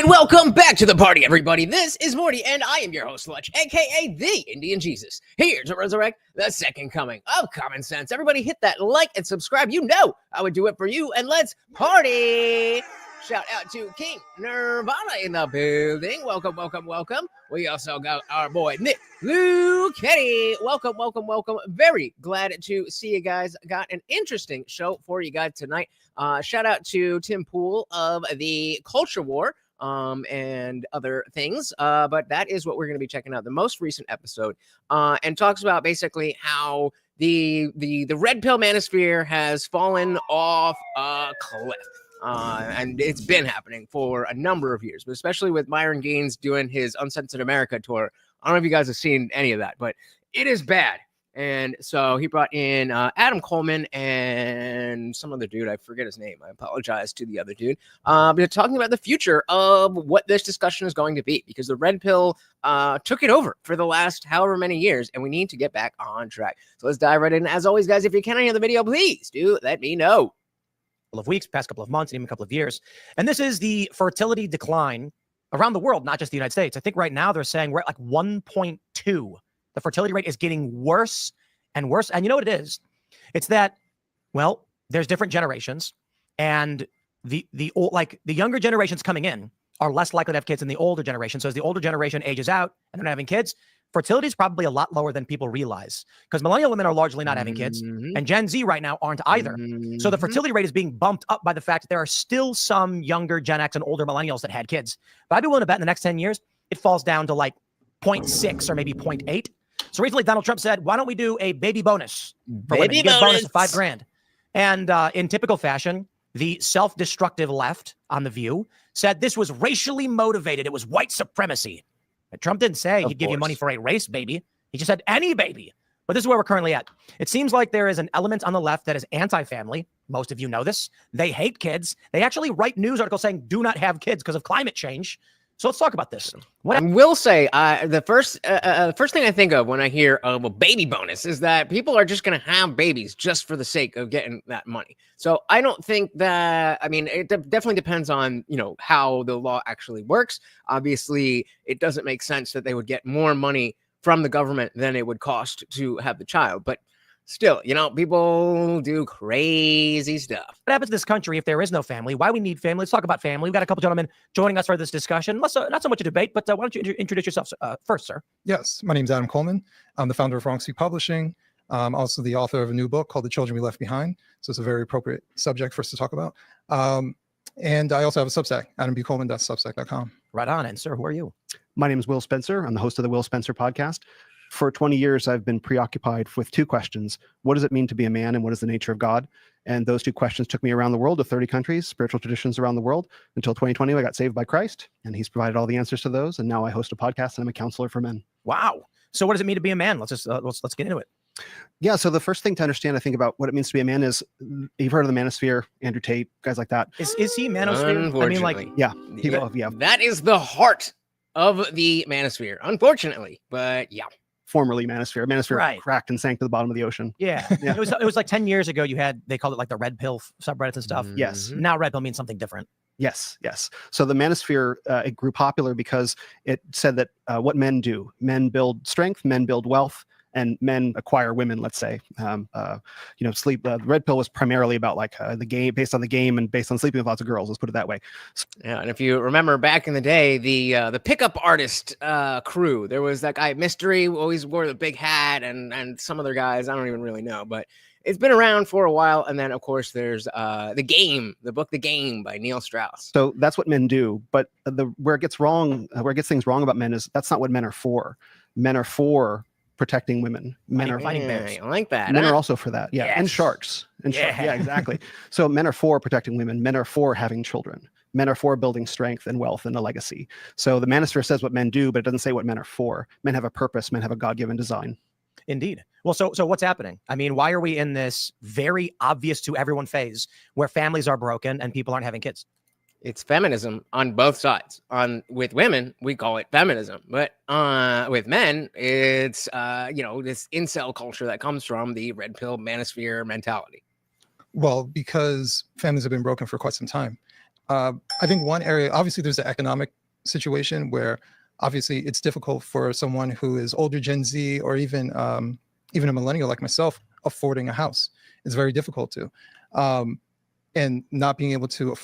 right, welcome back to the party, everybody. This is Morty, and I am your host, Lutch, aka the Indian Jesus, here to resurrect the second coming of common sense. Everybody hit that like and subscribe. You know I would do it for you, and let's party. Shout out to King Nirvana in the building. Welcome, welcome, welcome. We also got our boy Nick Luchetti. Welcome, welcome, welcome. Very glad to see you guys. Got an interesting show for you guys tonight. Shout out to Tim Pool of the Culture War and other things. But that is what we're going to be checking out. The most recent episode and talks about basically how the red pill manosphere has fallen off a cliff. And it's been happening for a number of years, but especially with Myron Gaines doing his Uncensored America tour. I don't know if you guys have seen any of that, but it is bad. And so he brought in Adam Coleman and some other dude. I forget his name. I apologize to the other dude. But talking about the future of what this discussion is going to be, because the red pill took it over for the last however many years, and we need to get back on track. So let's dive right in. As always, guys, if you can, any of the video, please do let me know. Of weeks, past couple of months, even a couple of years. And this is the fertility decline around the world, not just the United States. I think right now they're saying we're at like 1.2. The fertility rate is getting worse and worse. And you know what it is? It's that, well, there's different generations, and the younger generations coming in are less likely to have kids than the older generation. So as the older generation ages out and they're not having kids, fertility is probably a lot lower than people realize, because millennial women are largely not having kids, and Gen Z right now aren't either. So the fertility rate is being bumped up by the fact that there are still some younger Gen X and older millennials that had kids. But I'd be willing to bet in the next 10 years, it falls down to like 0.6 or maybe 0.8. So recently Donald Trump said, why don't we do a baby bonus for women? Give a bonus of $5,000. And in typical fashion, the self-destructive left on The View said this was racially motivated. It was white supremacy. And Trump didn't say he'd give you money for a race baby. He just said any baby. But this is where we're currently at. It seems like there is an element on the left that is anti-family. Most of you know this. They hate kids. They actually write news articles saying do not have kids because of climate change. So let's talk about this. I will say the first thing I think of when I hear of a baby bonus is that people are just going to have babies just for the sake of getting that money. So I don't think that, I mean, it definitely depends on, you know, how the law actually works. Obviously, it doesn't make sense that they would get more money from the government than it would cost to have the child. But still, you know, people do crazy stuff. What happens in this country if there is no family? Why we need family? Let's talk about family. We've got a couple gentlemen joining us for this discussion. Not so much a debate, but why don't you introduce yourself first, sir? Yes, my name is Adam Coleman. I'm the founder of Wrong Speak Publishing. I'm also the author of a new book called The Children We Left Behind. So it's a very appropriate subject for us to talk about. And I also have a Substack, adambcoleman.substack.com. Right on. And sir, who are you? My name is Will Spencer. I'm the host of the Will Spencer podcast. For 20 years, I've been preoccupied with two questions. What does it mean to be a man, and what is the nature of God? And those two questions took me around the world to 30 countries, spiritual traditions around the world. Until 2020, I got saved by Christ, and he's provided all the answers to those. And now I host a podcast, and I'm a counselor for men. Wow. So what does it mean to be a man? Let's get into it. Yeah. So the first thing to understand, I think, about what it means to be a man is, you've heard of the Manosphere, Andrew Tate, guys like that. Is he Manosphere? I mean, like, yeah. That is the heart of the Manosphere, unfortunately. But yeah. Formerly Manosphere. Manosphere right. Cracked and sank to the bottom of the ocean. Yeah. Yeah. It was like 10 years ago they called it like the red pill subreddits and stuff. Yes. Now red pill means something different. Yes. So the Manosphere, it grew popular because it said that what men do. Men build strength, men build wealth, and men acquire women, let's say. Sleep. The red pill was primarily about like the game, based on the game and based on sleeping with lots of girls. Let's put it that way. Yeah, and if you remember back in the day, the pickup artist crew, there was that guy Mystery who always wore the big hat, and some other guys I don't even really know, but it's been around for a while. And then of course there's the book The Game by Neil Strauss. So that's what men do, but where it gets things wrong about men is that's not what men are for. Men are for protecting women. Men are fighting bears. I like that. Men are also for that. Yeah. Yes. And sharks. Yeah, exactly. So men are for protecting women. Men are for having children. Men are for building strength and wealth and a legacy. So the Manosphere says what men do, but it doesn't say what men are for. Men have a purpose. Men have a God-given design. Indeed. Well, so what's happening? I mean, why are we in this very obvious to everyone phase where families are broken and people aren't having kids? It's feminism on both sides. With women, we call it feminism, but with men, it's this incel culture that comes from the red pill manosphere mentality. Well, because families have been broken for quite some time. I think one area, obviously, there's the economic situation where obviously it's difficult for someone who is older Gen Z or even a millennial like myself affording a house. It's very difficult to. And not being able to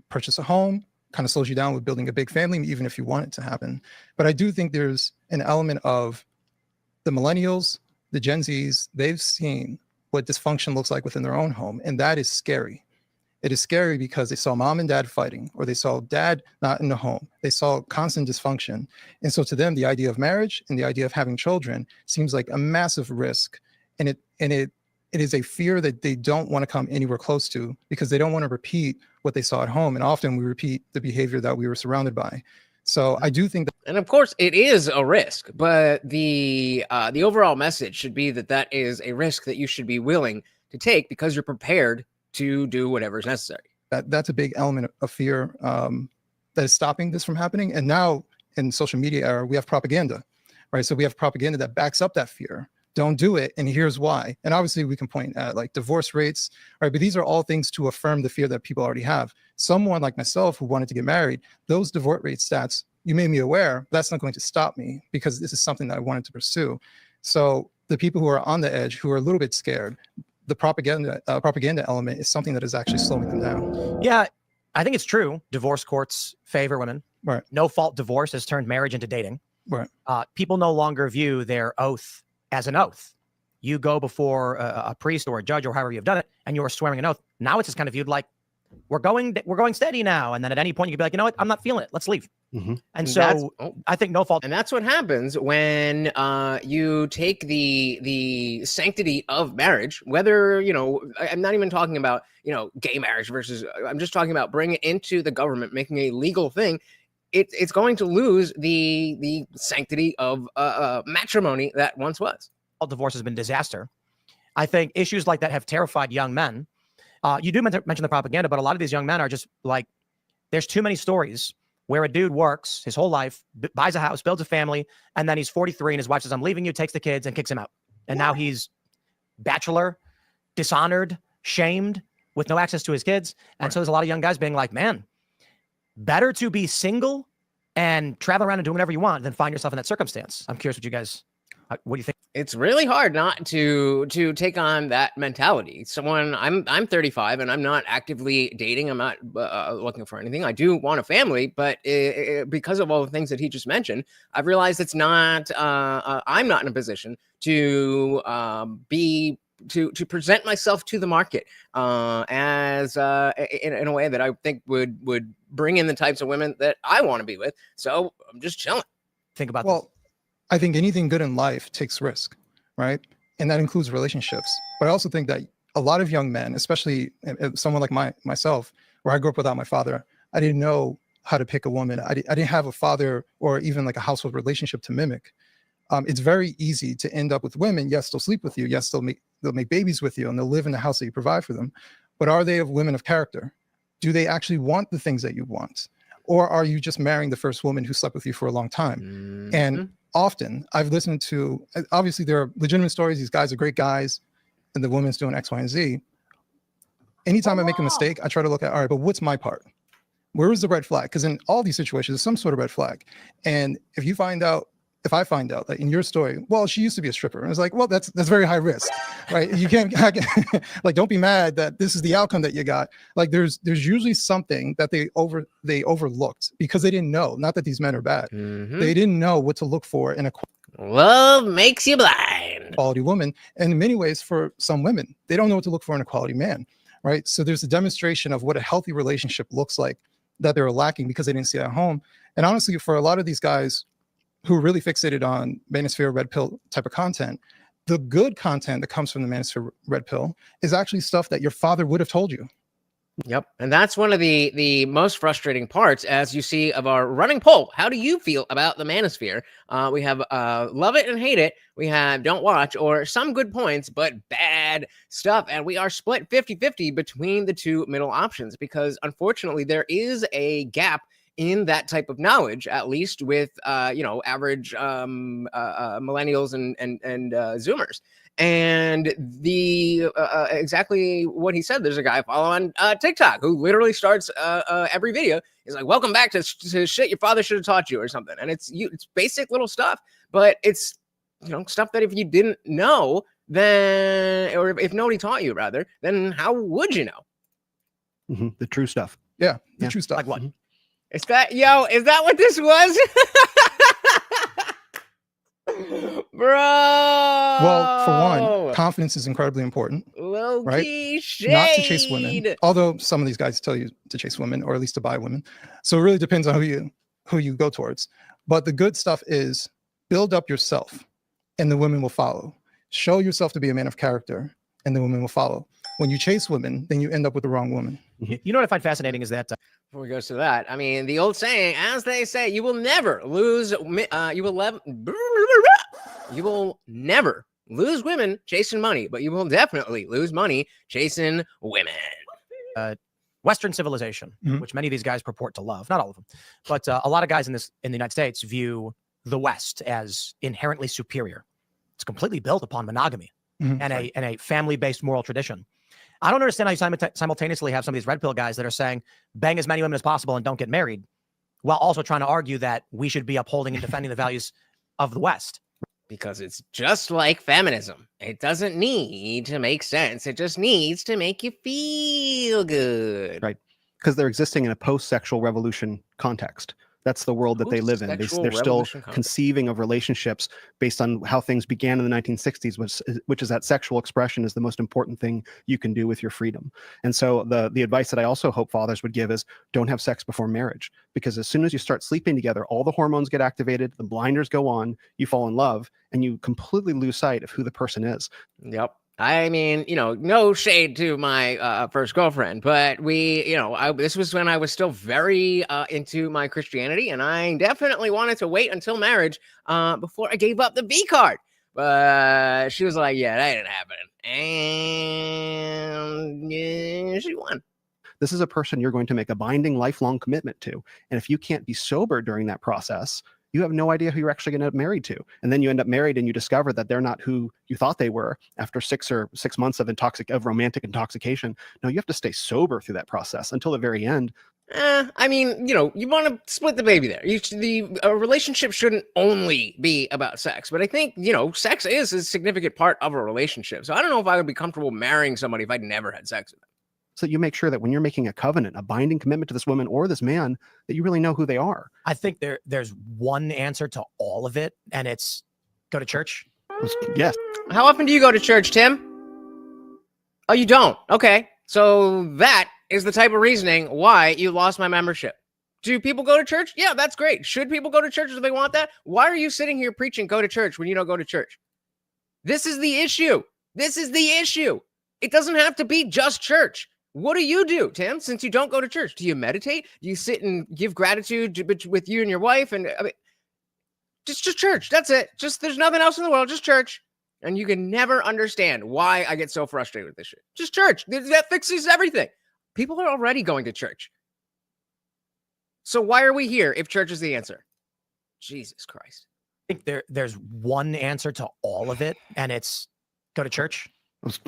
purchase a home kind of slows you down with building a big family, even if you want it to happen. But I do think there's an element of the millennials, the Gen Zs, they've seen what dysfunction looks like within their own home. And that is scary. It is scary because they saw mom and dad fighting, or they saw dad not in the home. They saw constant dysfunction. And so to them, the idea of marriage and the idea of having children seems like a massive risk. And it is a fear that they don't want to come anywhere close to because they don't want to repeat what they saw at home. And often we repeat the behavior that we were surrounded by. So I do think that, and of course it is a risk, but the overall message should be that is a risk that you should be willing to take because you're prepared to do whatever is necessary. That's a big element of fear that is stopping this from happening. And now in social media era, we have propaganda, right? So we have propaganda that backs up that fear. Don't do it, and here's why. And obviously we can point at like divorce rates, right? But these are all things to affirm the fear that people already have. Someone like myself who wanted to get married, those divorce rate stats, you made me aware, that's not going to stop me because this is something that I wanted to pursue. So the people who are on the edge, who are a little bit scared, the propaganda element is something that is actually slowing them down. Yeah, I think it's true. Divorce courts favor women. Right. No fault divorce has turned marriage into dating. Right. People no longer view their oath as an oath. You go before a priest or a judge or however you've done it, and you're swearing an oath. Now it's just kind of viewed like we're going steady now, and then at any point you could be like, you know what, I'm not feeling it. Let's leave. Mm-hmm. And so I think no fault. And that's what happens when you take the sanctity of marriage, whether, I'm not even talking about, gay marriage versus, I'm just talking about bringing it into the government, making a legal thing. It's going to lose the sanctity of matrimony that once was. Divorce has been disaster. I think issues like that have terrified young men. You do mention the propaganda, but a lot of these young men are just like, there's too many stories where a dude works his whole life, buys a house, builds a family, and then he's 43 and his wife says, I'm leaving you, takes the kids and kicks him out. And now he's bachelor, dishonored, shamed, with no access to his kids. And so there's a lot of young guys being like, man, better to be single and travel around and do whatever you want than find yourself in that circumstance. I'm curious what do you think? It's really hard not to take on that mentality. I'm 35 and I'm not actively dating. I'm not looking for anything. I do want a family, but because of all the things that he just mentioned, I've realized it's not. I'm not in a position to to present myself to the market as in a way that I think would bring in the types of women that I want to be with. So I'm just chilling. Think about this. I think anything good in life takes risk, right? And that includes relationships. But I also think that a lot of young men, especially someone like myself, where I grew up without my father, I didn't know how to pick a woman. I didn't have a father or even like a household relationship to mimic. It's very easy to end up with women. Yes, they'll sleep with you. Yes, they'll make babies with you and they'll live in the house that you provide for them. But are they women of character? Do they actually want the things that you want? Or are you just marrying the first woman who slept with you for a long time? Mm-hmm. And often I've listened to, obviously there are legitimate stories. These guys are great guys and the woman's doing X, Y, and Z. Anytime I make a mistake, I try to look at, all right, but what's my part? Where is the red flag? Because in all these situations, there's some sort of red flag. And if I find out that in your story, well, she used to be a stripper. And it's like, well, that's very high risk, right? You can't like, don't be mad that this is the outcome that you got. Like there's usually something that they overlooked because they didn't know, not that these men are bad. Mm-hmm. They didn't know what to look for in a love makes you blind quality woman. And in many ways for some women, they don't know what to look for in a quality man, right? So there's a demonstration of what a healthy relationship looks like that they're lacking because they didn't see it at home. And honestly, for a lot of these guys who are really fixated on Manosphere red pill type of content, the good content that comes from the Manosphere red pill is actually stuff that your father would have told you. Yep. And that's one of the most frustrating parts, as you see, of our running poll. How do you feel about the Manosphere? We have love it and hate it. We have don't watch, or some good points, but bad stuff. And we are split 50-50 between the two middle options because, unfortunately, there is a gap in that type of knowledge, at least with average millennials and Zoomers. And the exactly what he said. There's a guy I follow on TikTok who literally starts every video. He's like, "Welcome back to shit your father should have taught you," or something. And it's basic little stuff, but it's stuff that if you didn't know, then, or if nobody taught you rather, then how would you know? The true stuff. Yeah, the true stuff. Like what? Is that what this was? Bro. Well, for one, confidence is incredibly important. Low-key shade. Not to chase women, although some of these guys tell you to chase women, or at least to buy women. So it really depends on who you go towards. But the good stuff is build up yourself, and the women will follow. Show yourself to be a man of character, and the women will follow. When you chase women, then you end up with the wrong woman. You know what I find fascinating is that before we go to that, I mean, the old saying, as they say, you will never lose. You will never lose women chasing money, but you will definitely lose money chasing women. Western civilization, which many of these guys purport to love, not all of them, but a lot of guys in the United States view the West as inherently superior. It's completely built upon monogamy and a family-based moral tradition. I don't understand how you simultaneously have some of these red pill guys that are saying bang as many women as possible and don't get married, while also trying to argue that we should be upholding and defending the values of the West. Because it's just like feminism. It doesn't need to make sense. It just needs to make you feel good. Right. Because they're existing in a post-sexual revolution context. That's the world that they live in. They're still conceiving of relationships based on how things began in the 1960s, which is that sexual expression is the most important thing you can do with your freedom. And so the advice that I also hope fathers would give is don't have sex before marriage, because as soon as you start sleeping together, all the hormones get activated, the blinders go on, you fall in love, and you completely lose sight of who the person is. Yep. I mean, no shade to my first girlfriend, but this was when I was still very into my Christianity, and I definitely wanted to wait until marriage before I gave up the V card. But she was like, yeah, that didn't happen. And yeah, she won. This is a person you're going to make a binding lifelong commitment to. And if you can't be sober during that process, you have no idea who you're actually going to get married to. And then you end up married and you discover that they're not who you thought they were after 6 months of romantic intoxication. No, you have to stay sober through that process until the very end. I mean, you want to split the baby there. The relationship shouldn't only be about sex, but I think, sex is a significant part of a relationship. So I don't know if I would be comfortable marrying somebody if I'd never had sex with them. So you make sure that when you're making a covenant, a binding commitment to this woman or this man, that you really know who they are. I think there's one answer to all of it, and it's go to church. Yes. How often do you go to church, Tim? Oh, you don't? Okay. So that is the type of reasoning why you lost my membership. Do people go to church? Yeah, that's great. Should people go to church? Do they want that? Why are you sitting here preaching go to church when you don't go to church? This is the issue. This is the issue. It doesn't have to be just church. What do you do, Tim, since you don't go to church? Do you meditate? Do you sit and give gratitude with you and your wife? And I mean, just church. That's it. There's nothing else in the world. Just church. And you can never understand why I get so frustrated with this shit. Just church. That fixes everything. People are already going to church. So why are we here if church is the answer? Jesus Christ. I think there's one answer to all of it, and it's go to church.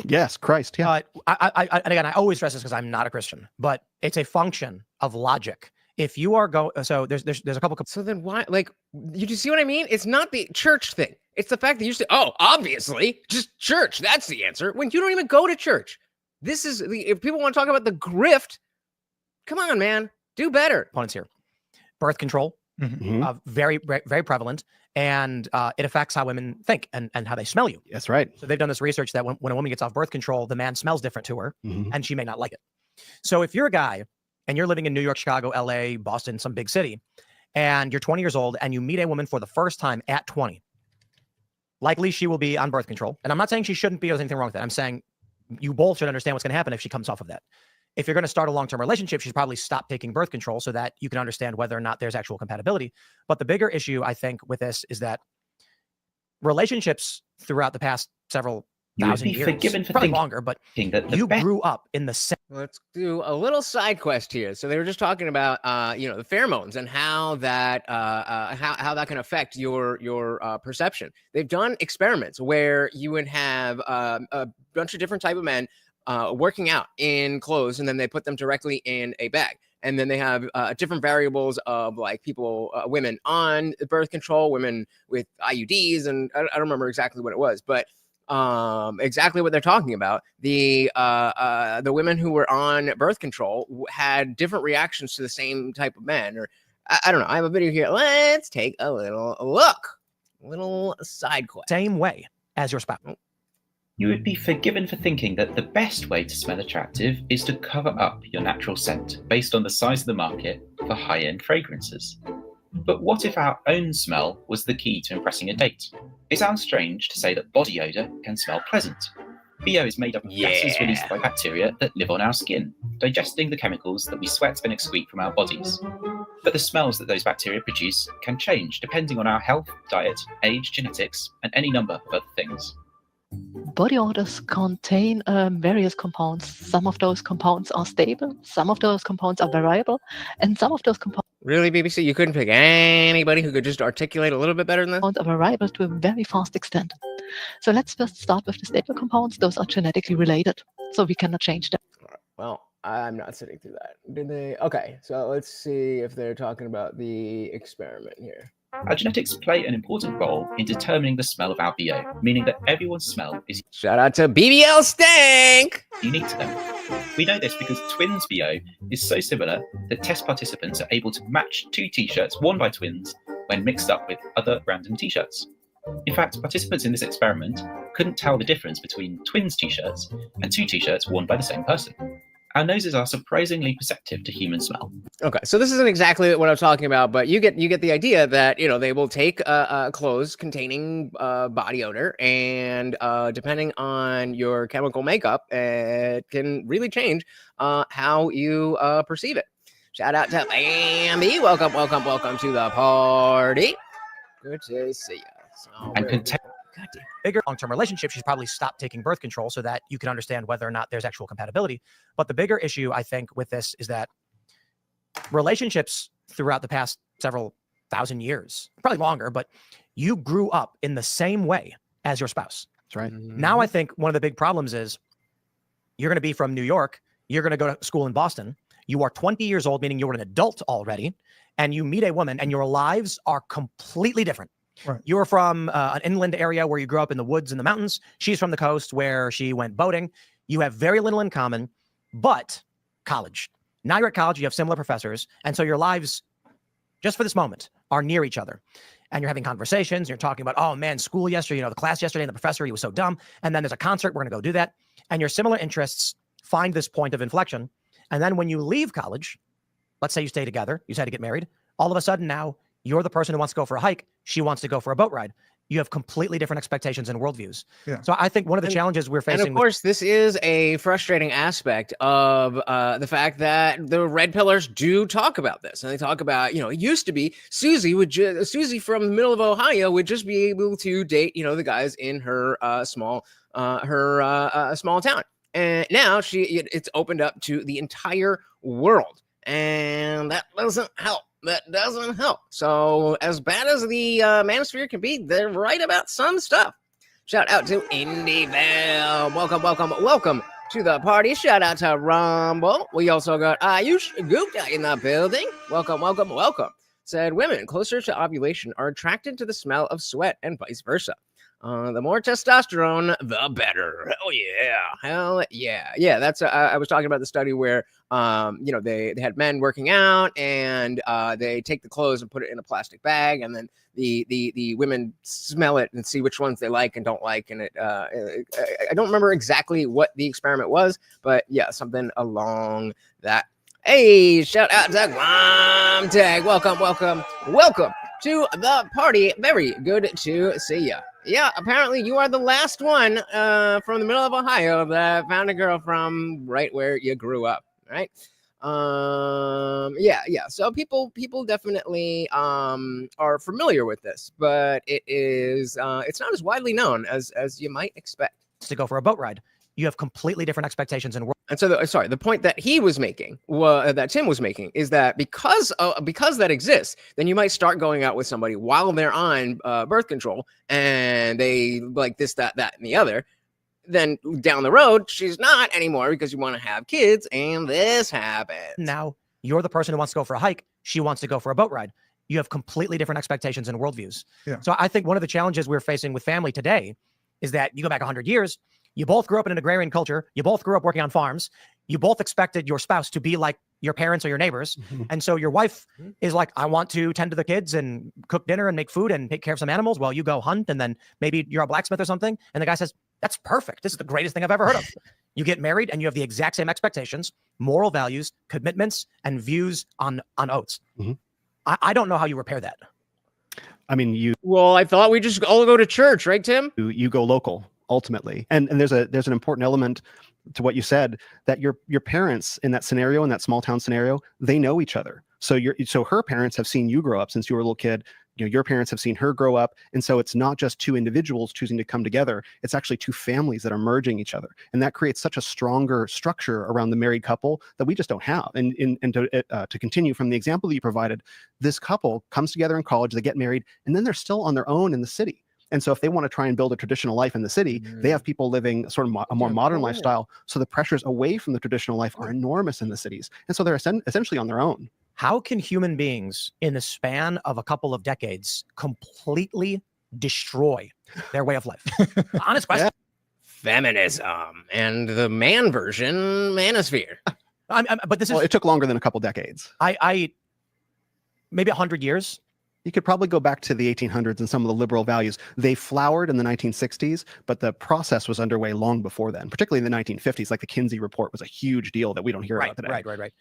Yes, Christ. Yeah. And again, I always stress this because I'm not a Christian, but it's a function of logic. If you are so there's a couple. So then why, you see what I mean? It's not the church thing. It's the fact that you say, oh, obviously, just church. That's the answer. When you don't even go to church. This is if people want to talk about the grift, come on, man, do better. Opponents here, birth control, very, very prevalent. And it affects how women think and how they smell you. That's right. So they've done this research that when a woman gets off birth control, the man smells different to her and she may not like it. So if you're a guy and you're living in New York, Chicago, LA, Boston, some big city, and you're 20 years old and you meet a woman for the first time at 20, likely she will be on birth control. And I'm not saying she shouldn't be, or there's anything wrong with that. I'm saying you both should understand what's going to happen if she comes off of that. If you're going to start a long-term relationship, she should probably stop taking birth control so that you can understand whether or not there's actual compatibility. But the bigger issue, I think, with this is that relationships throughout the past several You would 1,000 be years, forgiven for probably thinking longer, but that the you best grew up in the same. Let's do a little side quest here. So they were just talking about, the pheromones and how that how that can affect your perception. They've done experiments where you would have a bunch of different type of men working out in clothes, and then they put them directly in a bag. And then they have different variables of like people, women on birth control, women with IUDs, and I don't remember exactly what it was, but exactly what they're talking about. The women who were on birth control had different reactions to the same type of men. Or I don't know. I have a video here. Let's take a little look. A little side quest. Same way as your spouse. You would be forgiven for thinking that the best way to smell attractive is to cover up your natural scent based on the size of the market for high-end fragrances. But what if our own smell was the key to impressing a date? It sounds strange to say that body odor can smell pleasant. BO is made up of gases released by bacteria that live on our skin, digesting the chemicals that we sweat and excrete from our bodies. But the smells that those bacteria produce can change depending on our health, diet, age, genetics, and any number of other things. Body odors contain various compounds. Some of those compounds are stable, some of those compounds are variable, and some of those compounds Really, BBC? You couldn't pick anybody who could just articulate a little bit better than this? are variable to a very fast extent. So let's first start with the stable compounds. Those are genetically related, so we cannot change them. Well, I'm not sitting through that. Did they? Okay, so let's see if they're talking about the experiment here. Our genetics play an important role in determining the smell of our BO, meaning that everyone's smell is Shout out to BBL Stank! unique to them. We know this because twins' BO is so similar that test participants are able to match two t-shirts worn by twins when mixed up with other random t-shirts. In fact, participants in this experiment couldn't tell the difference between twins' t-shirts and two t-shirts worn by the same person. Our noses are surprisingly perceptive to human smell. Okay, so this isn't exactly what I'm talking about, but you get the idea that they will take clothes containing body odor, and depending on your chemical makeup, it can really change how you perceive it. Shout out to Bambi. Welcome to the party. Good to see you. So, And Bigger long-term relationship, she's probably stopped taking birth control so that you can understand whether or not there's actual compatibility. But the bigger issue, I think, with this is that relationships throughout the past several thousand years, probably longer, but you grew up in the same way as your spouse. That's right. Now, I think one of the big problems is you're going to be from New York. You're going to go to school in Boston. You are 20 years old, meaning you're an adult already, and you meet a woman and your lives are completely different. Right. You're from an inland area where you grew up in the woods and the mountains. She's from the coast where she went boating. You have very little in common, but college. Now you're at college, you have similar professors. And so your lives, just for this moment, are near each other. And you're having conversations. And you're talking about, oh man, school yesterday, the class yesterday, and the professor, he was so dumb. And then there's a concert, we're going to go do that. And your similar interests find this point of inflection. And then when you leave college, let's say you stay together, you decide to get married, all of a sudden now you're the person who wants to go for a hike. She wants to go for a boat ride. You have completely different expectations and worldviews. Yeah. So I think one of the challenges we're facing. And of course, this is a frustrating aspect of the fact that the red pillars do talk about this. And they talk about, it used to be Susie from the middle of Ohio would just be able to date, the guys in her small town. And now it's opened up to the entire world. And that doesn't help. So as bad as the Manosphere can be, they're right about some stuff. Shout out to Indyville. Welcome to the party. Shout out to Rumble. We also got Ayush Gupta in the building. Welcome. Said women closer to ovulation are attracted to the smell of sweat and vice versa. The more testosterone, the better. Hell yeah. Yeah, that's I was talking about the study where they had men working out, and they take the clothes and put it in a plastic bag, and then the women smell it and see which ones they like and don't like. And I don't remember exactly what the experiment was, but yeah, something along that. Hey, shout out to Guam Tag. Welcome to the party. Very good to see you. Yeah, apparently you are the last one from the middle of Ohio that found a girl from right where you grew up, right? Yeah. So people definitely are familiar with this, but it's not as widely known as you might expect. to go for a boat ride. You have completely different expectations and And so, the point that he was making, that Tim was making, is that because that exists, then you might start going out with somebody while they're on birth control, and they like this, that, and the other. Then down the road, she's not anymore because you want to have kids, and this happens. Now you're the person who wants to go for a hike. She wants to go for a boat ride. You have completely different expectations and worldviews. Yeah. So I think one of the challenges we're facing with family today is that you go back 100 years. You both grew up in an agrarian culture. You both grew up working on farms. You both expected your spouse to be like your parents or your neighbors. Mhm. And so your wife is like, I want to tend to the kids and cook dinner and make food and take care of some animals while you go hunt. And then maybe you're a blacksmith or something. And the guy says, that's perfect. This is the greatest thing I've ever heard of. You get married and you have the exact same expectations, moral values, commitments, and views on oaths. Mhm. I don't know how you repair that. I mean, Well, I thought we just all go to church, right, Tim? you go local ultimately, and there's an important element to what you said, that your parents in that scenario, in that small town scenario, they know each other. So her parents have seen you grow up since you were a little kid. You know, your parents have seen her grow up, and so it's not just two individuals choosing to come together. It's actually two families that are merging each other, and that creates such a stronger structure around the married couple that we just don't have. And to continue from the example that you provided, this couple comes together in college, they get married, and then they're still on their own in the city. And so if they want to try and build a traditional life in the city, they have people living sort of a more modern lifestyle. So the pressures away from the traditional life are enormous in the cities, and so they're essentially on their own. How can human beings in the span of a couple of decades completely destroy their way of life? Honest question. Feminism and the man version, Manosphere. But this Well, is, it took longer than a couple decades. I maybe 100 years. You could probably go back to the 1800s and some of the liberal values. They flowered in the 1960s, but the process was underway long before then, particularly in the 1950s. Like the Kinsey Report was a huge deal that we don't hear about today. Right.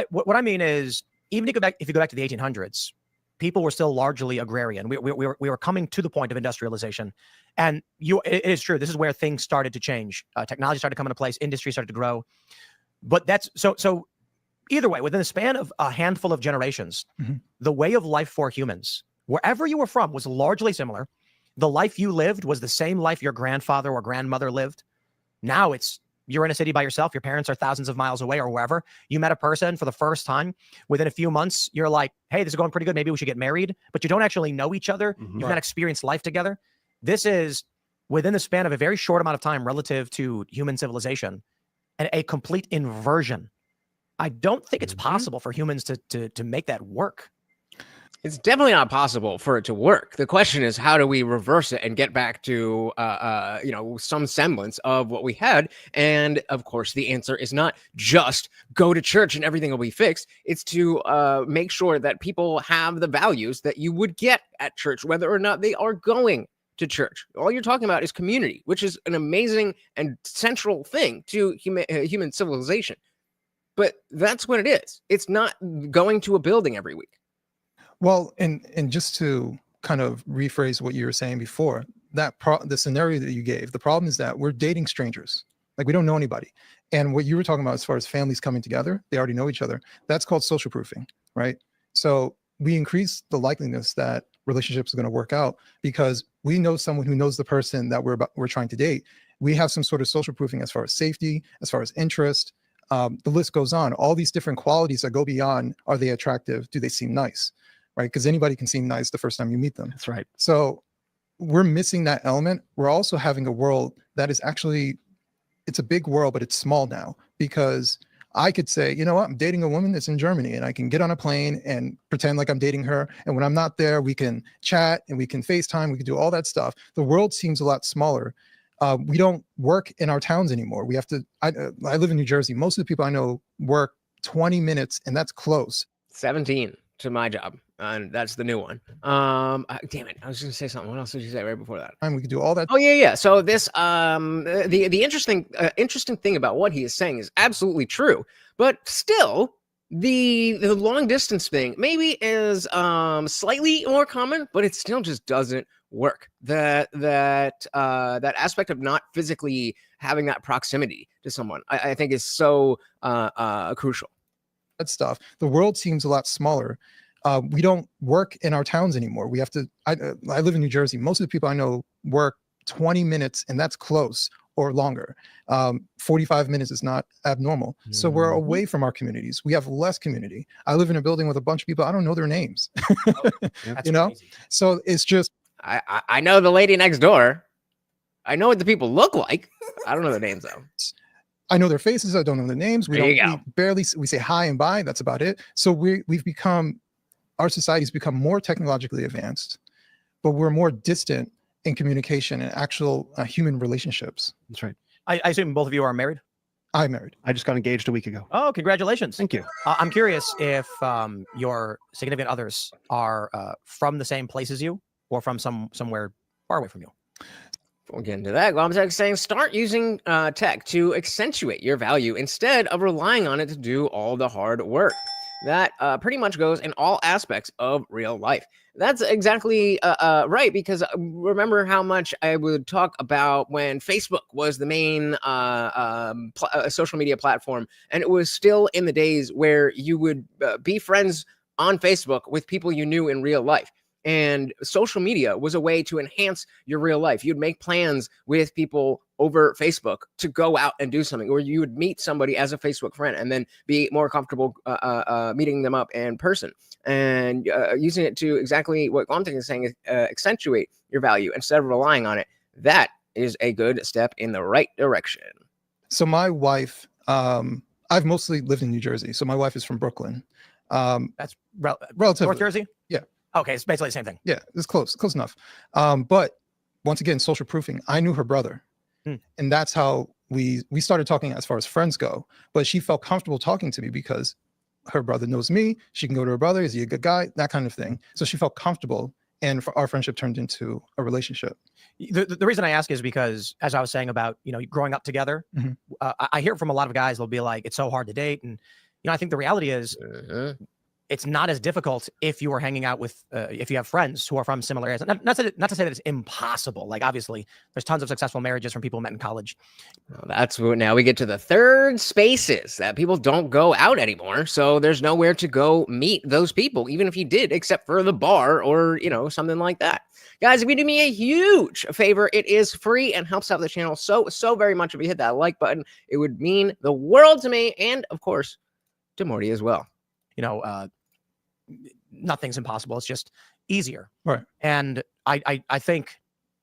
What I mean is, even if you go back to the 1800s, people were still largely agrarian. We were coming to the point of industrialization, and it is true. This is where things started to change. Technology started to come into place. Industry started to grow. But that's so. Either way, within the span of a handful of generations, the way of life for humans, wherever you were from, was largely similar. The life you lived was the same life your grandfather or grandmother lived. Now you're in a city by yourself. Your parents are thousands of miles away or wherever. You met a person for the first time. Within a few months, you're like, hey, this is going pretty good. Maybe we should get married. But you don't actually know each other. You've not experienced life together. This is within the span of a very short amount of time relative to human civilization, and a complete inversion. I don't think it's possible for humans to make that work. It's definitely not possible for it to work. The question is, how do we reverse it and get back to, some semblance of what we had? And of course, the answer is not just go to church and everything will be fixed. It's to make sure that people have the values that you would get at church, whether or not they are going to church. All you're talking about is community, which is an amazing and central thing to human civilization. But that's what it is. It's not going to a building every week. Well, and just to kind of rephrase what you were saying before, the scenario that you gave, the problem is that we're dating strangers. Like, we don't know anybody. And what you were talking about as far as families coming together, they already know each other. That's called social proofing, right? So we increase the likeliness that relationships are going to work out because we know someone who knows the person that we're trying to date. We have some sort of social proofing as far as safety, as far as interest. The list goes on. All these different qualities that go beyond, are they attractive? Do they seem nice? Right? Because anybody can seem nice the first time you meet them. That's right. So we're missing that element. We're also having a world that is actually, it's a big world, but it's small now, because I could say, you know what, I'm dating a woman that's in Germany, and I can get on a plane and pretend like I'm dating her. And when I'm not there, we can chat and we can FaceTime. We can do all that stuff. The world seems a lot smaller. We don't work in our towns anymore. We have to, I live in New Jersey. Most of the people I know work 20 minutes, and that's close. 17 to my job. And that's the new one. Damn it. I was going to say something. What else did you say right before that? And we can do all that. Oh, yeah. So this, the interesting thing about what he is saying is absolutely true, but still the long distance thing maybe is slightly more common, but it still just doesn't work. That aspect of not physically having that proximity to someone, I think is so crucial. That stuff. The world seems a lot smaller. We don't work in our towns anymore. We have to, I live in New Jersey. Most of the people I know work 20 minutes, and that's close, or longer. 45 minutes is not abnormal. So we're away from our communities. We have less community. I live in a building with a bunch of people. I don't know their names. That's You know? crazy. So it's just, I know the lady next door. I know what the people look like. I don't know their names though. I know their faces. I don't know their names. There you go. We barely, we say hi and bye. That's about it. So we've become, our society's become more technologically advanced, but we're more distant in communication and actual human relationships. That's right. I assume both of you are married? I'm married. I just got engaged a week ago. Oh, congratulations. Thank you. I'm curious if your significant others are from the same place as you or from somewhere far away from you. We'll get into that. Glomzak saying start using tech to accentuate your value instead of relying on it to do all the hard work. That pretty much goes in all aspects of real life. That's exactly right, because remember how much I would talk about when Facebook was the main social media platform, and it was still in the days where you would be friends on Facebook with people you knew in real life. And social media was a way to enhance your real life. You'd make plans with people over Facebook to go out and do something, or you would meet somebody as a Facebook friend and then be more comfortable meeting them up in person, and using it to exactly what Glomzak is saying, accentuate your value instead of relying on it. That is a good step in the right direction. So my wife, I've mostly lived in New Jersey. So my wife is from Brooklyn. That's Relatively. North Jersey? Yeah. Okay, it's basically the same thing. Yeah, it's close enough. But once again, social proofing. I knew her brother, and that's how we started talking as far as friends go. But she felt comfortable talking to me because her brother knows me. She can go to her brother. Is he a good guy? That kind of thing. So she felt comfortable, and our friendship turned into a relationship. The reason I ask is because, as I was saying about growing up together, I hear from a lot of guys. They'll be like, "It's so hard to date," and I think the reality is. It's not as difficult if you are hanging out with, if you have friends who are from similar areas. Not to say that it's impossible. Like, obviously, there's tons of successful marriages from people met in college. Well, that's what, now we get to the third spaces that people don't go out anymore. So there's nowhere to go meet those people, even if you did, except for the bar or, something like that. Guys, if you do me a huge favor, it is free and helps out the channel so very much. If you hit that like button, it would mean the world to me. And of course, to Morty as well. Nothing's impossible. It's just easier. Right. And I think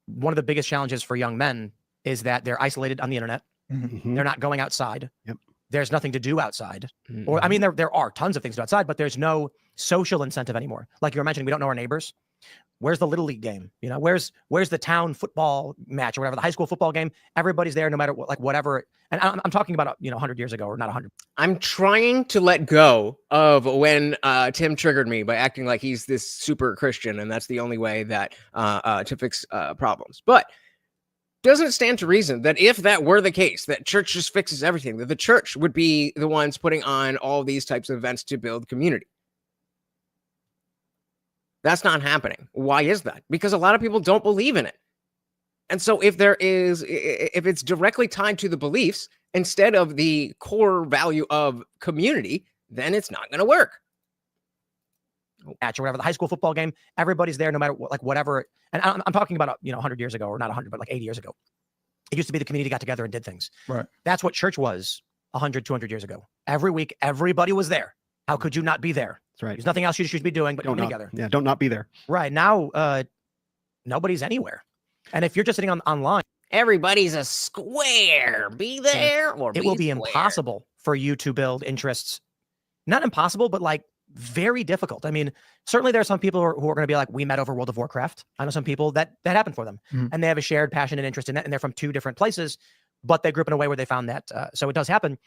one of the biggest challenges for young men is that they're isolated on the internet. Mhm. They're not going outside. Yep. There's nothing to do outside. Or, I mean, there are tons of things to do outside, but there's no social incentive anymore. Like you were mentioning, we don't know our neighbors. Where's the little league game? Where's the town football match or whatever, the high school football game? Everybody's there no matter what, like whatever. And I'm talking about, 100 years ago, or not 100. I'm trying to let go of when Tim triggered me by acting like he's this super Christian and that's the only way that to fix problems. But doesn't it stand to reason that if that were the case, that church just fixes everything, that the church would be the ones putting on all these types of events to build community? That's not happening. Why is that? Because a lot of people don't believe in it. And so if it's directly tied to the beliefs instead of the core value of community, then it's not going to work. Match or whatever, the high school football game, everybody's there no matter what, like whatever. And I'm talking about, 100 years ago, or not 100, but like 80 years ago. It used to be the community got together and did things. Right. That's what church was 100, 200 years ago. Every week, everybody was there. How could you not be there? That's right. There's nothing else you should be doing but coming together. Yeah, don't not be there. Right. Now, nobody's anywhere. And if you're just sitting online, everybody's a square. Be there or it will be impossible for you to build interests. Not impossible, but like very difficult. I mean, certainly there are some people who are going to be like, we met over World of Warcraft. I know some people that happened for them, and they have a shared passion and interest in that, and they're from two different places, but they grew up in a way where they found that. So it does happen.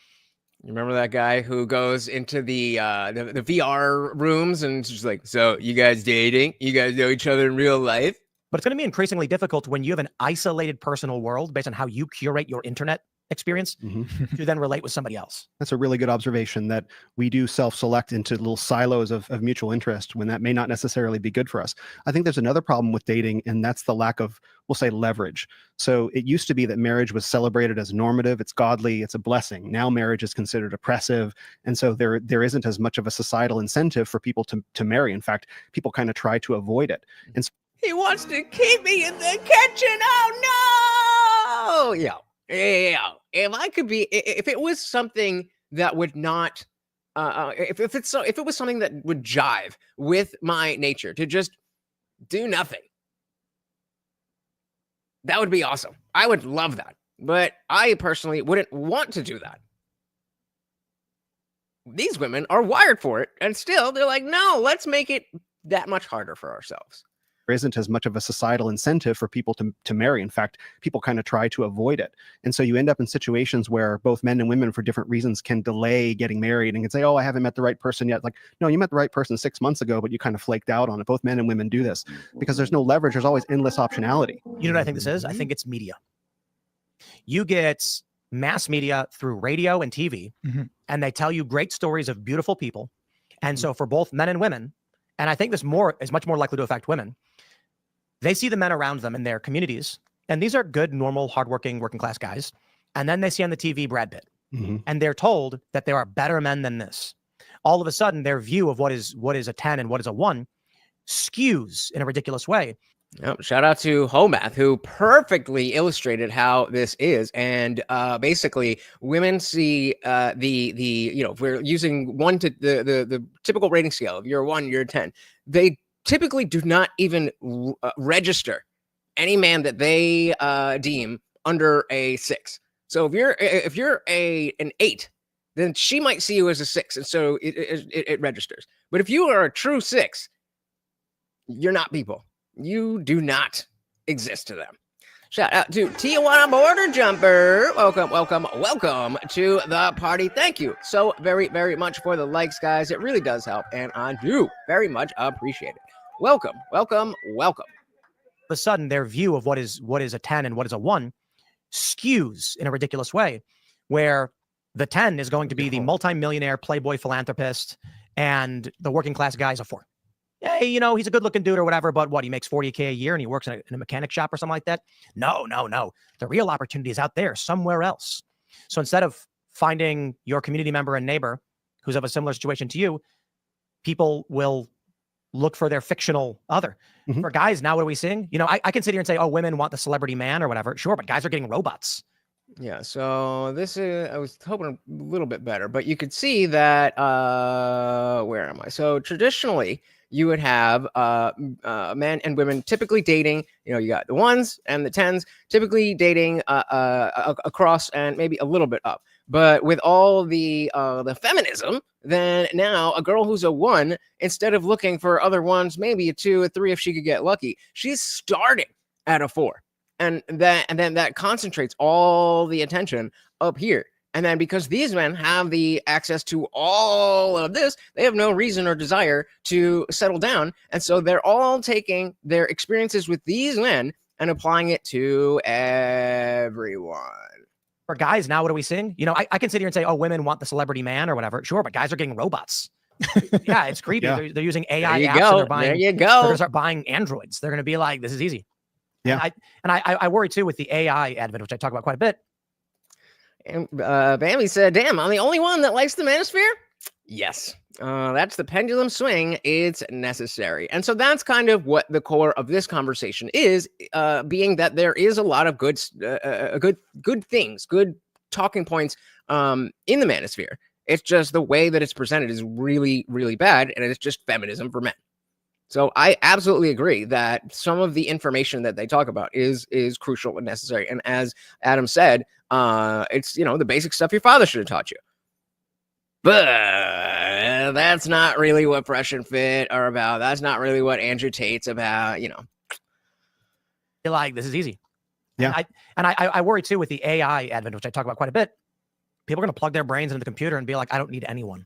You remember that guy who goes into the VR rooms and it's just like, so you guys dating? You guys know each other in real life? But it's going to be increasingly difficult when you have an isolated personal world based on how you curate your internet experience to then relate with somebody else. That's a really good observation, that we do self-select into little silos of mutual interest when that may not necessarily be good for us. I think there's another problem with dating, and that's the lack of, we'll say, leverage. So it used to be that marriage was celebrated as normative, it's godly, it's a blessing. Now marriage is considered oppressive. And so there isn't as much of a societal incentive for people to marry. In fact, people kind of try to avoid it. And so, he wants to keep me in the kitchen. Oh no! Yeah. Yeah. If I could be, if it was something that would not, if it was something that would jive with my nature to just do nothing, that would be awesome. I would love that. But I personally wouldn't want to do that. These women are wired for it, and still they're like, no, let's make it that much harder for ourselves. There isn't as much of a societal incentive for people to marry. In fact, people kind of try to avoid it. And so you end up in situations where both men and women for different reasons can delay getting married and can say, oh, I haven't met the right person yet. Like, no, you met the right person 6 months ago, but you kind of flaked out on it. Both men and women do this because there's no leverage. There's always endless optionality. You know what I think this is? I think it's media. You get mass media through radio and TV, and they tell you great stories of beautiful people. And so for both men and women, and I think this is much more likely to affect women, they see the men around them in their communities, and these are good, normal, hardworking, working class guys. And then they see on the TV Brad Pitt, and they're told that there are better men than this. All of a sudden, their view of what is a 10 and what is a 1 skews in a ridiculous way. Yep. Shout out to Homath, who perfectly illustrated how this is. And basically, women see if we're using the typical rating scale of you're a 1, you're a 10, they typically do not even register any man that they deem under a 6. So if you're an 8, then she might see you as a 6, and so it registers. But if you are a true 6, you're not people. You do not exist to them. Shout out to Tijuana Border Jumper. Welcome to the party. Thank you so very, very much for the likes, guys. It really does help, and I do very much appreciate it. Welcome. All of a sudden, their view of what is a 10 and what is a 1 skews in a ridiculous way, where the 10 is going to be the multimillionaire playboy philanthropist, and the working class guy is a 4. Hey, he's a good looking dude or whatever, but what, he makes $40K a year and he works in a mechanic shop or something like that? No. The real opportunity is out there somewhere else. So instead of finding your community member and neighbor who's of a similar situation to you, people will look for their fictional other. For guys, now what are we seeing? I can sit here and say, oh, women want the celebrity man or whatever. Sure, but guys are getting robots. Yeah, so this is, I was hoping a little bit better, but you could see that, where am I? So traditionally, you would have men and women typically dating, you got the 1s and the 10s, typically dating across and maybe a little bit up. But with all the feminism, then now a girl who's a 1, instead of looking for other 1s, maybe a 2, a 3 if she could get lucky, she's starting at a 4. And then that concentrates all the attention up here. And then because these men have the access to all of this, they have no reason or desire to settle down. And so they're all taking their experiences with these men and applying it to everyone. For guys, now what are we seeing? I can sit here and say, oh, women want the celebrity man or whatever. Sure, but guys are getting robots. Yeah, it's creepy. Yeah. They're using AI apps. And they're buying, there you go. They're going to start buying androids. They're going to be like, this is easy. Yeah. And I worry too with the AI advent, which I talk about quite a bit. And Bambi said, damn, I'm the only one that likes the Manosphere? Yes. That's the pendulum swing. It's necessary. And so that's kind of what the core of this conversation is, being that there is a lot of good things, good talking points in the Manosphere. It's just the way that it's presented is really, really bad, and it's just feminism for men. So I absolutely agree that some of the information that they talk about is crucial and necessary. And as Adam said, it's, the basic stuff your father should have taught you. But that's not really what Fresh and Fit are about. That's not really what Andrew Tate's about, You're like, this is easy. Yeah. And I worry too with the AI advent, which I talk about quite a bit. People are going to plug their brains into the computer and be like, I don't need anyone.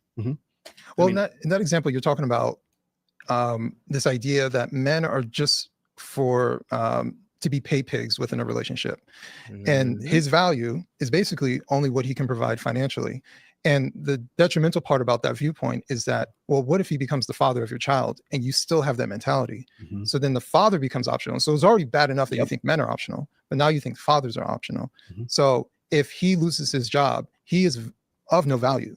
Well, in that example, you're talking about this idea that men are just for to be pay pigs within a relationship, and his value is basically only what he can provide financially. And the detrimental part about that viewpoint is that, well, what if he becomes the father of your child and you still have that mentality? So then the father becomes optional. So it's already bad enough that you think men are optional, but now you think fathers are optional. So if he loses his job, he is of no value.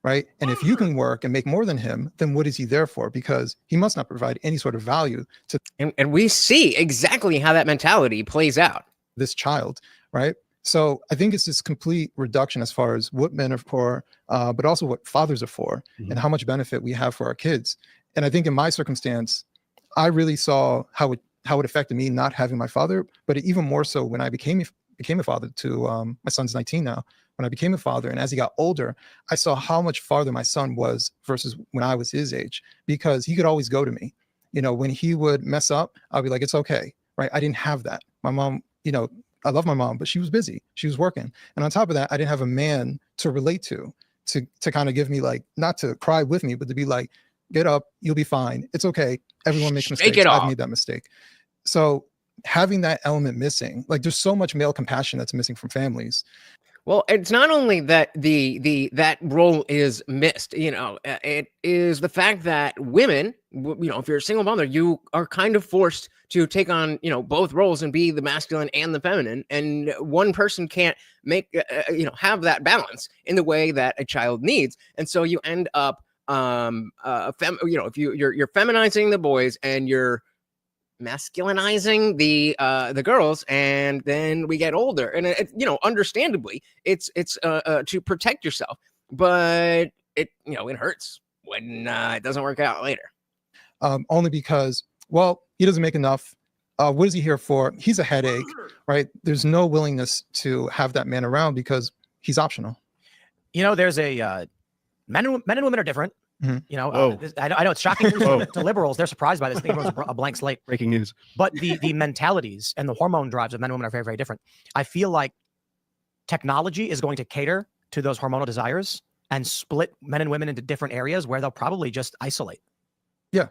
Right. And if you can work and make more than him, then what is he there for? Because he must not provide any sort of value to. And we see exactly how that mentality plays out. This child. Right. So I think it's this complete reduction as far as what men are for, but also what fathers are for, and how much benefit we have for our kids. And I think in my circumstance, I really saw how it affected me not having my father, but even more so when I became a father to my son's 19 now. When I became a father, and as he got older, I saw how much farther my son was versus when I was his age, because he could always go to me. You know, when he would mess up, I'd be like, it's okay, right? I didn't have that. My mom, you know, I love my mom, but she was busy. She was working. And on top of that, I didn't have a man to relate to kind of give me, like, not to cry with me, but to be like, get up, you'll be fine. It's okay. Everyone makes mistakes. I've made that mistake. So having that element missing, like, there's so much male compassion that's missing from families. Well, it's not only that that role is missed, you know, it is the fact that women, you know, if you're a single mother, you are kind of forced to take on, you know, both roles and be the masculine and the feminine. And one person can't make, you know, have that balance in the way that a child needs. And so you end up, you know, if you're feminizing the boys and you're masculinizing the girls, and then we get older, and you know, understandably it's to protect yourself, but it, you know, it hurts when it doesn't work out later. Only because, well, he doesn't make enough. What is he here for? He's a headache, right? There's no willingness to have that man around because he's optional. You know, there's a men and women are different. You know, I know it's shocking to liberals. They're surprised by this. They think it was a blank slate. Breaking news. But the mentalities and the hormone drives of men and women are very, very different. I feel like technology is going to cater to those hormonal desires and split men and women into different areas where they'll probably just isolate. Yeah.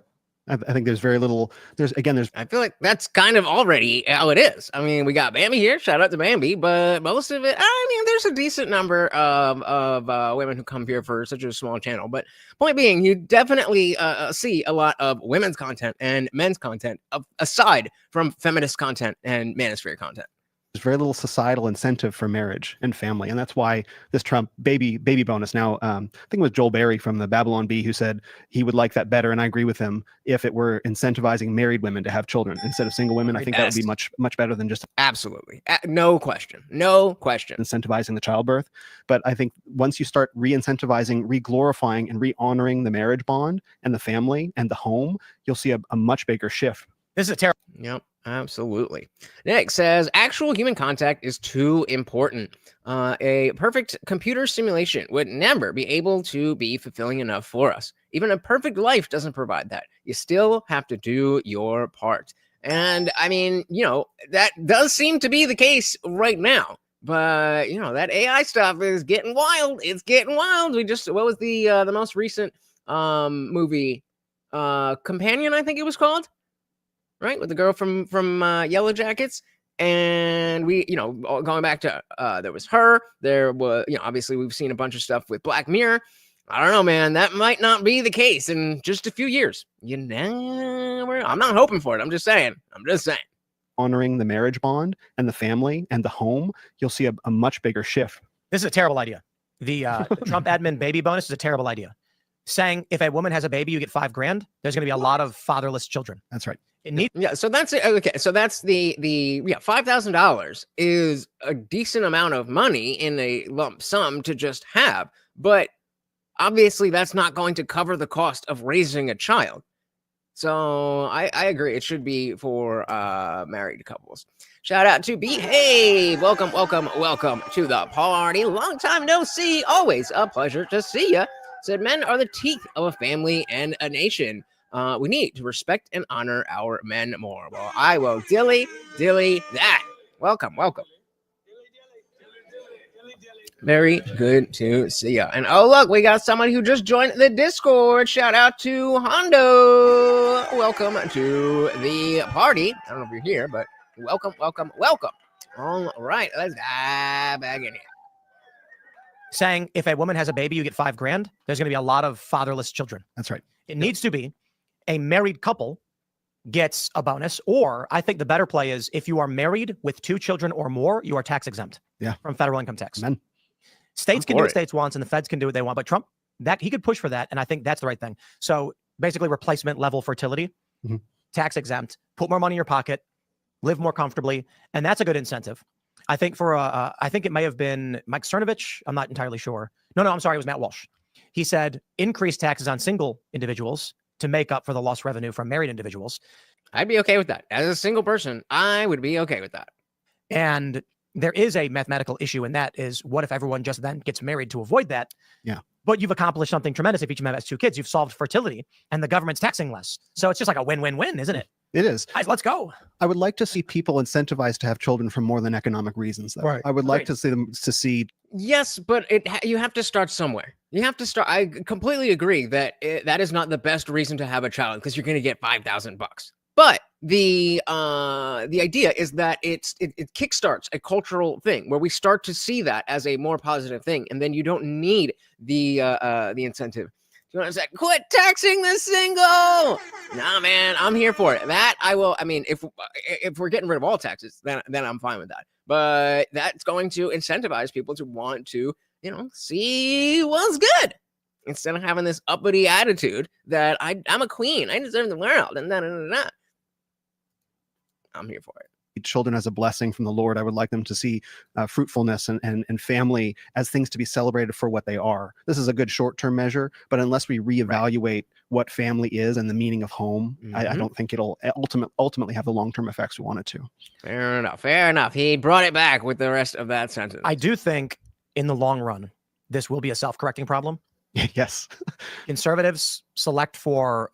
I think there's very little. I feel like that's kind of already how it is. I mean, we got Bambi here. Shout out to Bambi, but most of it, I mean, there's a decent number of women who come here for such a small channel. But point being, you definitely see a lot of women's content and men's content aside from feminist content and manosphere content. There's very little societal incentive for marriage and family. And that's why this Trump baby bonus now, I think it was Joel Berry from the Babylon Bee who said he would like that better. And I agree with him, if it were incentivizing married women to have children instead of single women. I think that would be much, much better than just. Absolutely. No question. No question. Incentivizing the childbirth. But I think once you start re-incentivizing, re-glorifying, and re-honoring the marriage bond and the family and the home, you'll see a much bigger shift. This is a terrible. Yep. Absolutely. Nick says, actual human contact is too important. A perfect computer simulation would never be able to be fulfilling enough for us. Even a perfect life doesn't provide that. You still have to do your part. And I mean, you know, that does seem to be the case right now. But, you know, that AI stuff is getting wild. It's getting wild. What was the most recent movie? Companion, I think it was called. Right, with the girl from Yellow Jackets, and we, you know, going back to there was her. There was, you know, obviously we've seen a bunch of stuff with Black Mirror. I don't know, man. That might not be the case in just a few years. You never. I'm not hoping for it. I'm just saying. Honoring the marriage bond and the family and the home, you'll see a much bigger shift. This is a terrible idea. The Trump admin baby bonus is a terrible idea. Saying if a woman has a baby, you get $5,000. There's going to be a lot of fatherless children. That's right. So that's it. Okay, so that's the $5,000 is a decent amount of money in a lump sum to just have, but obviously that's not going to cover the cost of raising a child. So I agree, it should be for married couples. Shout out to Behave. Welcome to the party. Long time no see. Always a pleasure to see you. Said men are the teeth of a family and a nation. We need to respect and honor our men more. Well, I will dilly that. Welcome. Very good to see you. And oh, look, we got somebody who just joined the Discord. Shout out to Hondo. Welcome to the party. I don't know if you're here, but welcome. All right, let's dive back in here. Saying if a woman has a baby, you get $5,000. There's going to be a lot of fatherless children. That's right. It needs to be a married couple gets a bonus, or I think the better play is if you are married with 2 children or more, you are tax exempt from federal income tax. Amen. States can do what states want, and the feds can do what they want. But Trump, that he could push for that, and I think that's the right thing. So basically, replacement level fertility, tax exempt, put more money in your pocket, live more comfortably, and that's a good incentive. I think I think it may have been Mike Cernovich. I'm not entirely sure. No, I'm sorry. It was Matt Walsh. He said increase taxes on single individuals to make up for the lost revenue from married individuals. I'd be okay with that. As a single person, I would be okay with that. And there is a mathematical issue, and that is, what if everyone just then gets married to avoid that? Yeah. But you've accomplished something tremendous if each man has 2 kids. You've solved fertility, and the government's taxing less. So it's just like a win-win-win, isn't it? It is. Guys, let's go. I would like to see people incentivized to have children for more than economic reasons, though. Right. I would like to see them to see. Yes, but you have to start somewhere. You have to start. I completely agree that that is not the best reason to have a child, because you're going to get $5,000. But the idea is that it kickstarts a cultural thing where we start to see that as a more positive thing, and then you don't need the incentive. You want to say, quit taxing the single? Nah, man, I'm here for it. That I will. I mean, if we're getting rid of all taxes, then I'm fine with that. But that's going to incentivize people to want to, see what's good, instead of having this uppity attitude that I'm a queen, I deserve the world, and da. I'm here for it. Children as a blessing from the Lord. I would like them to see fruitfulness and family as things to be celebrated for what they are. This is a good short-term measure, but unless we reevaluate what family is and the meaning of home, I don't think it'll ultimately have the long-term effects we want it to. Fair enough. He brought it back with the rest of that sentence. I do think in the long run, this will be a self-correcting problem. Yes. Conservatives select for,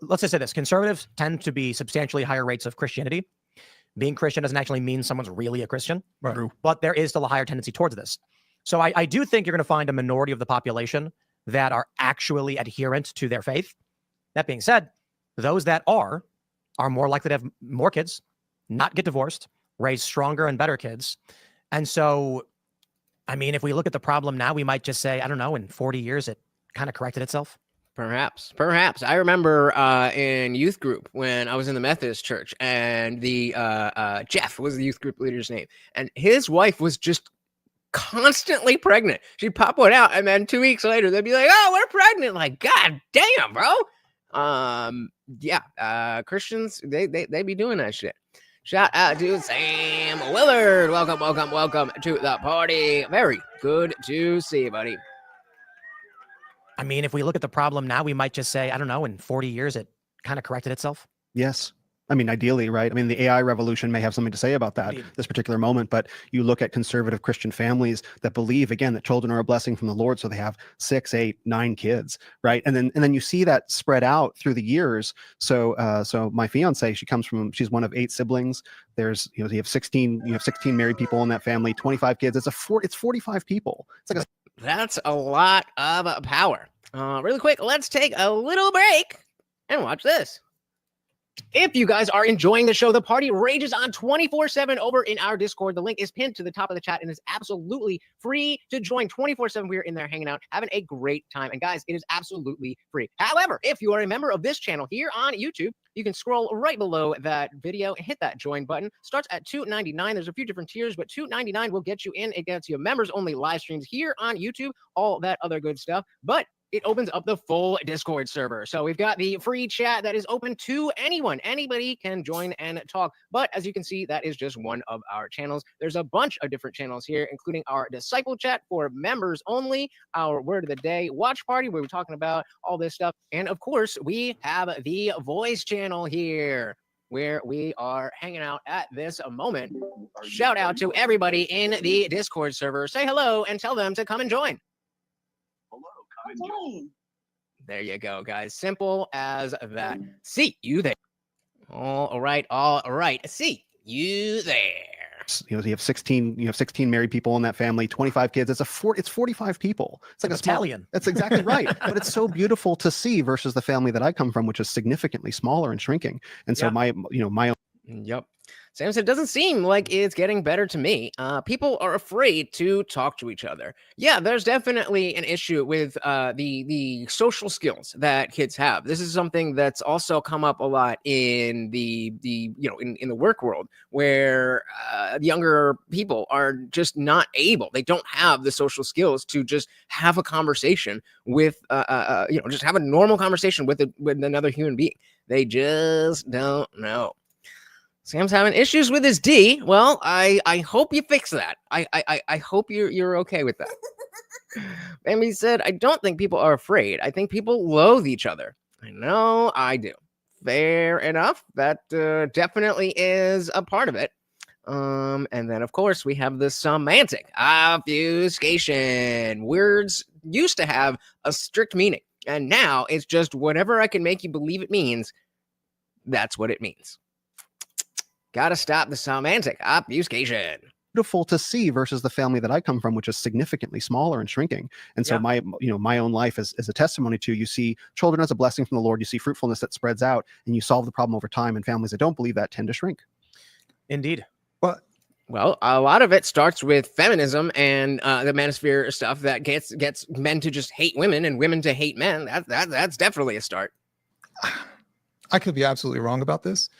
let's just say this. Conservatives tend to be substantially higher rates of Christianity. Being Christian doesn't actually mean someone's really a Christian, Right. but there is still a higher tendency towards this. So I do think you're going to find a minority of the population that are actually adherent to their faith. That being said, those that are more likely to have more kids, not get divorced, raise stronger and better kids. And so, I mean, if we look at the problem now, we might just say, I don't know, in 40 years, it kind of corrected itself. Perhaps. I remember in youth group when I was in the Methodist church, and the Jeff was the youth group leader's name, and his wife was just constantly pregnant. She'd pop one out, and then 2 weeks later, they'd be like, "Oh, we're pregnant!" Like, God damn, bro. Christians, they be doing that shit. Shout out to Sam Willard. Welcome to the party. Very good to see you, buddy. I mean, if we look at the problem now, we might just say, I don't know, in 40 years, it kind of corrected itself. Yes. I mean, ideally, right? I mean, the AI revolution may have something to say about that, this particular moment, but you look at conservative Christian families that believe, again, that children are a blessing from the Lord, so they have 6, 8, 9 kids, right? And then you see that spread out through the years. So my fiance, she's one of 8 siblings. There's, you have 16 married people in that family, 25 kids. It's 45 people. It's like That's a lot of power. Really quick, let's take a little break and watch this. If you guys are enjoying the show, the party rages on 24/7 over in our Discord. The link is pinned to the top of the chat and is absolutely free to join 24/7. We're in there hanging out, having a great time. And guys, it is absolutely free. However, if you are a member of this channel here on YouTube, you can scroll right below that video and hit that join button. Starts at $2.99. There's a few different tiers, but $2.99 will get you in. It gets you members only live streams here on YouTube, all that other good stuff. But it opens up the full Discord server. So we've got the free chat that is open to anyone. Anybody can join and talk. But as you can see, that is just one of our channels. There's a bunch of different channels here, including our disciple chat for members only, our word of the day watch party, where we're talking about all this stuff. And of course, we have the voice channel here, where we are hanging out at this moment. Shout out to everybody in the Discord server. Say hello and tell them to come and join. There you go, guys. Simple as that. See you there. All right. See you there. You have 16 married people in that family, 25 kids. It's 45 people. It's like a battalion. That's exactly right. But it's so beautiful to see versus the family that I come from, which is significantly smaller and shrinking. And so my Yep. Sam said, it doesn't seem like it's getting better to me. People are afraid to talk to each other. Yeah, there's definitely an issue with the social skills that kids have. This is something that's also come up a lot in the in the work world, where younger people are just not able. They don't have the social skills to just have a conversation with just have a normal conversation with another human being. They just don't know. Sam's having issues with his D. Well, I hope you fix that. I hope you're okay with that. Bambi said, I don't think people are afraid. I think people loathe each other. I know I do. Fair enough. That definitely is a part of it. And then, of course, we have the semantic obfuscation. Words used to have a strict meaning, and now it's just whatever I can make you believe it means. That's what it means. Gotta stop the semantic obfuscation. Beautiful to see versus the family that I come from, which is significantly smaller and shrinking. And so my own life is a testimony to, you see children as a blessing from the Lord. You see fruitfulness that spreads out, and you solve the problem over time. And families that don't believe that tend to shrink. Indeed. Well, a lot of it starts with feminism and the Manosphere stuff that gets men to just hate women and women to hate men. That's definitely a start. I could be absolutely wrong about this,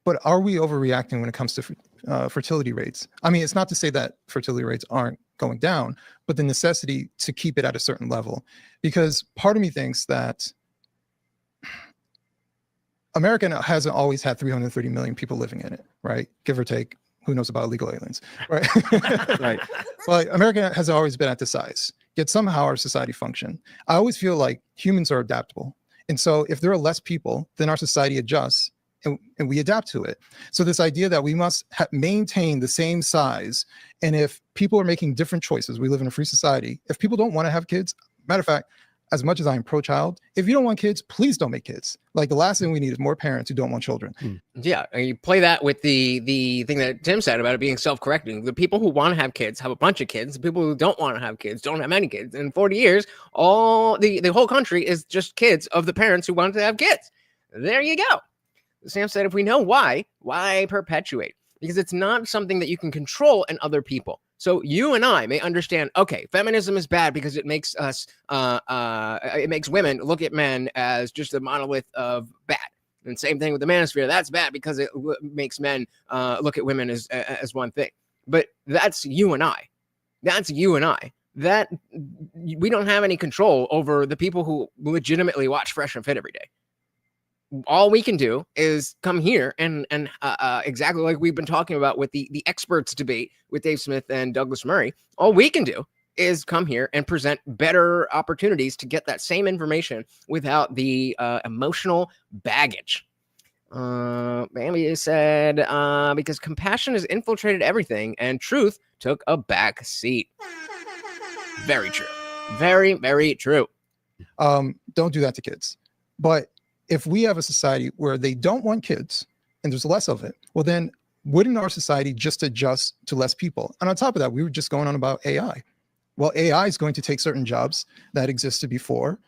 but are we overreacting when it comes to fertility rates? I mean, it's not to say that fertility rates aren't going down, but the necessity to keep it at a certain level. Because part of me thinks that America hasn't always had 330 million people living in it, right? Give or take. Who knows about illegal aliens, right? Right. But America has always been at this size, yet somehow our society function. I always feel like humans are adaptable. And so if there are less people, then our society adjusts and we adapt to it. So this idea that we must maintain the same size, and if people are making different choices, we live in a free society. If people don't want to have kids, matter of fact, as much as I am pro-child, if you don't want kids, please don't make kids. Like, the last thing we need is more parents who don't want children. Yeah, and you play that with the thing that Tim said about it being self-correcting. The people who want to have kids have a bunch of kids. The people who don't want to have kids don't have any kids. In 40 years, all the whole country is just kids of the parents who wanted to have kids. There you go. Sam said, if we know why perpetuate? Because it's not something that you can control in other people. So you and I may understand, okay, feminism is bad because it makes us, it makes women look at men as just a monolith of bad. And same thing with the manosphere. That's bad because it makes men look at women as one thing. But that's you and I. That's you and I. That we don't have any control over the people who legitimately watch Fresh and Fit every day. All we can do is come here and exactly like we've been talking about with the experts debate with Dave Smith and Douglas Murray, all we can do is come here and present better opportunities to get that same information without the emotional baggage. Bambi said, because compassion has infiltrated everything and truth took a back seat. Very true. Very, very true. Don't do that to kids. But if we have a society where they don't want kids and there's less of it, well, then wouldn't our society just adjust to less people? And on top of that, we were just going on about AI. Well, AI is going to take certain jobs that existed before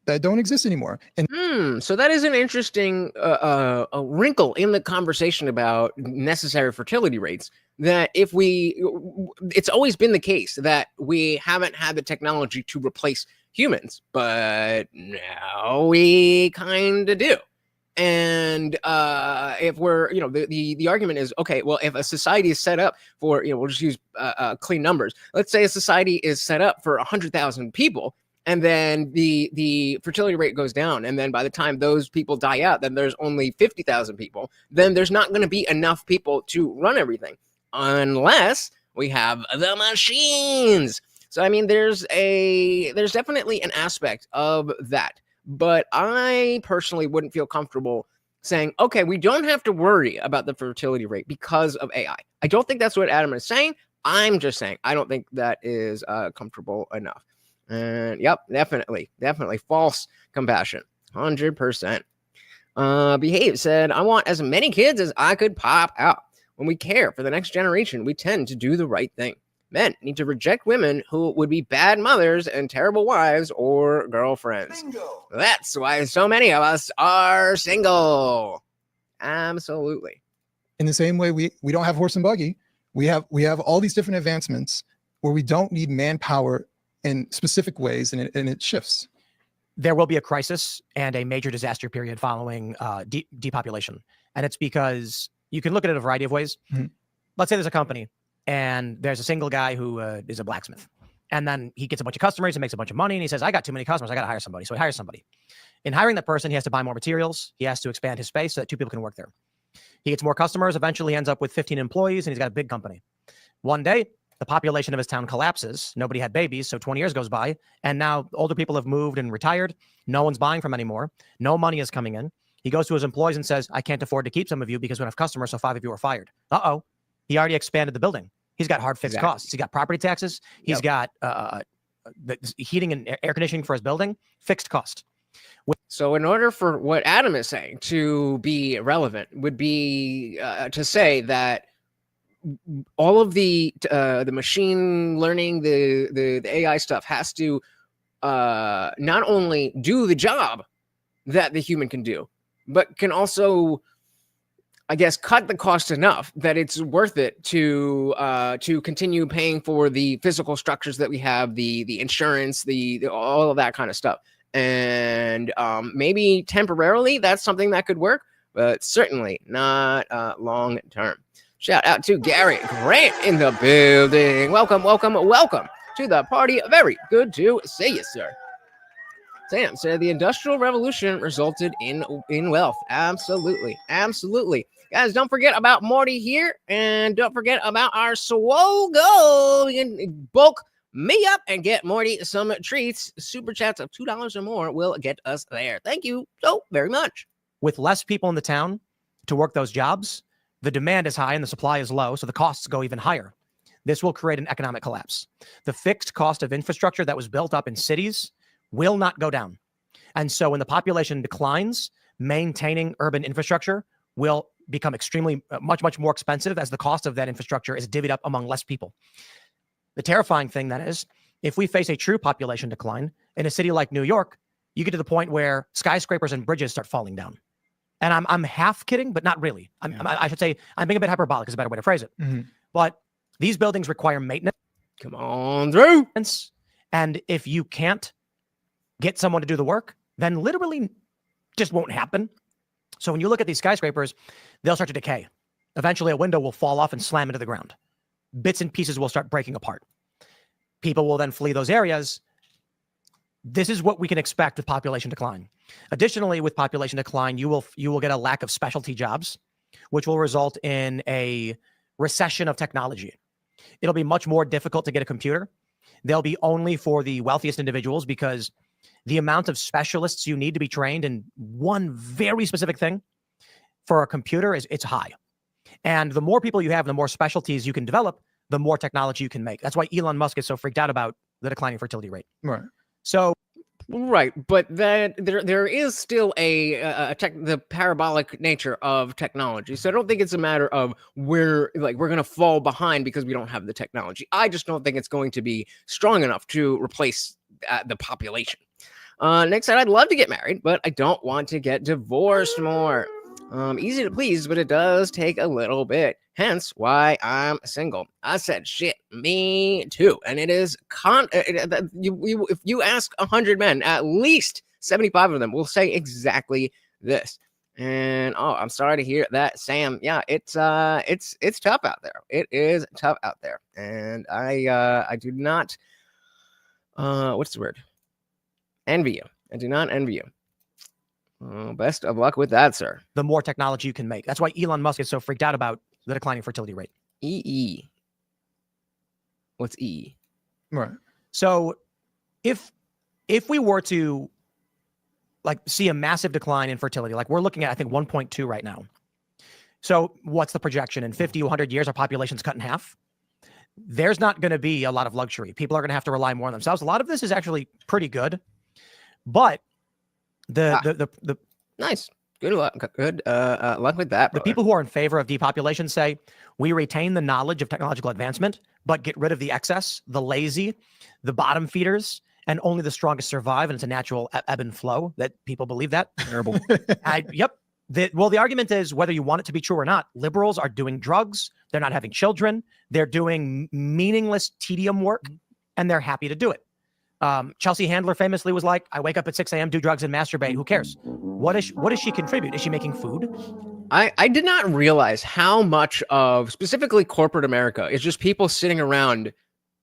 that don't exist anymore. And so that is an interesting a wrinkle in the conversation about necessary fertility rates. That it's always been the case that we haven't had the technology to replace humans, but now we kind of do. And if we're, the argument is, okay, well, if a society is set up for, we'll just use clean numbers. Let's say a society is set up for 100,000 people, and then the fertility rate goes down. And then by the time those people die out, then there's only 50,000 people. Then there's not going to be enough people to run everything unless we have the machines. So, I mean, there's definitely an aspect of that. But I personally wouldn't feel comfortable saying, okay, we don't have to worry about the fertility rate because of AI. I don't think that's what Adam is saying. I'm just saying I don't think that is comfortable enough. And yep, definitely false compassion. 100%. Behave said, I want as many kids as I could pop out. When we care for the next generation, we tend to do the right thing. Men need to reject women who would be bad mothers and terrible wives or girlfriends. Bingo. That's why so many of us are single. Absolutely. In the same way, we don't have horse and buggy. We have all these different advancements where we don't need manpower in specific ways, and it shifts. There will be a crisis and a major disaster period following depopulation. And it's because you can look at it a variety of ways. Mm-hmm. Let's say there's a company and there's a single guy who is a blacksmith. And then he gets a bunch of customers and makes a bunch of money. And he says, I got too many customers. I got to hire somebody. So he hires somebody. In hiring that person, he has to buy more materials. He has to expand his space so that two people can work there. He gets more customers. Eventually, he ends up with 15 employees, and he's got a big company. One day, the population of his town collapses. Nobody had babies, so 20 years goes by, and now older people have moved and retired. No one's buying from him anymore. No money is coming in. He goes to his employees and says, I can't afford to keep some of you because we don't have customers, so 5 of you are fired. Uh-oh. He already expanded the building. He's got hard fixed costs. He's got property taxes. He's got the heating and air conditioning for his building, fixed cost. So in order for what Adam is saying to be relevant would be to say that all of the machine learning, the AI stuff has to not only do the job that the human can do, but can also, I guess, cut the cost enough that it's worth it to continue paying for the physical structures that we have, the insurance, the all of that kind of stuff. And maybe temporarily that's something that could work, but certainly not long term. Shout out to Gary Grant in the building. Welcome to the party. Very good to see you, sir. Sam said the Industrial Revolution resulted in wealth. Absolutely. Guys, don't forget about Morty here, and don't forget about our swole goal. You can bulk me up and get Morty some treats. Super chats of $2 or more will get us there. Thank you so very much. With less people in the town to work those jobs, the demand is high and the supply is low, so the costs go even higher. This will create an economic collapse. The fixed cost of infrastructure that was built up in cities will not go down. And so when the population declines, maintaining urban infrastructure will become extremely, much more expensive as the cost of that infrastructure is divvied up among less people. The terrifying thing that is, if we face a true population decline in a city like New York, you get to the point where skyscrapers and bridges start falling down. And I'm half kidding, but not really. I should say I'm being a bit hyperbolic is a better way to phrase it. Mm-hmm. But these buildings require maintenance. Come on through. And if you can't get someone to do the work, then literally just won't happen. So when you look at these skyscrapers, they'll start to decay. Eventually a window will fall off and slam into the ground. Bits and pieces will start breaking apart. People will then flee those areas. This is what we can expect with population decline. Additionally, with population decline, you will get a lack of specialty jobs, which will result in a recession of technology. It'll be much more difficult to get a computer. They'll be only for the wealthiest individuals because the amount of specialists you need to be trained in one very specific thing for a computer it's high. And the more people you have, the more specialties you can develop, the more technology you can make. That's why Elon Musk is so freaked out about the declining fertility rate. Right. So, right, but that there is still the parabolic nature of technology. So I don't think it's a matter of we're going to fall behind because we don't have the technology. I just don't think it's going to be strong enough to replace the population. Next said, I'd love to get married, but I don't want to get divorced more. Easy to please, but it does take a little bit. Hence why I'm single. I said, shit, me too. And it is if you ask 100 men, at least 75 of them will say exactly this. And I'm sorry to hear that, Sam. Yeah, it's tough out there. It is tough out there. And I do not what's the word? Envy you. I do not envy you. Best of luck with that, sir. The more technology you can make. That's why Elon Musk is so freaked out about the declining fertility rate. EE. What's E? Right. So if we were to see a massive decline in fertility, like we're looking at, I think 1.2 right now. So what's the projection? In 50, 100 years, our population's cut in half. There's not going to be a lot of luxury. People are going to have to rely more on themselves. A lot of this is actually pretty good, but the nice. Good luck. Good luck with that, brother. The people who are in favor of depopulation say we retain the knowledge of technological advancement, but get rid of the excess, the lazy, the bottom feeders, and only the strongest survive. And it's a natural ebb and flow that people believe that. Terrible. Yep. The argument is whether you want it to be true or not, liberals are doing drugs. They're not having children. They're doing meaningless tedium work, and they're happy to do it. Chelsea Handler famously was like, I wake up at 6 a.m., do drugs and masturbate. Who cares? What does she contribute? Is she making food? I did not realize how much of specifically corporate America is just people sitting around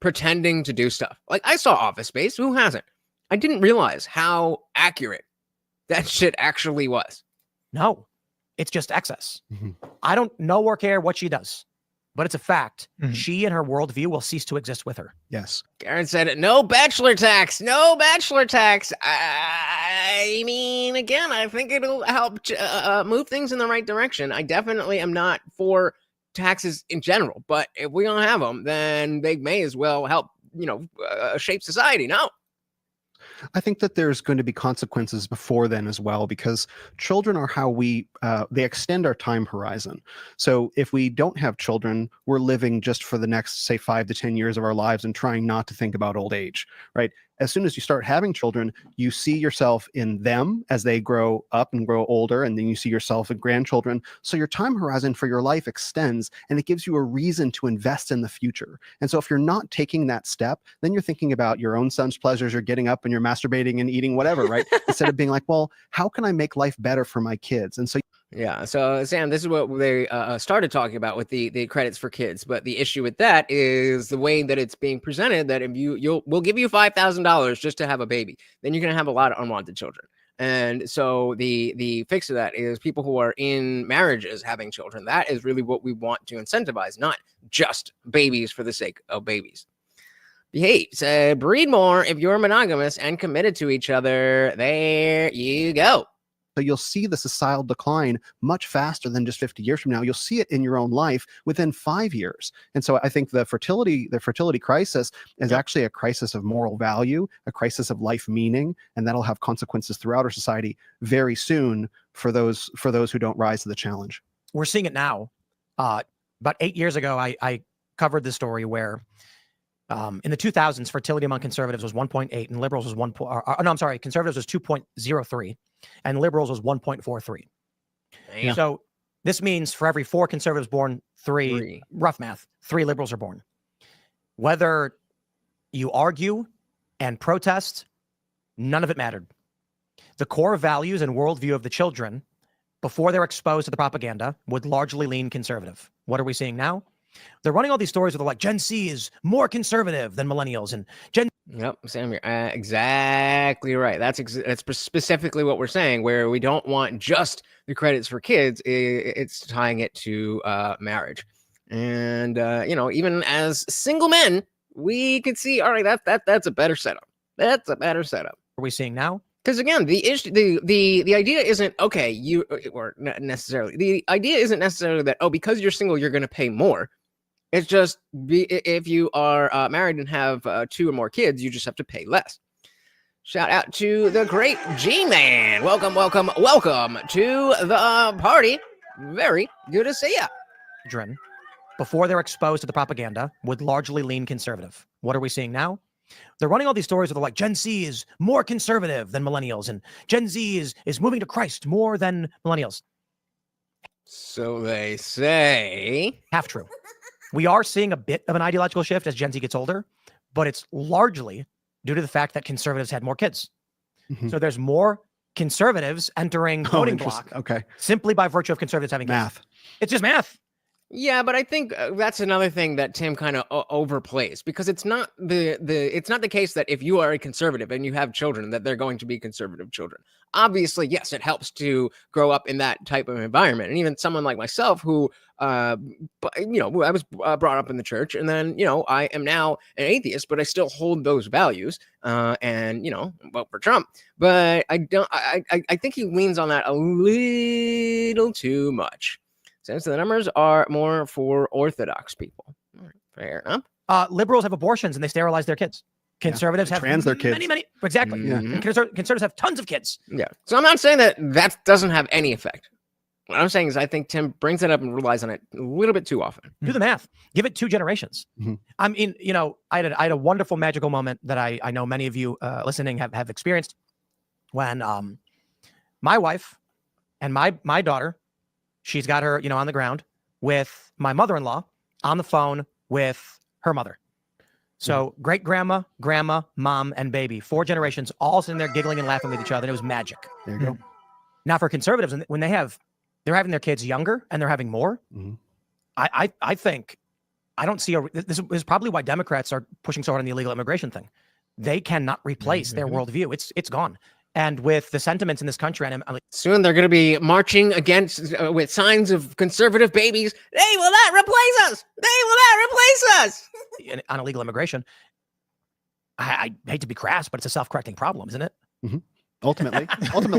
pretending to do stuff. Like I saw Office Space. Who hasn't? I didn't realize how accurate that shit actually was. No. It's just excess. Mhm. I don't know or care what she does, but it's a fact. Mhm. She and her worldview will cease to exist with her. Yes. Karen said, no bachelor tax, no bachelor tax. I mean, again, I think it'll help move things in the right direction. I definitely am not for taxes in general, but if we don't have them, then they may as well help, shape society. No. I think that there's going to be consequences before then as well, because children are how they extend our time horizon. So if we don't have children, we're living just for the next, say, 5 to 10 years of our lives and trying not to think about old age, right? As soon as you start having children, you see yourself in them as they grow up and grow older, and then you see yourself in grandchildren. So your time horizon for your life extends, and it gives you a reason to invest in the future. And so if you're not taking that step, then you're thinking about your own son's pleasures. You're getting up and you're masturbating and eating whatever, right? Instead of being like, well, how can I make life better for my kids? And so Yeah. So, Sam, this is what they started talking about with the credits for kids. But the issue with that is the way that it's being presented. That if we'll give you $5,000 just to have a baby, then you're going to have a lot of unwanted children. And so the fix to that is people who are in marriages having children. That is really what we want to incentivize, not just babies for the sake of babies. Behave. Said, breed more if you're monogamous and committed to each other. There you go. So you'll see the societal decline much faster than just 50 years from now. You'll see it in your own life within 5 years. And so I think the fertility crisis is actually a crisis of moral value, a crisis of life meaning, and that'll have consequences throughout our society very soon for those who don't rise to the challenge. We're seeing it now. About 8 years ago, I covered this story where in the 2000s, fertility among conservatives was 1.8 and liberals was conservatives was 2.03 and liberals was 1.43. Damn. So this means for every 4 conservatives born, 3, rough math, 3 liberals are born. Whether you argue and protest, none of it mattered. The core values and worldview of the children before they're exposed to the propaganda would largely lean conservative. What are we seeing now? They're running all these stories where they're like, Gen Z is more conservative than millennials, and Yep, Sam, you're exactly right. That's specifically what we're saying, where we don't want just the credits for kids. It's tying it to marriage. And, even as single men, we could see, all right, that's a better setup. That's a better setup. What are we seeing now? Because again, the issue, the idea isn't, okay, or not necessarily, the idea isn't necessarily that, oh, because you're single, you're going to pay more. It's just if you are married and have 2 or more kids, you just have to pay less. Shout out to the great G-Man. Welcome to the party. Very good to see ya. Children, before they're exposed to the propaganda, would largely lean conservative. What are we seeing now? They're running all these stories where they're like, Gen Z is more conservative than millennials, and Gen Z is moving to Christ more than millennials. So they say. Half true. We are seeing a bit of an ideological shift as Gen Z gets older, but it's largely due to the fact that conservatives had more kids. Mhm. So there's more conservatives entering voting block Okay. simply by virtue of conservatives having kids. Math. It's just math. Yeah, but I think that's another thing that Tim kind of overplays, because it's not the case that if you are a conservative and you have children that they're going to be conservative children. Obviously, yes, it helps to grow up in that type of environment, and even someone like myself who, I was brought up in the church, and then I am now an atheist, but I still hold those values, and vote for Trump. But I don't. I think he leans on that a little too much. Since the numbers are more for Orthodox people. All right, fair enough. Liberals have abortions and they sterilize their kids. Conservatives have trans their kids. many, exactly. Yeah. And conservatives have tons of kids. Yeah. So I'm not saying that doesn't have any effect. What I'm saying is I think Tim brings it up and relies on it a little bit too often. Do the math. Give it 2 generations. Mm-hmm. I mean, I had a wonderful magical moment that I know many of you listening have experienced when my wife and my daughter, she's got her, on the ground with my mother-in-law on the phone with her mother. So great grandma, grandma, mom, and baby, 4 generations all sitting there giggling and laughing with each other. And it was magic. There you go. Now for conservatives, when they're having their kids younger and they're having more, Mhm. I think, I don't see this is probably why Democrats are pushing so hard on the illegal immigration thing. They cannot replace their worldview. It's gone. And with the sentiments in this country, and I'm like, Soon they're going to be marching against with signs of conservative babies. They will not replace us. They will not replace us. on illegal immigration, I hate to be crass, but it's a self-correcting problem, isn't it? Ultimately,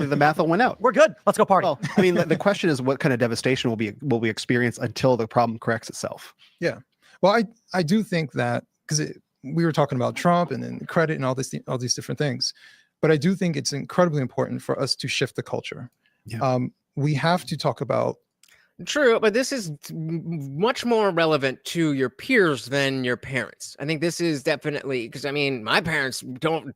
the math will win out. We're good. Let's go party. Well, I mean, the question is, what kind of devastation will we experience until the problem corrects itself? Yeah. Well, I do think that because we were talking about Trump and then credit and all these different things, but I do think it's incredibly important for us to shift the culture. Yeah. We have to talk about. True, but this is much more relevant to your peers than your parents. I think this is definitely because I mean, my parents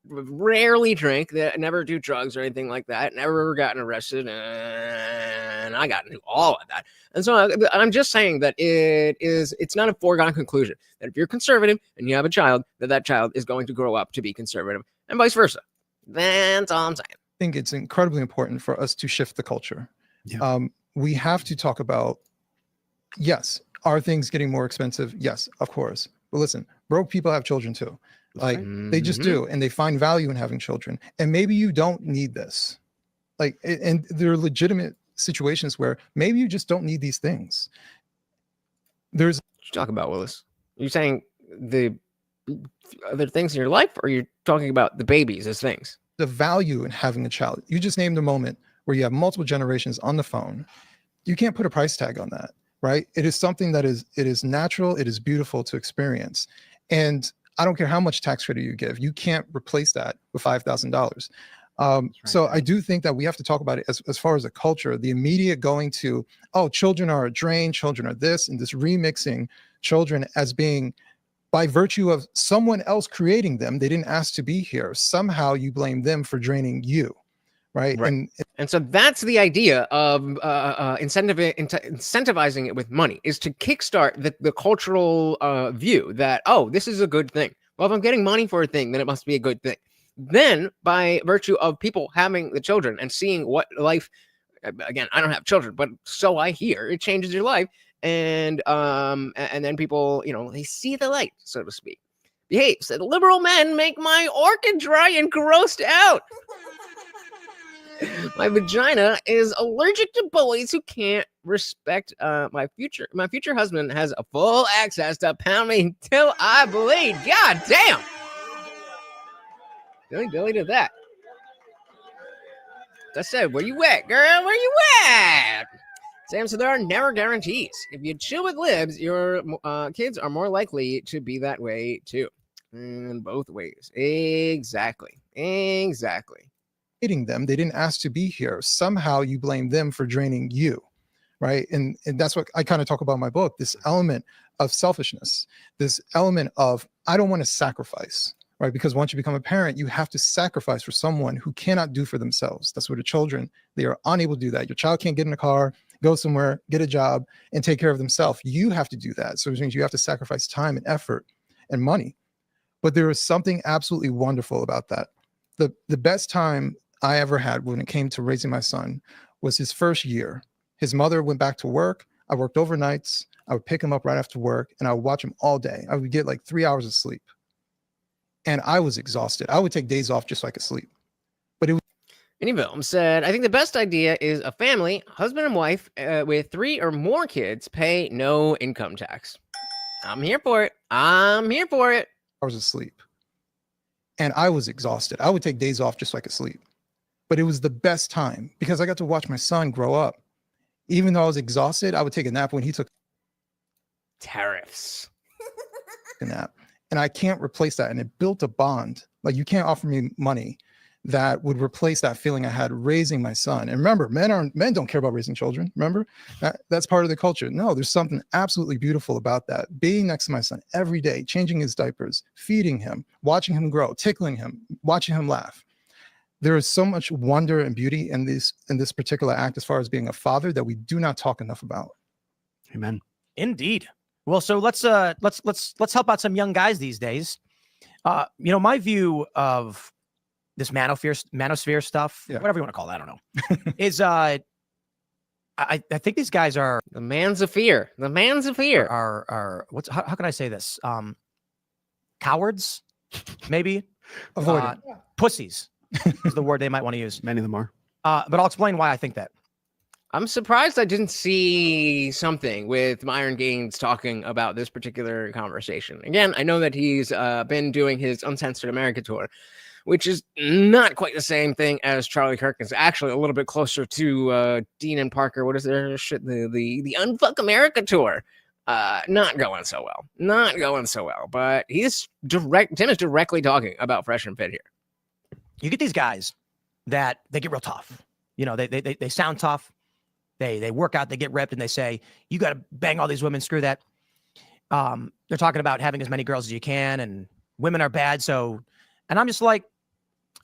rarely drink, they never do drugs or anything like that, never gotten arrested, and I got into all of that. And so I'm just saying that it's not a foregone conclusion that if you're conservative and you have a child, that child is going to grow up to be conservative, and vice versa. That's all I'm saying. I think it's incredibly important for us to shift the culture. Yeah. We have to talk about, yes, are things getting more expensive? Yes, of course. But listen, broke people have children too. Like they just do, and they find value in having children. And maybe you don't need this. Like, and there are legitimate situations where maybe you just don't need these things. There's What you talk about, Willis? Are you saying the other things in your life, or you're talking about the babies as things? the value in having a child. You just named a moment where you have multiple generations on the phone. You can't put a price tag on that, right? It is something that it is natural, it is beautiful to experience. And I don't care how much tax credit you give, you can't replace that with $5,000. So I do think that we have to talk about it as far as a culture, the immediate going to, oh, children are a drain, children are this, and this remixing children as being, by virtue of someone else creating them, they didn't ask to be here. Somehow you blame them for draining you, right? And so that's the idea of incentivizing it with money, is to kickstart the cultural view that, oh, this is a good thing. Well, if I'm getting money for a thing, then it must be a good thing. Then, by virtue of people having the children and seeing what life, again, I don't have children, but so I hear, it changes your life. And then people, they see the light, so to speak. Behave, said liberal men make my orchid dry and grossed out. My vagina is allergic to bullies who can't respect my future. My future husband has a full access to pound me till I bleed. God damn. Billy did that. I said, where you at, girl? Where you at? Sam said there are never guarantees. If you chill with libs, your kids are more likely to be that way too. In both ways. Exactly. Them, they didn't ask to be here. Somehow you blame them for draining you, right? And that's what I kind of talk about in my book, this element of selfishness, this element of, I don't want to sacrifice, right? Because once you become a parent, you have to sacrifice for someone who cannot do for themselves. That's what the children, they are unable to do that. Your child can't get in a car, go somewhere, get a job, and take care of themselves. You have to do that. So it means you have to sacrifice time and effort and money. But there is something absolutely wonderful about that. The best time I ever had when it came to raising my son was his first year. His mother went back to work. I worked overnights. I would pick him up right after work and I would watch him all day. I would get like 3 hours of sleep. And I was exhausted. I would take days off just so I could sleep. But it was Anyville said, I think the best idea is a family, husband and wife, with 3 or more kids pay no income tax. I'm here for it. hours of sleep. And I was exhausted. I would take days off just so I could sleep. But it was the best time because I got to watch my son grow up. Even though I was exhausted, I would take a nap when he took tariffs. a nap. And I can't replace that. And it built a bond. Like you can't offer me money that would replace that feeling I had raising my son. And remember, men don't care about raising children. Remember, that's part of the culture. No, there's something absolutely beautiful about that. Being next to my son every day, changing his diapers, feeding him, watching him grow, tickling him, watching him laugh. There is so much wonder and beauty in this particular act as far as being a father that we do not talk enough about. Amen. Indeed. Well, so let's help out some young guys these days. My view of this manosphere stuff, whatever you want to call it, I don't know, is I think these guys are the mans of fear. Are how can I say this? Cowards, maybe. Avoid it. Pussies. is the word they might want to use. Many of them are. But I'll explain why I think that. I'm surprised I didn't see something with Myron Gaines talking about this particular conversation. Again, I know that he's been doing his Uncensored America tour, which is not quite the same thing as Charlie Kirk. It's actually a little bit closer to Dean and Parker. What is their shit? The Unfuck America tour. Not going so well. Not going so well. But Tim is directly talking about Fresh and Fit here. You get these guys that they get real tough. You know, they sound tough. They work out, they get ripped, and they say, you got to bang all these women, screw that. They're talking about having as many girls as you can, and women are bad. And I'm just like,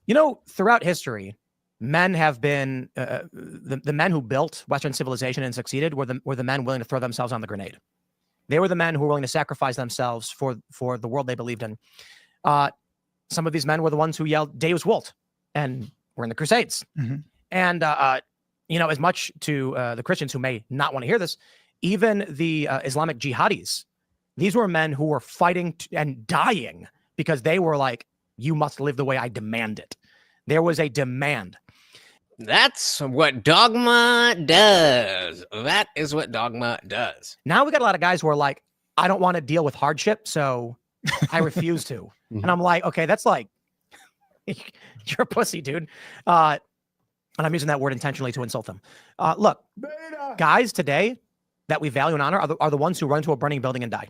you know, throughout history, men have been, the men who built Western civilization and succeeded were the men willing to throw themselves on the grenade. They were the men who were willing to sacrifice themselves for the world they believed in. Some of these men were the ones who yelled Deus Vult and were in the Crusades. Mm-hmm. And, you know, as much to the Christians who may not want to hear this, even the Islamic jihadis, these were men who were fighting and dying because they were like, you must live the way I demand it. There was a demand. That's what dogma does. That is what dogma does. Now we got a lot of guys who are like, I don't want to deal with hardship, so I refuse to. And I'm like, okay, that's like, you're a pussy, dude. And I'm using that word intentionally to insult them. Look, guys today that we value and honor are the ones who run into a burning building and die.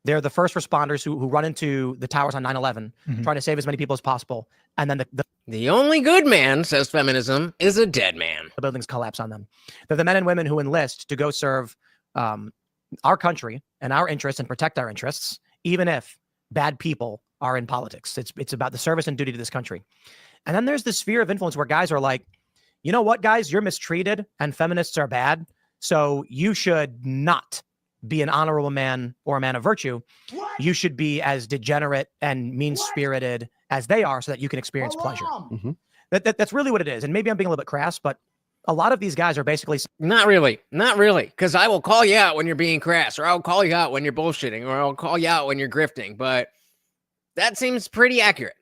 They're the first responders who run into the towers on 9/11, trying to save as many people as possible. And then the only good man, says feminism, is a dead man. The buildings collapse on them. They're the men and women who enlist to go serve our country and our interests and protect our interests, even if bad people are in politics. It's about the service and duty to this country. And then there's this sphere of influence where guys are like, you know what, guys, you're mistreated and feminists are bad. So you should not be an honorable man or a man of virtue. What? You should be as degenerate and mean-spirited as they are so that you can experience pleasure. Mm-hmm. That's really what it is. And maybe I'm being a little bit crass, but a lot of these guys are basically... Not really. Because I will call you out when you're being crass, or I'll call you out when you're bullshitting, or I'll call you out when you're grifting. But that seems pretty accurate.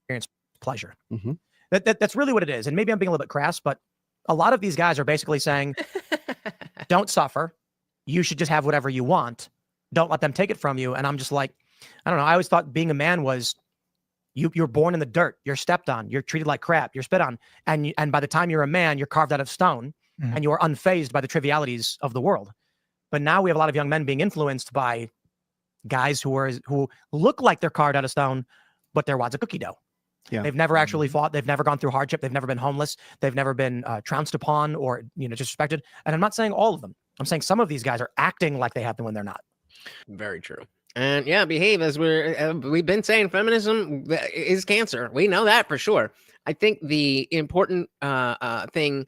Experience pleasure. Mm-hmm. That's really what it is. And maybe I'm being a little bit crass, but a lot of these guys are basically saying, don't suffer. You should just have whatever you want. Don't let them take it from you. And I'm just like, I don't know. I always thought being a man was you're born in the dirt. You're stepped on. You're treated like crap. You're spit on. And by the time you're a man, you're carved out of stone and you are unfazed by the trivialities of the world. But now we have a lot of young men being influenced by guys who look like they're carved out of stone, but they're wads of cookie dough. Yeah. They've never actually fought. They've never gone through hardship. They've never been homeless. They've never been trounced upon or, disrespected. And I'm not saying all of them. I'm saying some of these guys are acting like they have been when they're not. Very true. And yeah, behave as we've been saying. Feminism is cancer. We know that for sure. I think the important thing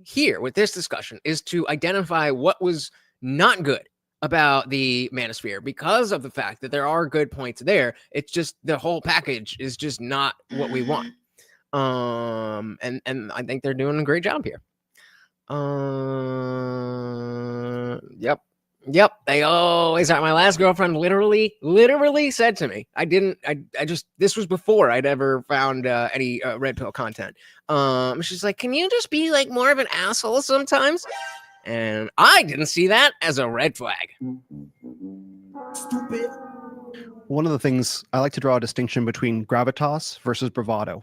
here with this discussion is to identify what was not good about the Manosphere, because of the fact that there are good points there. It's just the whole package is just not what we want. And I think they're doing a great job here. Yep. They always are. My last girlfriend literally said to me, this was before I'd ever found any red pill content. She's like, can you just be like more of an asshole sometimes? And I didn't see that as a red flag. Stupid. One of the things I like to draw a distinction between gravitas versus bravado.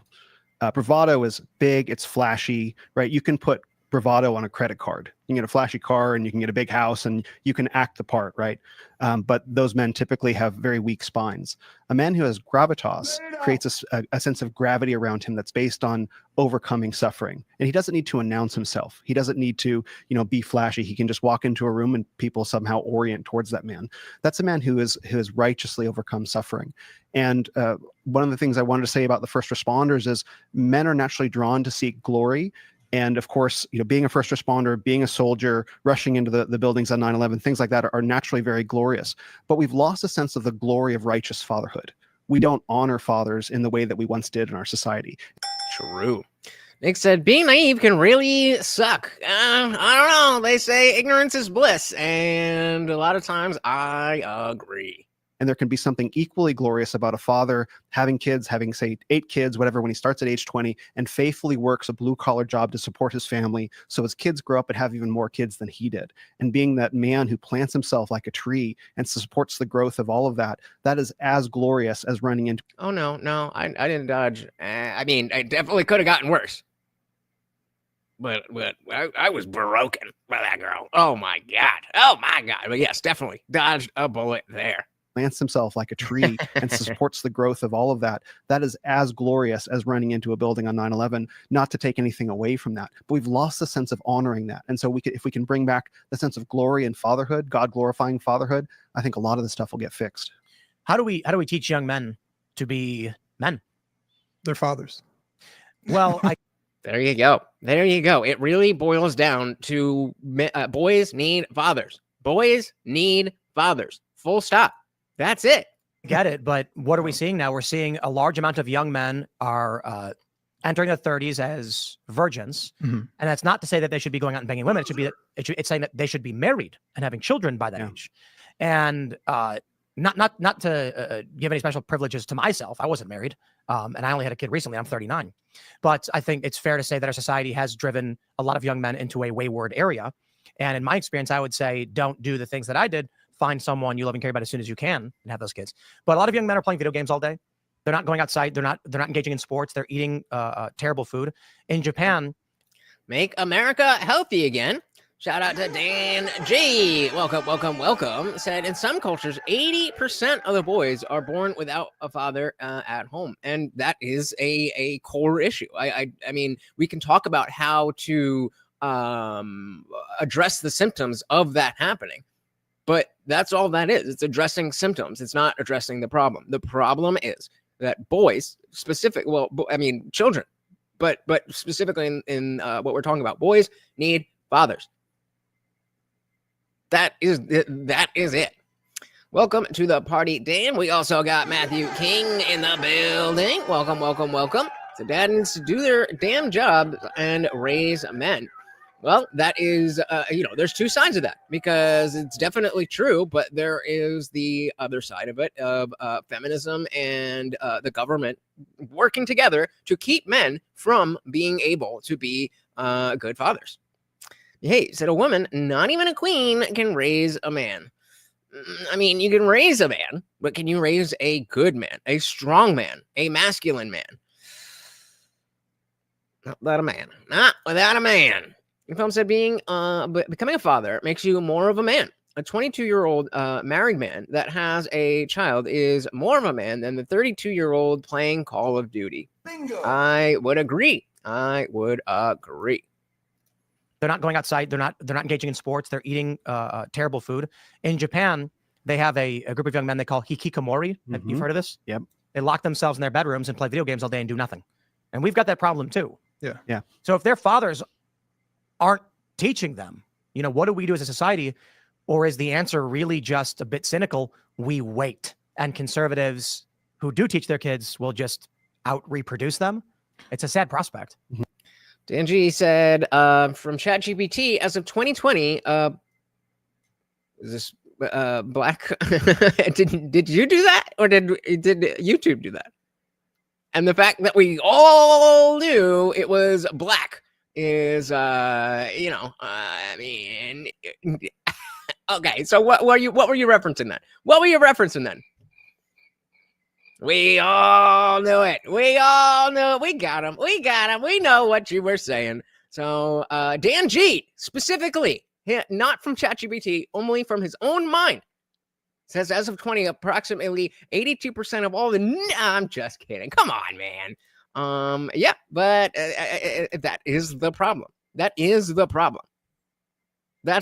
Bravado is big, it's flashy, right? You can put bravado on a credit card. You can get a flashy car and you can get a big house and you can act the part, right? But those men typically have very weak spines. A man who has gravitas creates a sense of gravity around him that's based on overcoming suffering. And he doesn't need to announce himself. He doesn't need to, be flashy. He can just walk into a room and people somehow orient towards that man. That's a man who has righteously overcome suffering. And one of the things I wanted to say about the first responders is men are naturally drawn to seek glory. And of course, being a first responder, being a soldier, rushing into the buildings on 9/11, things like that are naturally very glorious. But we've lost a sense of the glory of righteous fatherhood. We don't honor fathers in the way that we once did in our society. True. Nick said, being naive can really suck. I don't know. They say ignorance is bliss. And a lot of times I agree. And there can be something equally glorious about a father having kids, having, say, 8 kids, whatever, when he starts at age 20 and faithfully works a blue-collar job to support his family, so his kids grow up and have even more kids than he did. And being that man who plants himself like a tree and supports the growth of all of that, that is as glorious as running into... Oh, no, I didn't dodge. I mean, I definitely could have gotten worse. But I was broken by that girl. Oh my God. But yes, definitely dodged a bullet there. Plants himself like a tree and supports the growth of all of that. That is as glorious as running into a building on 9/11, not to take anything away from that. But we've lost the sense of honoring that. And so if we can bring back the sense of glory and fatherhood, God glorifying fatherhood, I think a lot of this stuff will get fixed. How do we teach young men to be men? Their fathers. Well, There you go. It really boils down to boys need fathers. Boys need fathers. Full stop. That's it. get it, but what are we seeing now? We're seeing a large amount of young men are entering their 30s as virgins, and that's not to say that they should be going out and banging women. It should be that it's saying that they should be married and having children by that age, and not to give any special privileges to myself. I wasn't married, and I only had a kid recently. I'm 39, but I think it's fair to say that our society has driven a lot of young men into a wayward area. And in my experience, I would say don't do the things that I did. Find someone you love and care about as soon as you can and have those kids. But a lot of young men are playing video games all day. They're not going outside. They're not engaging in sports. They're eating terrible food. In Japan, make America healthy again. Shout out to Dan G. Welcome. Said in some cultures, 80% of the boys are born without a father at home, and that is a core issue. I mean, we can talk about how to address the symptoms of that happening, but that's all that is. It's addressing symptoms. It's not addressing the problem. The problem is that boys, children, but specifically in what we're talking about, boys need fathers. That is it. Welcome to the party, Dan. We also got Matthew King in the building. Welcome. So dad needs to do their damn job and raise men. Well, that is, there's two sides of that, because it's definitely true, but there is the other side of it, of feminism and the government working together to keep men from being able to be good fathers. Hey, said a woman, not even a queen, can raise a man. I mean, you can raise a man, but can you raise a good man, a strong man, a masculine man? Not without a man. The film said becoming a father makes you more of a man. A 22-year-old married man that has a child is more of a man than the 32-year-old playing Call of Duty. Bingo. I would agree. They're not going outside. They're not engaging in sports. They're eating terrible food. In Japan, they have a group of young men they call hikikomori. You've heard of this? Yep. They lock themselves in their bedrooms and play video games all day and do nothing. And we've got that problem too. Yeah. So if their fathers aren't teaching them, what do we do as a society? Or is the answer really just a bit cynical? We wait. And conservatives who do teach their kids will just out-reproduce them. It's a sad prospect. Dan G said from ChatGPT, as of 2020, is this black? did you do that, or did YouTube do that? And the fact that we all knew it was black is, okay. So what were you referencing then? What were you referencing then? We all knew it. We got him. We know what you were saying. So Dan G specifically, not from ChatGPT, only from his own mind, says as of 20, approximately 82% of all the. I'm just kidding. Come on, man. But that is the problem. That's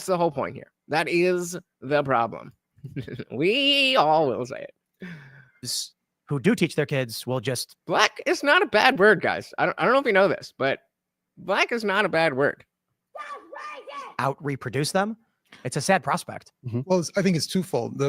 the whole point here. That is the problem. We all will say it. Who do teach their kids will just... Black is not a bad word, guys. I don't know if you know this, but black is not a bad word. Out-reproduce them? It's a sad prospect. Well, I think it's twofold.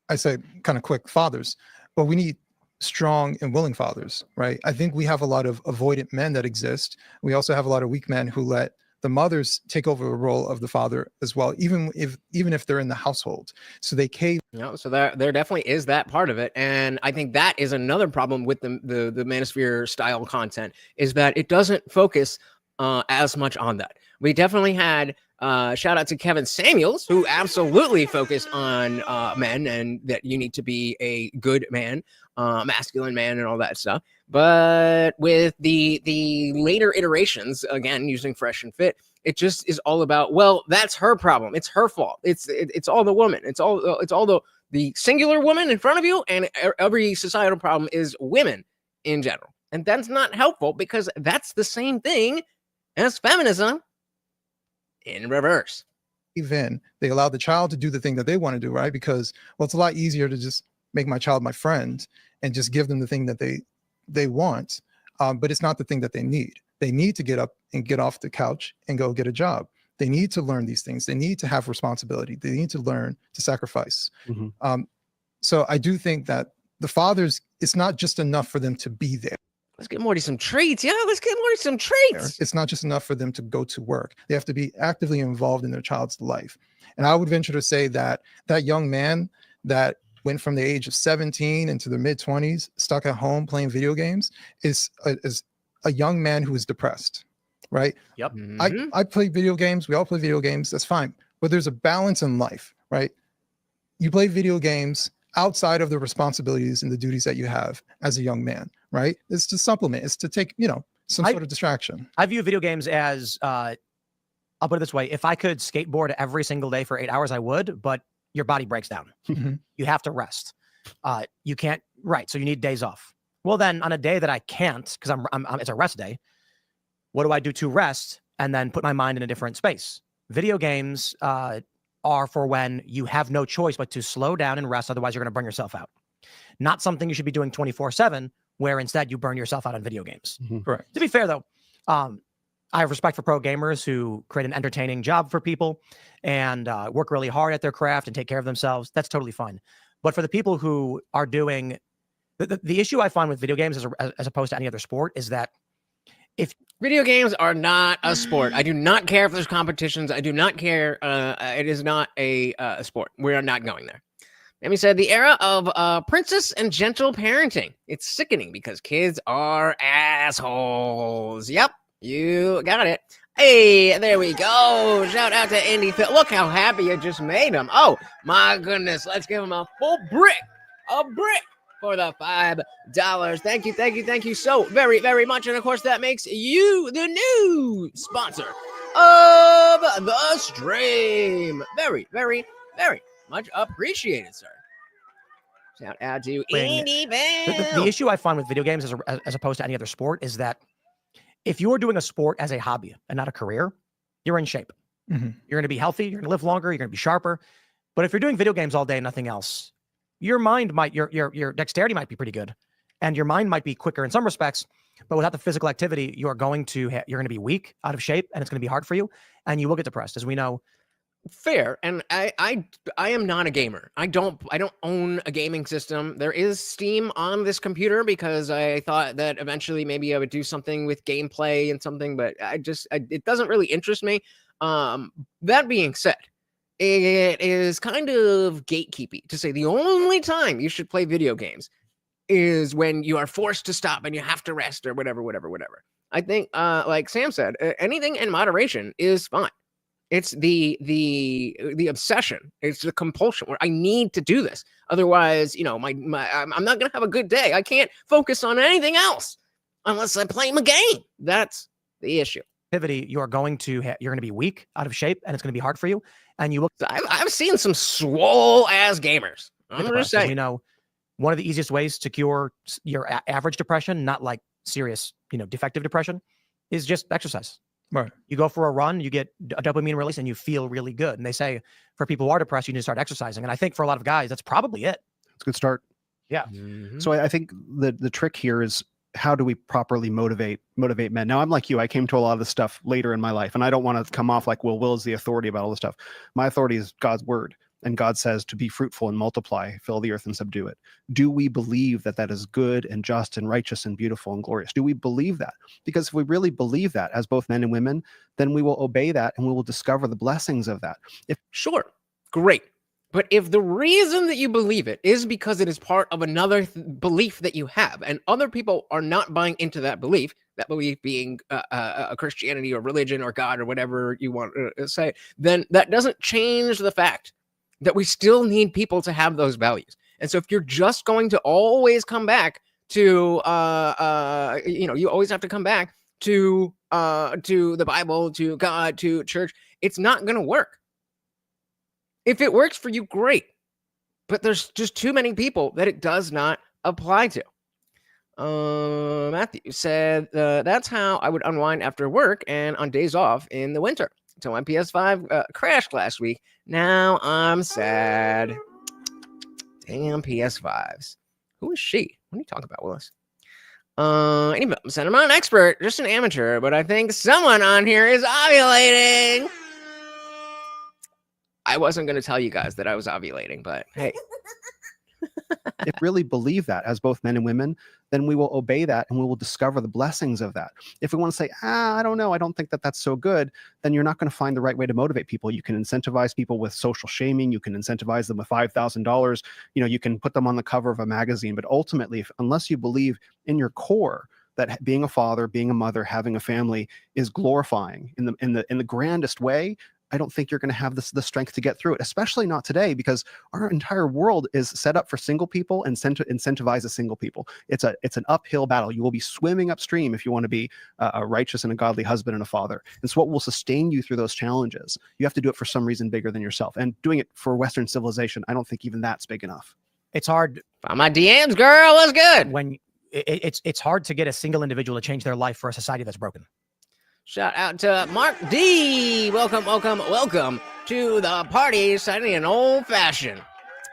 I say kind of quick fathers, but we need strong and willing fathers, right? I think we have a lot of avoidant men that exist. We also have a lot of weak men who let the mothers take over the role of the father as well, even if they're in the household. So they cave. So there definitely is that part of it, and I think that is another problem with the Manosphere style content, is that it doesn't focus as much on that. We definitely had shout out to Kevin Samuels, who absolutely focused on men and that you need to be a good man, masculine man, and all that stuff. But with the later iterations, again using Fresh and Fit, it just is all about, well, that's her problem. It's her fault. It's all the woman. It's all the singular woman in front of you, and every societal problem is women in general. And that's not helpful, because that's the same thing as feminism in reverse. Even they allow the child to do the thing that they want to do, right? Because, well, it's a lot easier to just make my child my friend and just give them the thing that they want, but it's not the thing that they need. They need to get up and get off the couch and go get a job. They need to learn these things. They need to have responsibility. They need to learn to sacrifice. So I do think that the fathers, it's not just enough for them to be there. Let's get Morty some treats. Yeah, let's get Morty some treats. It's not just enough for them to go to work. They have to be actively involved in their child's life. And I would venture to say that that young man that went from the age of 17 into their mid-20s, stuck at home playing video games, is a young man who is depressed, right? Yep. I play video games. We all play video games. That's fine. But there's a balance in life, right? You play video games outside of the responsibilities and the duties that you have as a young man, right? It's to supplement. It's to take, some sort of distraction. I view video games as, I'll put it this way. If I could skateboard every single day for 8 hours, I would, but your body breaks down. You have to rest. You can't, right. So you need days off. Well, then on a day that I can't, because I'm it's a rest day, what do I do to rest and then put my mind in a different space? Video games are for when you have no choice but to slow down and rest. Otherwise, you're going to burn yourself out. Not something you should be doing 24/7, where instead you burn yourself out on video games. Correct. To be fair, though, I have respect for pro gamers who create an entertaining job for people and work really hard at their craft and take care of themselves. That's totally fine. But for the people who are doing the issue I find with video games as opposed to any other sport is that if video games are not a sport, I do not care if there's competitions. I do not care. It is not a sport. We are not going there. Amy said, the era of princess and gentle parenting. It's sickening because kids are assholes. Yep, you got it. Hey, there we go. Shout out to Indy Phil. Look how happy you just made him. Oh, my goodness. Let's give him a full brick. A brick for the $5. Thank you so very, very much. And of course, that makes you the new sponsor of the stream. Very, very, very much appreciated, sir. Shout out to Indy Phil. The issue I find with video games as opposed to any other sport is that if you're doing a sport as a hobby and not a career, you're in shape. You're going to be healthy. You're going to live longer. You're going to be sharper. But if you're doing video games all day and nothing else, your mind might, your dexterity might be pretty good, and your mind might be quicker in some respects. But without the physical activity, you're going to be weak, out of shape, and it's going to be hard for you, and you will get depressed, as we know. Fair. And I am not a gamer. I don't own a gaming system. There is Steam on this computer because I thought that eventually maybe I would do something with gameplay and something, but it doesn't really interest me. That being said, it is kind of gatekeepy to say the only time you should play video games is when you are forced to stop and you have to rest or whatever. I think, like Sam said, anything in moderation is fine. It's the obsession. It's the compulsion where I need to do this. Otherwise, I'm not going to have a good day. I can't focus on anything else unless I play my game. That's the issue. You're going to be weak, out of shape, and it's going to be hard for you. And you will. I've seen some swole ass gamers. I'm just saying. We know one of the easiest ways to cure your average depression, not like serious, defective depression, is just exercise. Right. You go for a run, you get a dopamine release, and you feel really good. And they say for people who are depressed, you need to start exercising. And I think for a lot of guys, that's probably it. It's a good start. Yeah. So I think the trick here is, how do we properly motivate men? Now, I'm like you. I came to a lot of this stuff later in my life, and I don't want to come off like, Will is the authority about all this stuff. My authority is God's word. And God says to be fruitful and multiply, fill the earth and subdue it. Do we believe that that is good and just and righteous and beautiful and glorious? Do we believe that? Because if we really believe that as both men and women, then we will obey that and we will discover the blessings of that. Sure, great. But if the reason that you believe it is because it is part of another belief that you have, and other people are not buying into that belief being a Christianity or religion or God or whatever you want to say, then that doesn't change the fact that we still need people to have those values. And so if you're just going to always come back to, you always have to come back to the Bible, to God, to church, it's not going to work. If it works for you, great. But there's just too many people that it does not apply to. Matthew said, that's how I would unwind after work and on days off in the winter. So my PS5 crashed last week. Now I'm sad. Damn PS5s. Who is she? What are you talking about, Willis? Anyway, I'm not an expert, just an amateur, but I think someone on here is ovulating. I wasn't going to tell you guys that I was ovulating, but hey. If we really believe that as both men and women, then we will obey that and we will discover the blessings of that. If we want to say, I don't know, I don't think that that's so good, then you're not going to find the right way to motivate people. You can incentivize people with social shaming. You can incentivize them with $5,000. You can put them on the cover of a magazine. But ultimately, unless you believe in your core that being a father, being a mother, having a family is glorifying in the grandest way, I don't think you're going to have the strength to get through it, especially not today, because our entire world is set up for single people and incentivize a single people. It's an uphill battle. You will be swimming upstream if you want to be a righteous and a godly husband and a father. And so what will sustain you through those challenges? You have to do it for some reason bigger than yourself. And doing it for Western civilization, I don't think even that's big enough. It's hard. Find my DMs, girl. What's good? When it's hard to get a single individual to change their life for a society that's broken. Shout out to Mark D. Welcome to the party. Signing an old fashioned.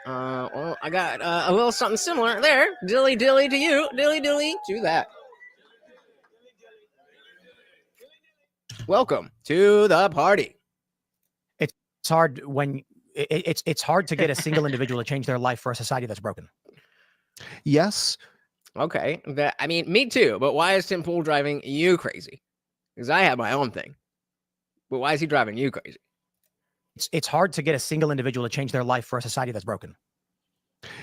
Well, I got a little something similar there. Dilly dilly to you. Dilly dilly to that. Welcome to the party. It's hard when it's hard to get a single individual to change their life for a society that's broken. Yes. Okay. Me too. But why is Tim Pool driving you crazy? Because I have my own thing. But why is he driving you crazy? It's hard to get a single individual to change their life for a society that's broken.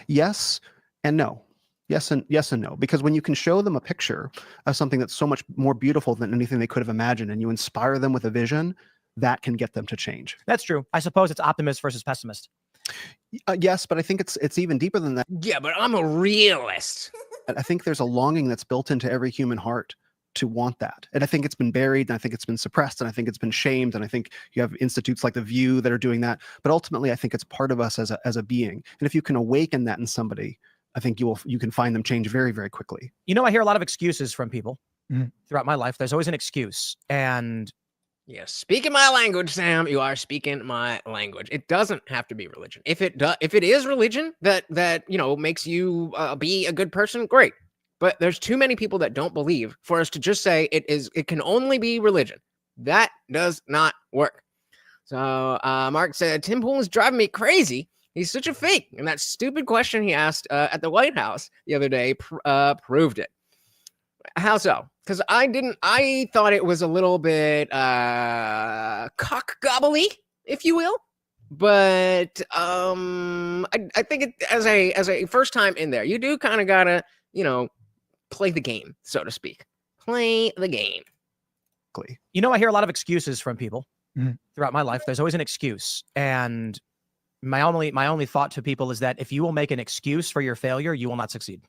Yes and no. Yes and no. Because when you can show them a picture of something that's so much more beautiful than anything they could have imagined, and you inspire them with a vision, that can get them to change. That's true. I suppose it's optimist versus pessimist. Yes, but I think it's even deeper than that. Yeah, but I'm a realist. I think there's a longing that's built into every human heart to want that. And I think it's been buried, and I think it's been suppressed, and I think it's been shamed, and I think you have institutes like The View that are doing that. But ultimately, I think it's part of us as a being. And if you can awaken that in somebody, I think you can find them change very, very quickly. I hear a lot of excuses from people throughout my life. There's always an excuse. And yes, speaking my language, Sam, you are speaking my language. It doesn't have to be religion. If it is religion that makes you be a good person, great. But there's too many people that don't believe for us to just say it can only be religion. That does not work. So Mark said, Tim Pool is driving me crazy. He's such a fake. And that stupid question he asked at the White House the other day proved it. How so? Because I thought it was a little bit cock gobbly, if you will. But I think it, as a first time in there, you do kind of gotta, play the game, so to speak. Play the game. I hear a lot of excuses from people throughout my life. There's always an excuse. And my only thought to people is that if you will make an excuse for your failure, you will not succeed.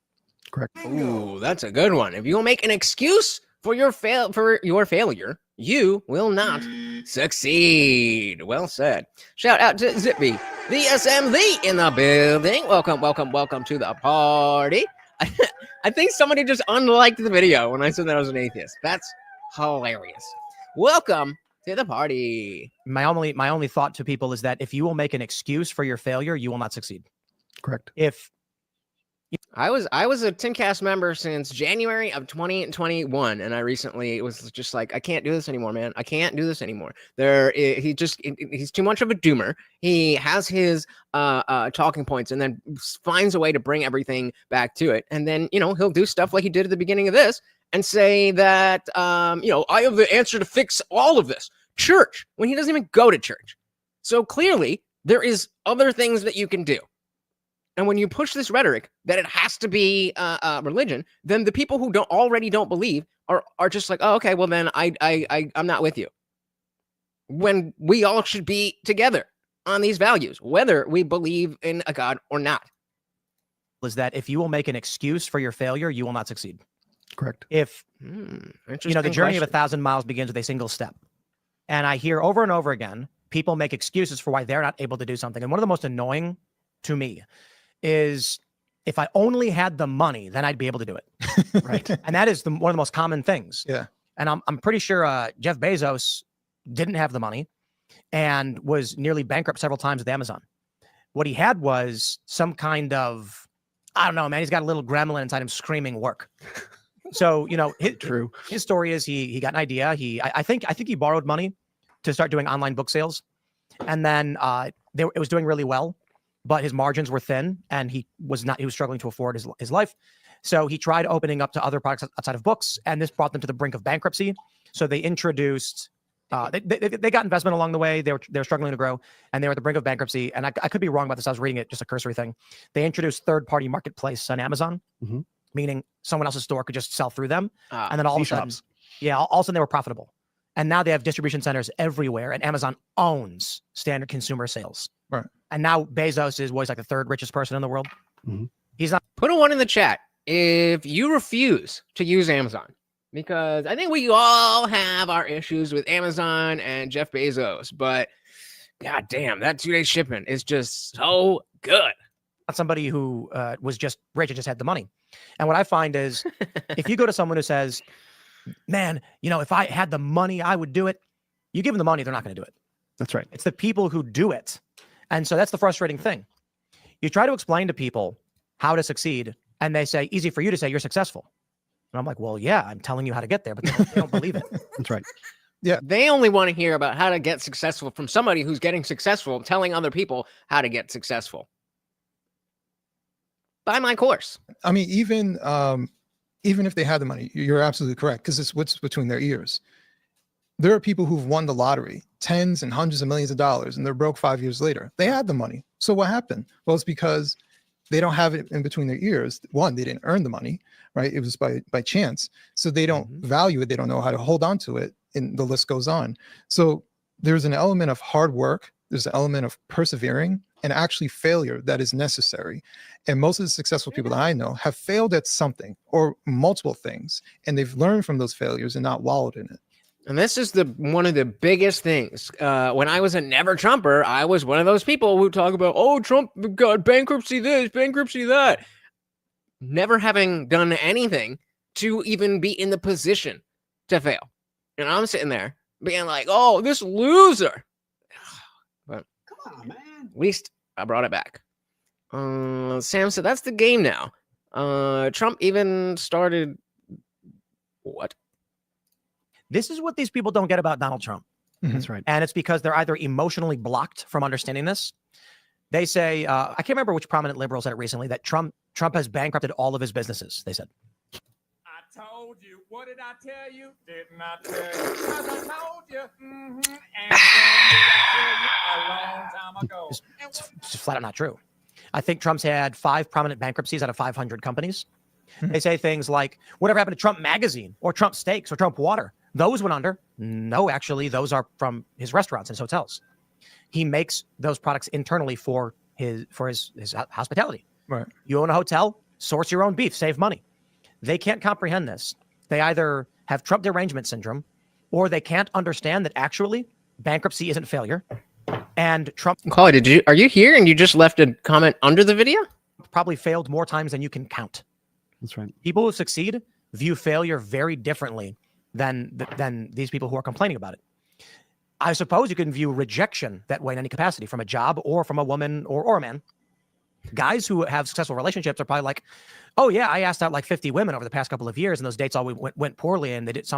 Correct. Ooh, that's a good one. If you will make an excuse for your failure, you will not succeed. Well said. Shout out to Zippy, the assembly in the building. Welcome to the party. I think somebody just unliked the video when I said that I was an atheist. That's hilarious. Welcome to the party. My only thought to people is that if you will make an excuse for your failure, you will not succeed. Correct. If I was a TinCast member since January of 2021, and I recently was just like, I can't do this anymore, man. I can't do this anymore. He's too much of a doomer. He has his talking points, and then finds a way to bring everything back to it. And then he'll do stuff like he did at the beginning of this, and say that I have the answer to fix all of this. Church, when he doesn't even go to church. So clearly, there is other things that you can do. And when you push this rhetoric that it has to be religion, then the people who don't believe are just like, oh, okay, well then I'm not with you. When we all should be together on these values, whether we believe in a God or not. Is that if you will make an excuse for your failure, you will not succeed. Correct. If the journey of 1,000 miles begins with a single step, and I hear over and over again people make excuses for why they're not able to do something. And one of the most annoying to me is, if I only had the money, then I'd be able to do it. Right. And that is one of the most common things. Yeah. And I'm pretty sure Jeff Bezos didn't have the money and was nearly bankrupt several times with Amazon. What he had was some kind of, I don't know, man, he's got a little gremlin inside him screaming work. So, his story is he got an idea. I think he borrowed money to start doing online book sales. And then it was doing really well, but his margins were thin, and he was struggling to afford his life. So he tried opening up to other products outside of books, and this brought them to the brink of bankruptcy. So they introduced, they got investment along the way. They were struggling to grow, and they were at the brink of bankruptcy. And I could be wrong about this. I was reading it, just a cursory thing. They introduced third-party marketplace on Amazon, meaning someone else's store could just sell through them. And then all of a sudden, all of a sudden they were profitable. And now they have distribution centers everywhere, and Amazon owns standard consumer sales. Right. And now Bezos is like the third richest person in the world. He's not. Put a 1 in the chat if you refuse to use Amazon, because I think we all have our issues with Amazon and Jeff Bezos, but god damn, that 2-day shipment is just so good. Not somebody who was just rich and just had the money. And what I find is, if you go to someone who says, man, if I had the money, I would do it. You give them the money, they're not going to do it. That's right. It's the people who do it. And so that's the frustrating thing. You try to explain to people how to succeed, and they say, easy for you to say you're successful. And I'm like, well, yeah, I'm telling you how to get there, but they don't believe it. That's right. Yeah. They only want to hear about how to get successful from somebody who's getting successful, telling other people how to get successful. Buy my course. I mean, even if they had the money, you're absolutely correct, because it's what's between their ears. There are people who've won the lottery, tens and hundreds of millions of dollars, and they're broke 5 years later. They had the money. So what happened? Well, it's because they don't have it in between their ears. One, they didn't earn the money, right? It was by chance. So they don't value it. They don't know how to hold on to it. And the list goes on. So there's an element of hard work. There's an element of persevering and actually failure that is necessary. And most of the successful people that I know have failed at something or multiple things, and they've learned from those failures and not wallowed in it. And this is one of the biggest things. When I was a never Trumper, I was one of those people who talk about, oh, Trump got bankruptcy this, bankruptcy that. Never having done anything to even be in the position to fail. And I'm sitting there being like, oh, this loser. But come on, man. At least I brought it back. Sam said, that's the game now. Trump even started... What? This is what these people don't get about Donald Trump. That's right. And it's because they're either emotionally blocked from understanding this. They say, I can't remember which prominent liberal said it recently, that Trump has bankrupted all of his businesses, they said. I told you. What did I tell you? Didn't I tell you? 'Cause I told you. And when did I tell you? A long time ago. It's just flat out not true. I think Trump's had 5 prominent bankruptcies out of 500 companies. They say things like, whatever happened to Trump Magazine or Trump Steaks or Trump Water? Those went under. No, actually, those are from his restaurants and his hotels. He makes those products internally for his hospitality. Right. You own a hotel, source your own beef, save money. They can't comprehend this. They either have Trump derangement syndrome, or they can't understand that actually bankruptcy isn't failure. And Trump Macaulay, are you here and you just left a comment under the video? probably failed more times than you can count. That's right. People who succeed view failure very differently than these people who are complaining about it. I suppose you can view rejection that way in any capacity, from a job or from a woman or a man. Guys who have successful relationships are probably like, oh yeah, I asked out like 50 women over the past couple of years, and those dates all went poorly, and they did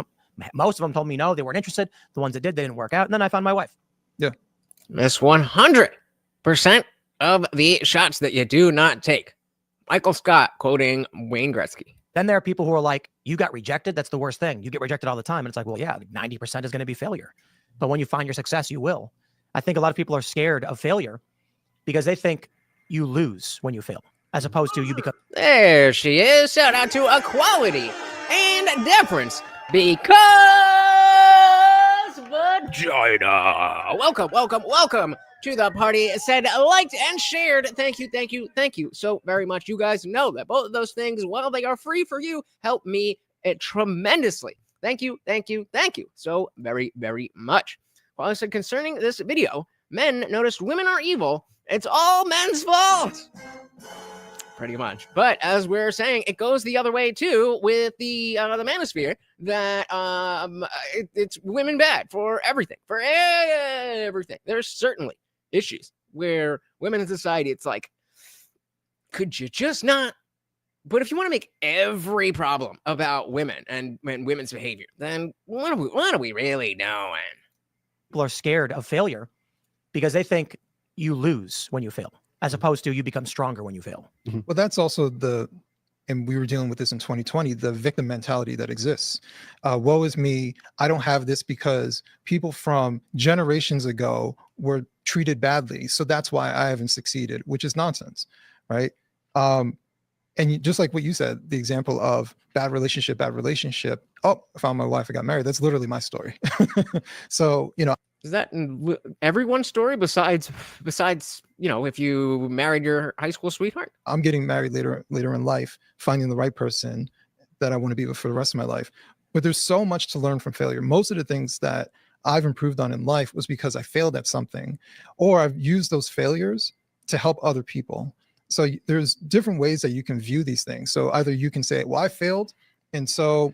most of them told me no, they weren't interested. The ones that did, they didn't work out, and then I found my wife. Yeah. Miss 100% of the shots that you do not take. Michael Scott quoting Wayne Gretzky. Then there are people who are like, you got rejected. That's the worst thing. You get rejected all the time. And it's like, well, yeah, 90% is going to be failure. But when you find your success, you will. I think a lot of people are scared of failure because they think you lose when you fail, as opposed to you become. There she is. Shout out to equality and deference because vagina. Welcome, welcome, welcome to the party. Said, liked, and shared. Thank you, thank you, thank you so very much. You guys know that both of those things, while they are free for you, help me tremendously. Thank you, thank you, thank you so very, very much. Well, I said concerning this video, men noticed women are evil. It's all men's fault. Pretty much. But as we're saying, it goes the other way too with the Manosphere, that it's women bad for everything, for everything. There's certainly issues where women in society, it's like, could you just not? But if you want to make every problem about women and women's behavior, then what are we really doing? People are scared of failure because they think you lose when you fail, as opposed to you become stronger when you fail. Well, that's also and we were dealing with this in 2020, the victim mentality that exists. Woe is me. I don't have this because people from generations ago were treated badly. So that's why I haven't succeeded, which is nonsense, right? And just like what you said, the example of bad relationship. Oh, I found my wife, I got married. That's literally my story. So, Is that everyone's story besides, if you married your high school sweetheart? I'm getting married later in life, finding the right person that I want to be with for the rest of my life. But there's so much to learn from failure. Most of the things that I've improved on in life was because I failed at something, or I've used those failures to help other people. So there's different ways that you can view these things. So either you can say, well, I failed, and so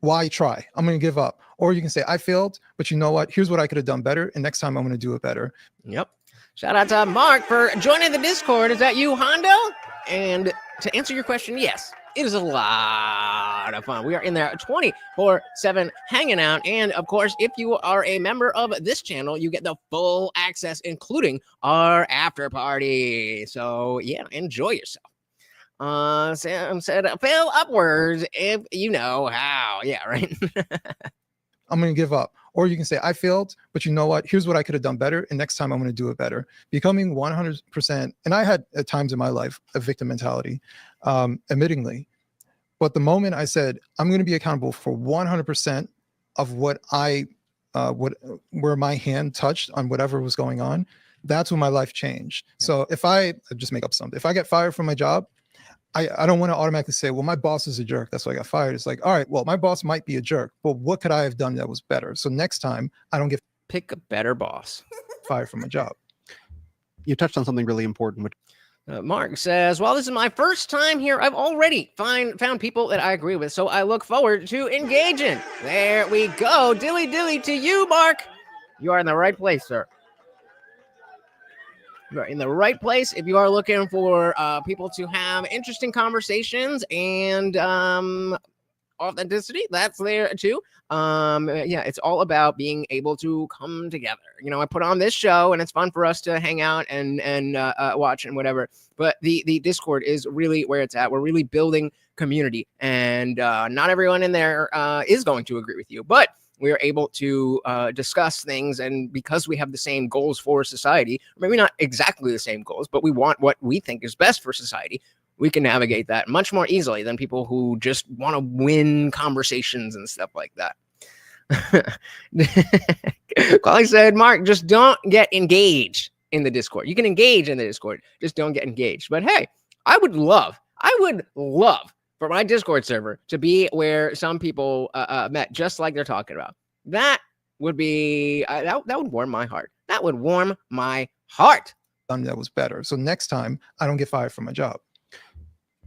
why try? I'm going to give up. Or you can say, I failed, but you know what? Here's what I could have done better, and next time I'm going to do it better. Yep. Shout out to Mark for joining the Discord. Is that you, Hondo? And to answer your question, yes, it is a lot of fun. We are in there 24/7 hanging out. And of course, if you are a member of this channel, you get the full access, including our after party. So yeah, enjoy yourself. Sam said, fail upwards if you know how. Yeah, right. I'm going to give up. Or you can say, I failed, but you know what? Here's what I could have done better, and next time I'm going to do it better. Becoming 100%, and I had at times in my life a victim mentality, admittingly. But the moment I said, I'm going to be accountable for 100% of where my hand touched on whatever was going on, that's when my life changed. Yeah. So if I just make up something, if I get fired from my job, I don't want to automatically say, well, my boss is a jerk, that's why I got fired. It's like, all right, well, my boss might be a jerk, but what could I have done that was better? So next time I don't get pick a better boss. Fired from my job. You touched on something really important, which Mark says, well, this is my first time here. I've already found people that I agree with, so I look forward to engaging. There we go. Dilly dilly to you, Mark. You are in the right place, sir. You're in the right place if you are looking for people to have interesting conversations and authenticity. That's there too. Yeah, it's all about being able to come together. I put on this show and it's fun for us to hang out and watch and whatever. But the Discord is really where it's at. We're really building community, and not everyone in there is going to agree with you, but we are able to discuss things, and because we have the same goals for society, maybe not exactly the same goals, but we want what we think is best for society, we can navigate that much more easily than people who just want to win conversations and stuff like that. Quali said, Mark, just don't get engaged in the Discord. You can engage in the Discord, just don't get engaged. But hey, I would love for my Discord server to be where some people met, just like they're talking about. That would be, that would warm my heart. That would warm my heart. That was better. So next time I don't get fired from my job.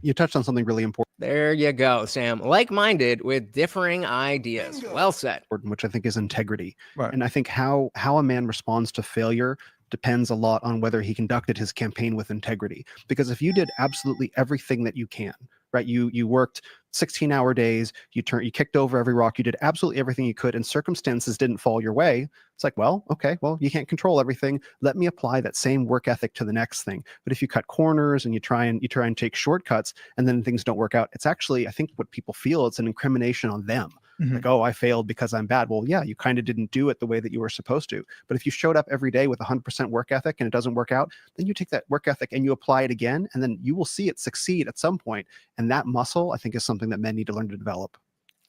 You touched on something really important. There you go, Sam. Like-minded with differing ideas. Well said. Which I think is integrity. Right. And I think how a man responds to failure depends a lot on whether he conducted his campaign with integrity. Because if you did absolutely everything that you can, right? You worked 16-hour days, you kicked over every rock, you did absolutely everything you could, and circumstances didn't fall your way. It's like, well, okay, well, you can't control everything. Let me apply that same work ethic to the next thing. But if you cut corners and you try and take shortcuts, and then things don't work out, it's actually, I think what people feel, it's an incrimination on them. Like, oh, I failed because I'm bad. Well, yeah, you kind of didn't do it the way that you were supposed to. But if you showed up every day with 100% work ethic and it doesn't work out, then you take that work ethic and you apply it again, and then you will see it succeed at some point. And that muscle, I think, is something that men need to learn to develop.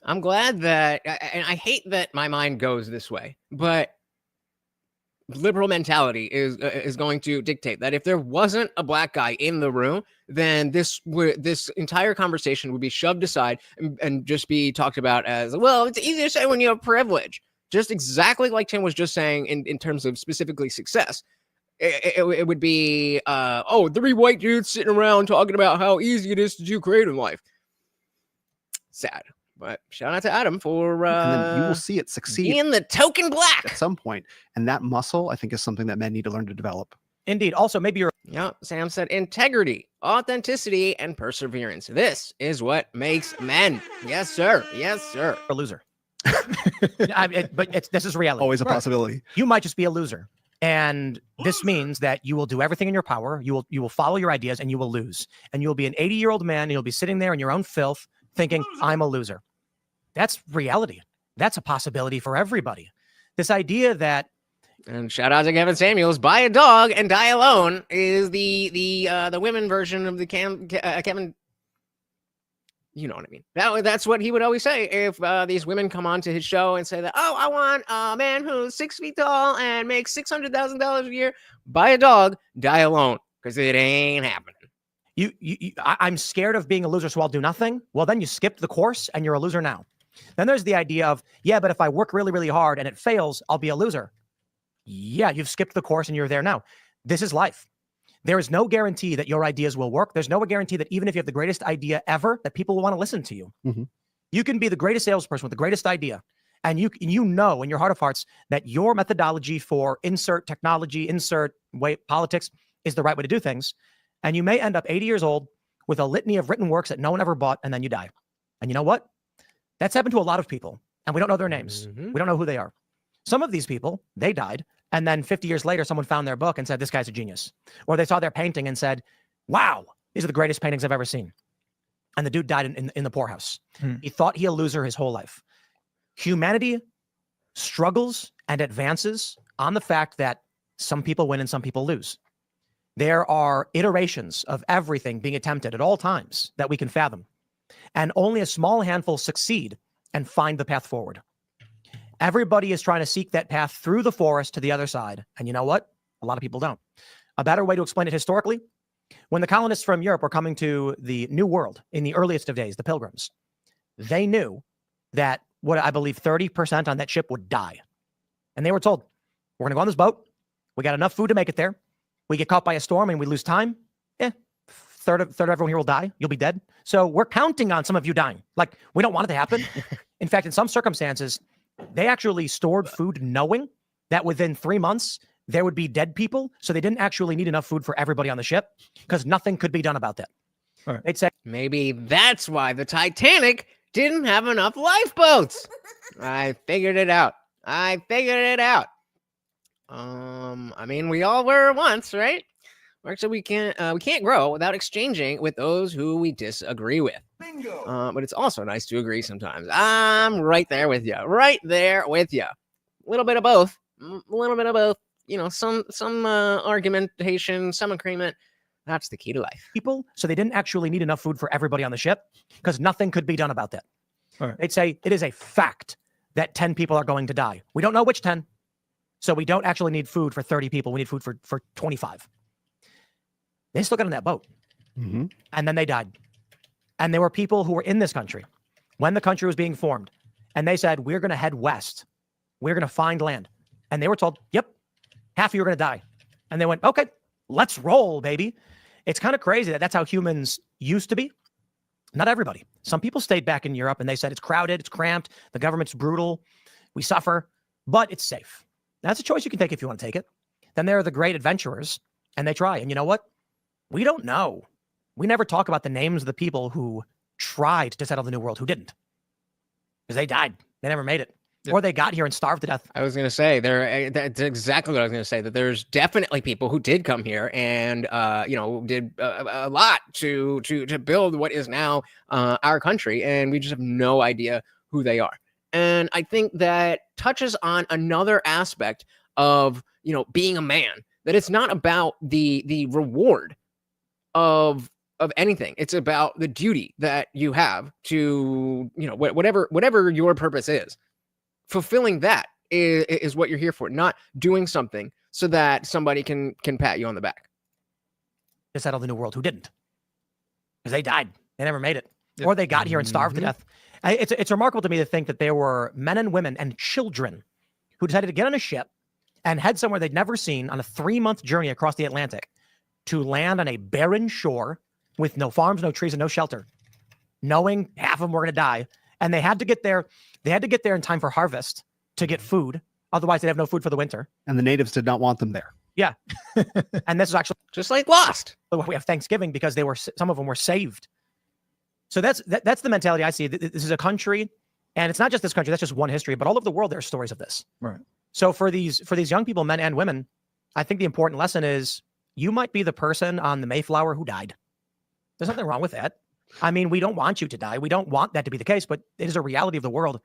I'm glad that, and I hate that my mind goes this way, but liberal mentality is going to dictate that if there wasn't a black guy in the room, then this entire conversation would be shoved aside and just be talked about as, well, it's easy to say when you have privilege. Just exactly like Tim was just saying in terms of specifically success. It would be, oh, 3 white dudes sitting around talking about how easy it is to do great in life. Sad. But shout out to Adam for and then you will see it succeed being the token black at some point. And that muscle, I think, is something that men need to learn to develop. Indeed. Also, maybe you're Yeah, Sam said integrity, authenticity, and perseverance. This is what makes men. Yes, sir. Yes, sir. a loser. But this is reality. Always a possibility. You might just be a loser. And this means that you will do everything in your power. You will follow your ideas and you will lose. And you'll be an 80-year-old man and you'll be sitting there in your own filth thinking, I'm a loser. That's reality. That's a possibility for everybody. This idea that, and shout out to Kevin Samuels, buy a dog and die alone is the women version of the Kevin. You know what I mean? That's what he would always say if these women come on to his show and say that, oh, I want a man who's 6 feet tall and makes $600,000 a year. Buy a dog, die alone, because it ain't happening. I'm scared of being a loser, so I'll do nothing. Well, then you skipped the course and you're a loser now. Then there's the idea of, yeah, but if I work really, really hard and it fails, I'll be a loser. Yeah, you've skipped the course and you're there now. This is life. There is no guarantee that your ideas will work. There's no guarantee that even if you have the greatest idea ever, that people will want to listen to you. Mm-hmm. You can be the greatest salesperson with the greatest idea. And you know in your heart of hearts that your methodology for insert technology, insert way politics is the right way to do things. And you may end up 80 years old with a litany of written works that no one ever bought, and then you die. And you know what? That's happened to a lot of people, and we don't know their names. Mm-hmm. We don't know who they are. Some of these people, they died, and then 50 years later, someone found their book and said, this guy's a genius. Or they saw their painting and said, wow, these are the greatest paintings I've ever seen. And the dude died in the poorhouse. He thought he a loser his whole life. Humanity struggles and advances on the fact that some people win and some people lose. There are iterations of everything being attempted at all times that we can fathom. And only a small handful succeed and find the path forward. Everybody is trying to seek that path through the forest to the other side. And you know what? A lot of people don't. A better way to explain it historically, when the colonists from Europe were coming to the New World in the earliest of days, the Pilgrims, they knew that what I believe 30% on that ship would die. And they were told, we're going to go on this boat. We got enough food to make it there. We get caught by a storm and we lose time. Third of everyone here will die. You'll be dead. So we're counting on some of you dying. Like, we don't want it to happen. In fact, in some circumstances, they actually stored food knowing that within 3 months, there would be dead people. So they didn't actually need enough food for everybody on the ship because nothing could be done about that. Right. They'd say, maybe that's why the Titanic didn't have enough lifeboats. I figured it out. I mean, we all were once, right? Actually, we can't grow without exchanging with those who we disagree with. Bingo. But it's also nice to agree sometimes. I'm right there with you. Right there with you. A little bit of both. You know, some argumentation, some agreement. That's the key to life. People, so they didn't actually need enough food for everybody on the ship because nothing could be done about that. All right. They'd say it is a fact that 10 people are going to die. We don't know which 10. So we don't actually need food for 30 people. We need food for 25. They still got on that boat. Mm-hmm. And then they died. And there were people who were in this country when the country was being formed. And they said, we're going to head west. We're going to find land. And they were told, yep, half of you are going to die. And they went, okay, let's roll, baby. It's kind of crazy that that's how humans used to be. Not everybody. Some people stayed back in Europe and they said, it's crowded, it's cramped, the government's brutal, we suffer, but it's safe. That's a choice you can take if you want to take it. Then there are the great adventurers, and they try. And you know what? We don't know. We never talk about the names of the people who tried to settle the New World who didn't, because they died. They never made it. Or they got here and starved to death. I was going to say that's exactly what I was going to say, that there's definitely people who did come here and, did a lot to build what is now our country. And we just have no idea who they are. And I think that touches on another aspect of, being a man, that it's not about the reward of anything. It's about the duty that you have to, whatever your purpose is. Fulfilling that is what you're here for, not doing something so that somebody can pat you on the back. To settle the New World who didn't, because they died. They never made it. Or they got here and starved to death. It's remarkable to me to think that there were men and women and children who decided to get on a ship and head somewhere they'd never seen on a 3-month journey across the Atlantic to land on a barren shore with no farms, no trees, and no shelter, knowing half of them were going to die. And they had to get there. They had to get there in time for harvest to get food. Otherwise, they'd have no food for the winter. And the natives did not want them there. Yeah. And this is actually just like Lost. We have Thanksgiving because some of them were saved. So that's the mentality I see. This is a country, and it's not just this country. That's just one history, but all over the world, there are stories of this. Right. So for these young people, men and women, I think the important lesson is you might be the person on the Mayflower who died. There's nothing wrong with that. I mean, we don't want you to die. We don't want that to be the case, but it is a reality of the world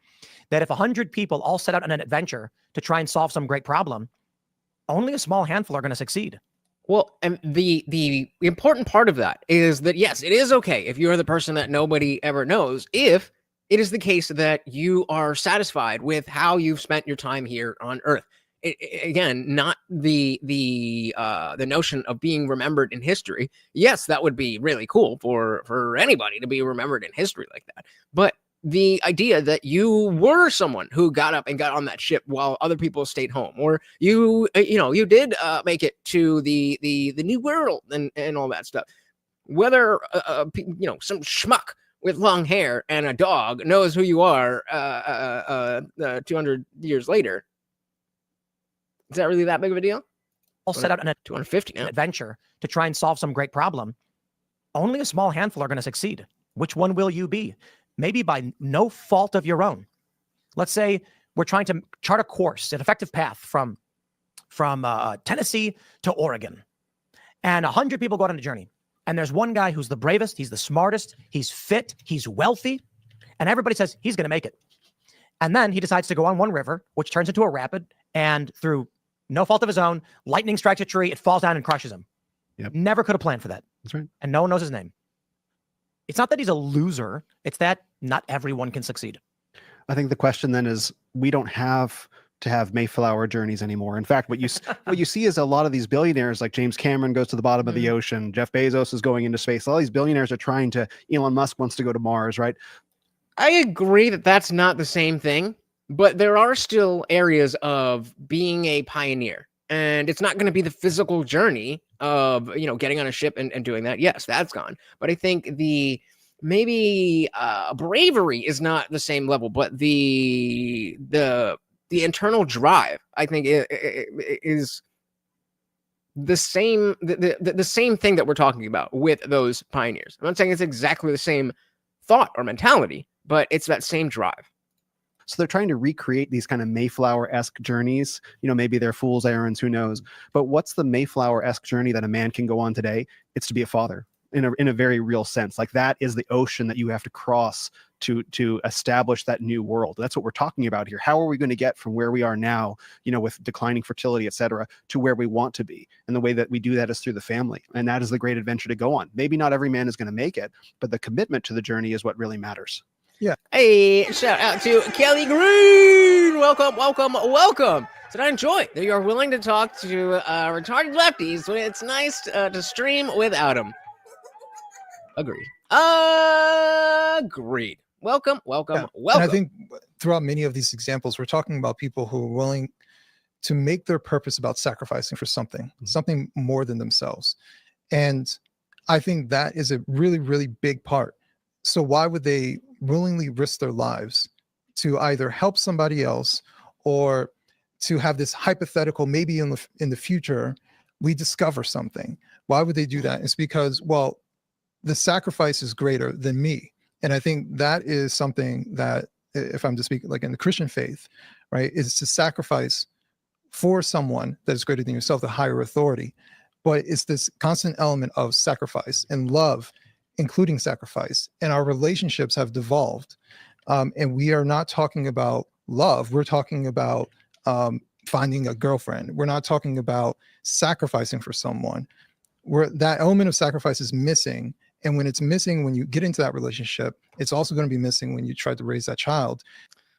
that if 100 people all set out on an adventure to try and solve some great problem, only a small handful are going to succeed. Well, and the important part of that is that, yes, it is okay if you're the person that nobody ever knows, if it is the case that you are satisfied with how you've spent your time here on Earth. Again, not the notion of being remembered in history. Yes, that would be really cool for anybody to be remembered in history like that. But the idea that you were someone who got up and got on that ship while other people stayed home, or you did make it to the New World and all that stuff. Whether some schmuck with long hair and a dog knows who you are 200 years later. Is that really that big of a deal? All set out on a 250 now. Adventure to try and solve some great problem. Only a small handful are going to succeed. Which one will you be? Maybe by no fault of your own. Let's say we're trying to chart a course, an effective path from Tennessee to Oregon. And 100 people go out on a journey. And there's one guy who's the bravest, he's the smartest, he's fit, he's wealthy, and everybody says he's going to make it. And then he decides to go on one river, which turns into a rapid, and through no fault of his own, lightning strikes a tree, it falls down and crushes him. Yep. Never could have planned for that. That's right. And no one knows his name. It's not that he's a loser. It's that not everyone can succeed. I think the question then is, we don't have to have Mayflower journeys anymore. In fact, what you see is a lot of these billionaires, like James Cameron goes to the bottom of the ocean, Jeff Bezos is going into space. All these billionaires are trying to, Elon Musk wants to go to Mars, right? I agree that that's not the same thing, but there are still areas of being a pioneer, and it's not going to be the physical journey of, getting on a ship and doing that. Yes, that's gone. But I think maybe bravery is not the same level, but the internal drive, I think, is the same. The same thing that we're talking about with those pioneers. I'm not saying it's exactly the same thought or mentality, but it's that same drive. So they're trying to recreate these kind of Mayflower-esque journeys. Maybe they're fool's errands, who knows? But what's the Mayflower-esque journey that a man can go on today? It's to be a father in a very real sense. Like, that is the ocean that you have to cross to establish that new world. That's what we're talking about here. How are we going to get from where we are now, with declining fertility, et cetera, to where we want to be? And the way that we do that is through the family. And that is the great adventure to go on. Maybe not every man is going to make it, but the commitment to the journey is what really matters. Yeah. Hey, shout out to Kelly Green. Welcome. So I enjoy that you're willing to talk to retarded lefties when it's nice to stream without them. Agreed. Welcome. And I think throughout many of these examples, we're talking about people who are willing to make their purpose about sacrificing for something more than themselves. And I think that is a really, really big part. So why would they willingly risk their lives to either help somebody else or to have this hypothetical, maybe in the future, we discover something. Why would they do that? It's because, well, the sacrifice is greater than me. And I think that is something that, if I'm to speak like in the Christian faith, right, is to sacrifice for someone that is greater than yourself, the higher authority. But it's this constant element of sacrifice and love, including sacrifice. And our relationships have devolved. And we are not talking about love. We're talking about finding a girlfriend. We're not talking about sacrificing for someone. That element of sacrifice is missing. And when it's missing, when you get into that relationship, it's also going to be missing when you try to raise that child.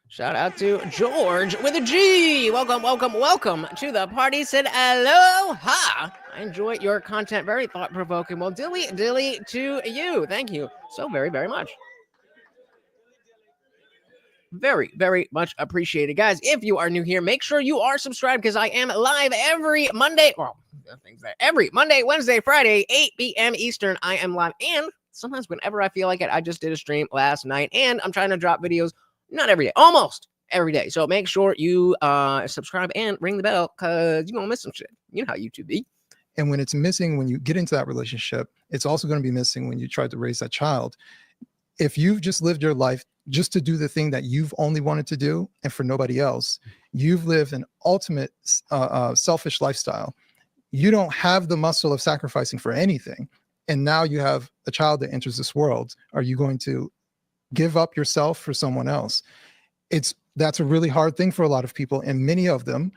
Shout out to George with a G. Welcome, welcome, welcome to the party. Said aloha. I enjoy your content. Very thought-provoking. Well, dilly to you. Thank you so very, very much. Very, very much appreciated. Guys, if you are new here, make sure you are subscribed because I am live every Monday. Well, every Monday, Wednesday, Friday, 8 p.m. Eastern. I am live. And sometimes whenever I feel like it, I just did a stream last night. And I'm trying to drop videos, not every day, almost every day. So make sure you subscribe and ring the bell because you're going to miss some shit. You know how YouTube be. And when it's missing, when you get into that relationship, it's also going to be missing when you try to raise that child. If you've just lived your life just to do the thing that you've only wanted to do and for nobody else, you've lived an ultimate selfish lifestyle. You don't have the muscle of sacrificing for anything. And now you have a child that enters this world. Are you going to give up yourself for someone else? That's a really hard thing for a lot of people. And many of them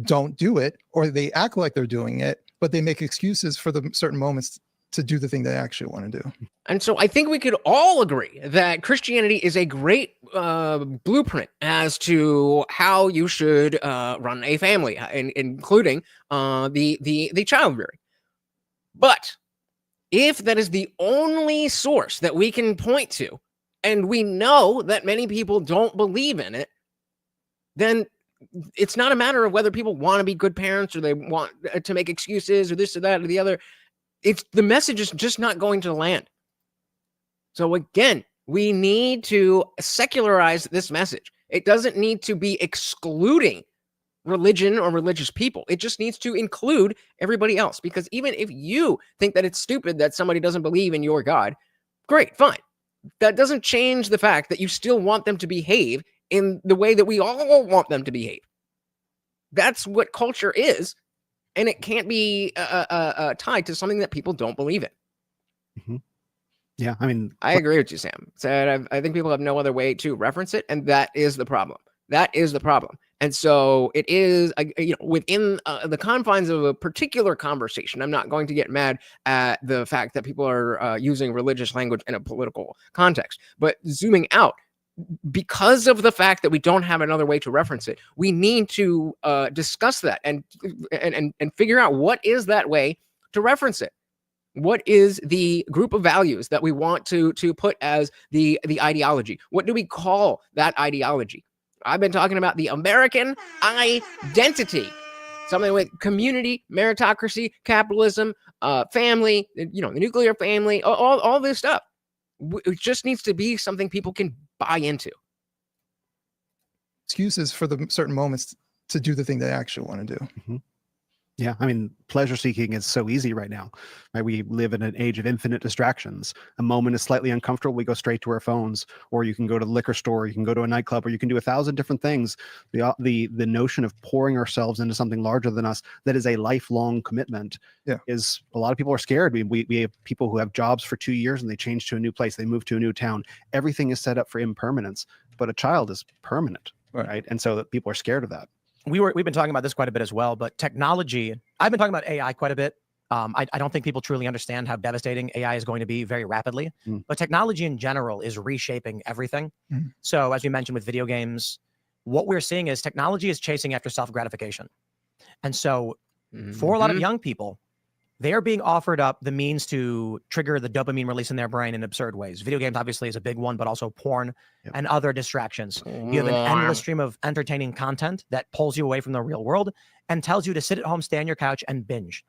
don't do it, or they act like they're doing it, but they make excuses for the certain moments to do the thing they actually want to do. And so I think we could all agree that Christianity is a great blueprint as to how you should run a family, including the child rearing. But if that is the only source that we can point to, and we know that many people don't believe in it, then it's not a matter of whether people want to be good parents or they want to make excuses or this or that or the other. The message is just not going to land. So again, we need to secularize this message. It doesn't need to be excluding religion or religious people. It just needs to include everybody else. Because even if you think that it's stupid that somebody doesn't believe in your God, great, fine. That doesn't change the fact that you still want them to behave in the way that we all want them to behave. That's what culture is. And it can't be tied to something that people don't believe in. Mm-hmm. Yeah, I mean, I agree with you, Sam. Said I think people have no other way to reference it, and that is the problem. That is the problem. And so it is, within the confines of a particular conversation. I'm not going to get mad at the fact that people are using religious language in a political context, but zooming out. Because of the fact that we don't have another way to reference it, we need to discuss that and figure out what is that way to reference it. What is the group of values that we want to put as the ideology? What do we call that ideology? I've been talking about the American identity, something with community, meritocracy, capitalism, family, the nuclear family, all this stuff. It just needs to be something people can buy into. Excuses for the certain moments to do the thing they actually want to do. Mm-hmm. Yeah, I mean, pleasure seeking is so easy right now. Right? We live in an age of infinite distractions. A moment is slightly uncomfortable, we go straight to our phones, or you can go to the liquor store, you can go to a nightclub, or you can do 1,000 different things. The notion of pouring ourselves into something larger than us that is a lifelong commitment is, a lot of people are scared. We have people who have jobs for 2 years and they change to a new place, they move to a new town. Everything is set up for impermanence, but a child is permanent, right? And so that people are scared of that. We've been talking about this quite a bit as well, but technology, I've been talking about AI quite a bit. I don't think people truly understand how devastating AI is going to be very rapidly, but technology in general is reshaping everything. So as we mentioned with video games, what we're seeing is technology is chasing after self-gratification. And so for a lot of young people, they are being offered up the means to trigger the dopamine release in their brain in absurd ways. Video games obviously is a big one, but also porn and other distractions. You have an endless stream of entertaining content that pulls you away from the real world and tells you to sit at home, stay on your couch, and binge.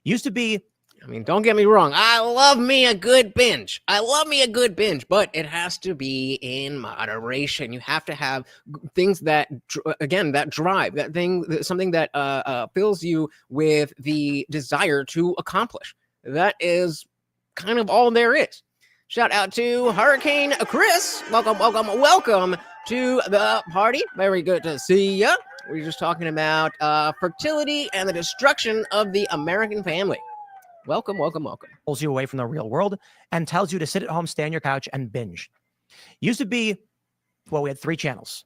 Used to be I mean, don't get me wrong. I love me a good binge. But it has to be in moderation. You have to have things that, again, that drive, something that fills you with the desire to accomplish. That is kind of all there is. Shout out to Hurricane Chris. Welcome to the party. Very good to see ya. We're just talking about fertility and the destruction of the American family. Welcome. Pulls you away from the real world and tells you to sit at home, stay on your couch, and binge. Used to be, well, we had 3 channels,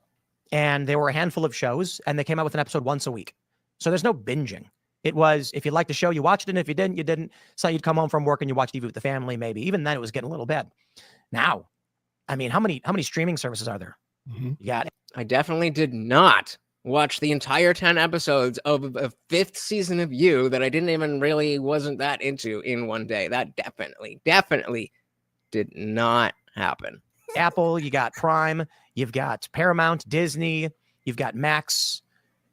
and there were a handful of shows, and they came out with an episode once a week. So there's no binging. It was, if you liked the show, you watched it, and if you didn't, you didn't. So you'd come home from work and you watch TV with the family, maybe. Even then, it was getting a little bad. Now, I mean, how many streaming services are there? You got it. I definitely did not watch the entire 10 episodes of a 5th season of You that I wasn't that into in one day. That definitely did not happen. Apple, you got Prime, you've got Paramount, Disney, you've got Max.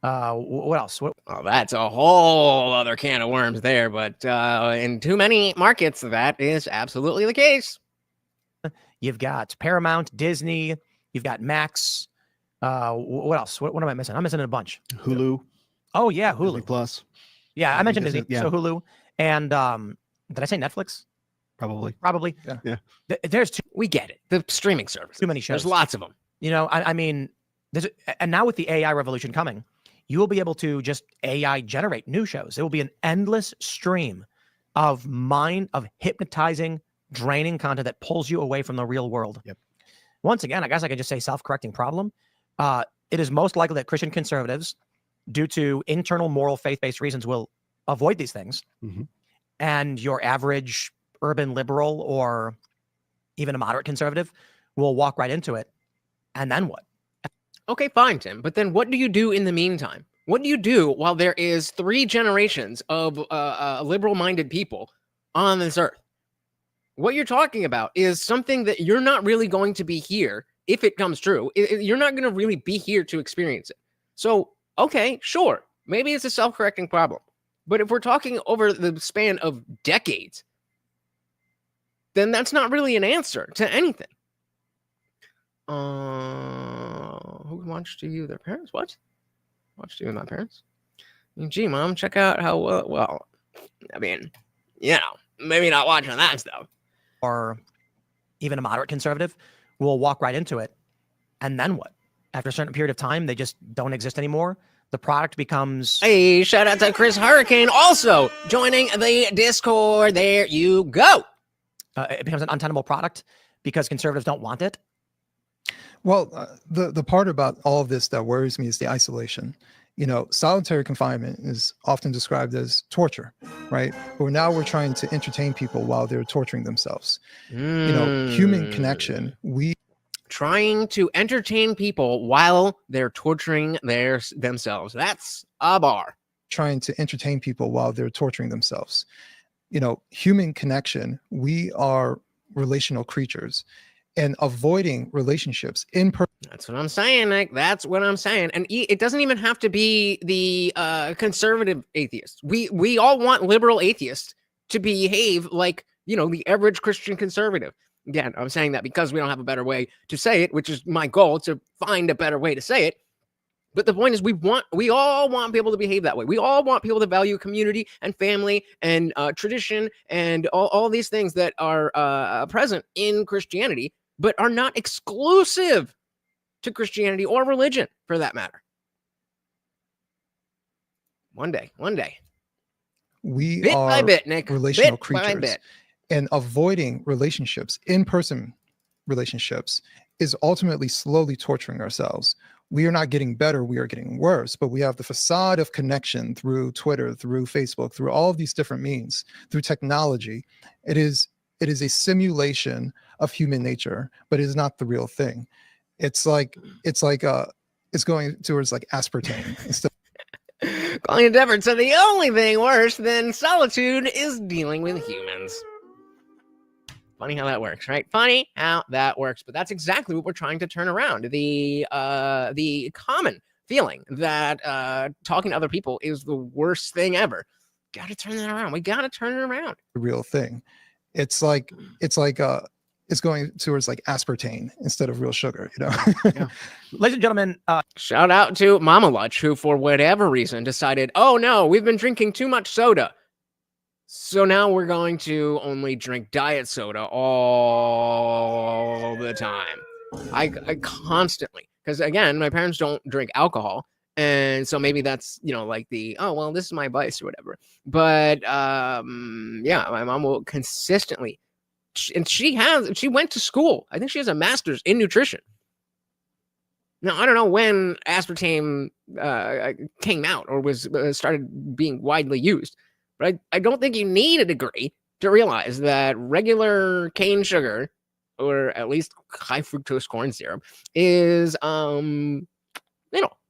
What else? Oh, that's a whole other can of worms there, but in too many markets, that is absolutely the case. You've got Paramount, Disney, you've got Max. What else? What am I missing? I'm missing a bunch. Hulu. Oh yeah, Hulu Disney Plus. Yeah, I mentioned Disney. Yeah. So Hulu and did I say Netflix? Probably. Yeah. There's We get it. The streaming service. too many shows. There's lots of them. You know, I mean, and now with the AI revolution coming, you will be able to just AI generate new shows. It will be an endless stream of hypnotizing, draining content that pulls you away from the real world. Yep. Once again, I guess I could just say self-correcting problem. It is most likely that Christian conservatives, due to internal moral faith-based reasons, will avoid these things. Mm-hmm. And your average urban liberal or even a moderate conservative will walk right into it. And then what? Okay, fine, Tim. But then what do you do in the meantime? What do you do while there is 3 generations of liberal-minded people on this earth? What you're talking about is something that you're not really going to be here, if it comes true. You're not going to really be here to experience it. So, okay, sure. Maybe it's a self-correcting problem. But if we're talking over the span of decades, then that's not really an answer to anything. Who watched TV with their parents? What? Watched TV with my parents? Gee, Mom, check out how well. I mean, you know, maybe not watching that stuff. Or even a moderate conservative will walk right into it. And then what? After a certain period of time, they just don't exist anymore. The product becomes... Hey, shout out to Chris Hurricane also joining the Discord. There you go. It becomes an untenable product because conservatives don't want it. Well, the part about all of this that worries me is the isolation. You know, solitary confinement is often described as torture, right? But now we're trying to entertain people while they're torturing themselves. You know, human connection, Trying to entertain people while they're torturing themselves. That's a bar. Trying to entertain people while they're torturing themselves. You know, human connection, we are relational creatures. And avoiding relationships in person. That's what I'm saying, Nick. That's what I'm saying. And it doesn't even have to be the conservative atheists. We all want liberal atheists to behave like, you know, the average Christian conservative. Again, I'm saying that because we don't have a better way to say it, which is my goal, to find a better way to say it. But the point is, we all want people to behave that way. We all want people to value community and family and tradition and all these things that are present in Christianity, but are not exclusive to Christianity or religion, for that matter. One day. We bit are by bit, Nick. relational Bit by creatures. bit. And avoiding relationships, in-person relationships, is ultimately slowly torturing ourselves. We are not getting better, we are getting worse, but we have the facade of connection through Twitter, through Facebook, through all of these different means, through technology. It is a simulation of human nature, but it is not the real thing. It's going towards like aspartame instead. Calling it different. So the only thing worse than solitude is dealing with humans. Funny how that works, right? Funny how that works. But that's exactly what we're trying to turn around. The common feeling that talking to other people is the worst thing ever got to turn that around. We got to turn it around. The real thing. It's going towards like aspartame instead of real sugar, you know? Yeah. Ladies and gentlemen, Shout out to Mama Lutch, who for whatever reason decided, oh no, we've been drinking too much soda. So now we're going to only drink diet soda all the time. I constantly, because again, my parents don't drink alcohol. And so maybe that's, you know, like the, oh, well, this is my vice or whatever. But yeah, my mom will consistently, and she went to school. I think she has a master's in nutrition. Now, I don't know when aspartame came out or was started being widely used, but I don't think you need a degree to realize that regular cane sugar, or at least high fructose corn syrup, is